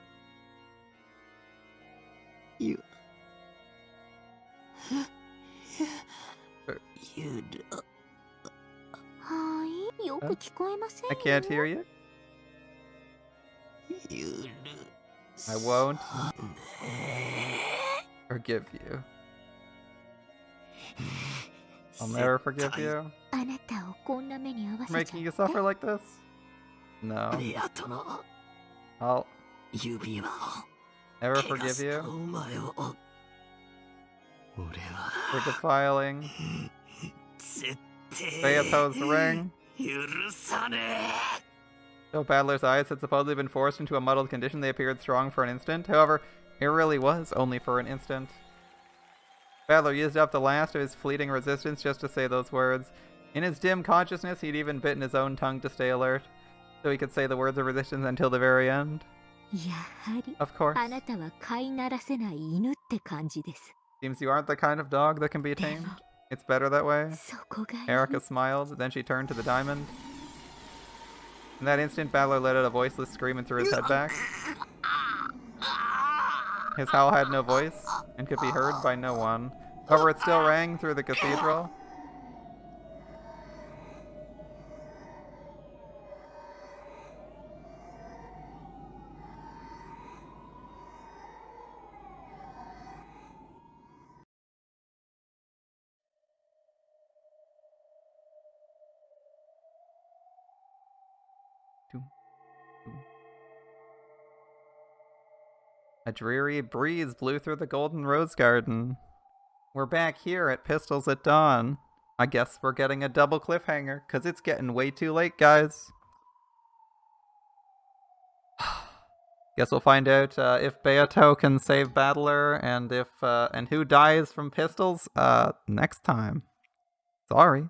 You'd... はい、よく聞こえません I よ。 can't hear you. You'd... I won't forgive you. I'll never forgive you. あなたをこんな目に遭わせちゃ Making you suffer like this? No. I'll never forgive you for defiling Beato's ring. Though Battler's eyes had supposedly been forced into a muddled condition, they appeared strong for an instant. However, it really was only for an instant. Battler used up the last of his fleeting resistance just to say those words. In his dim consciousness, he'd even bitten his own tongue to stay alert, so he could say the words of resistance until the very end. やはり Of course. あなたは飼いならせない犬って感じです。 Seems you aren't the kind of dog that can be tamed. It's better that way. そこがいい。 Erica smiled, then she turned to the diamond. In that instant, Battler let out a voiceless scream and threw his head back. His howl had no voice, and could be heard by no one. However, it still rang through the cathedral. A dreary breeze blew through the golden rose garden. We're back here at Pistols at Dawn. I guess we're getting a double cliffhanger, because it's getting way too late, guys. Guess we'll find out if Beato can save Battler and if and who dies from pistols next time. Sorry.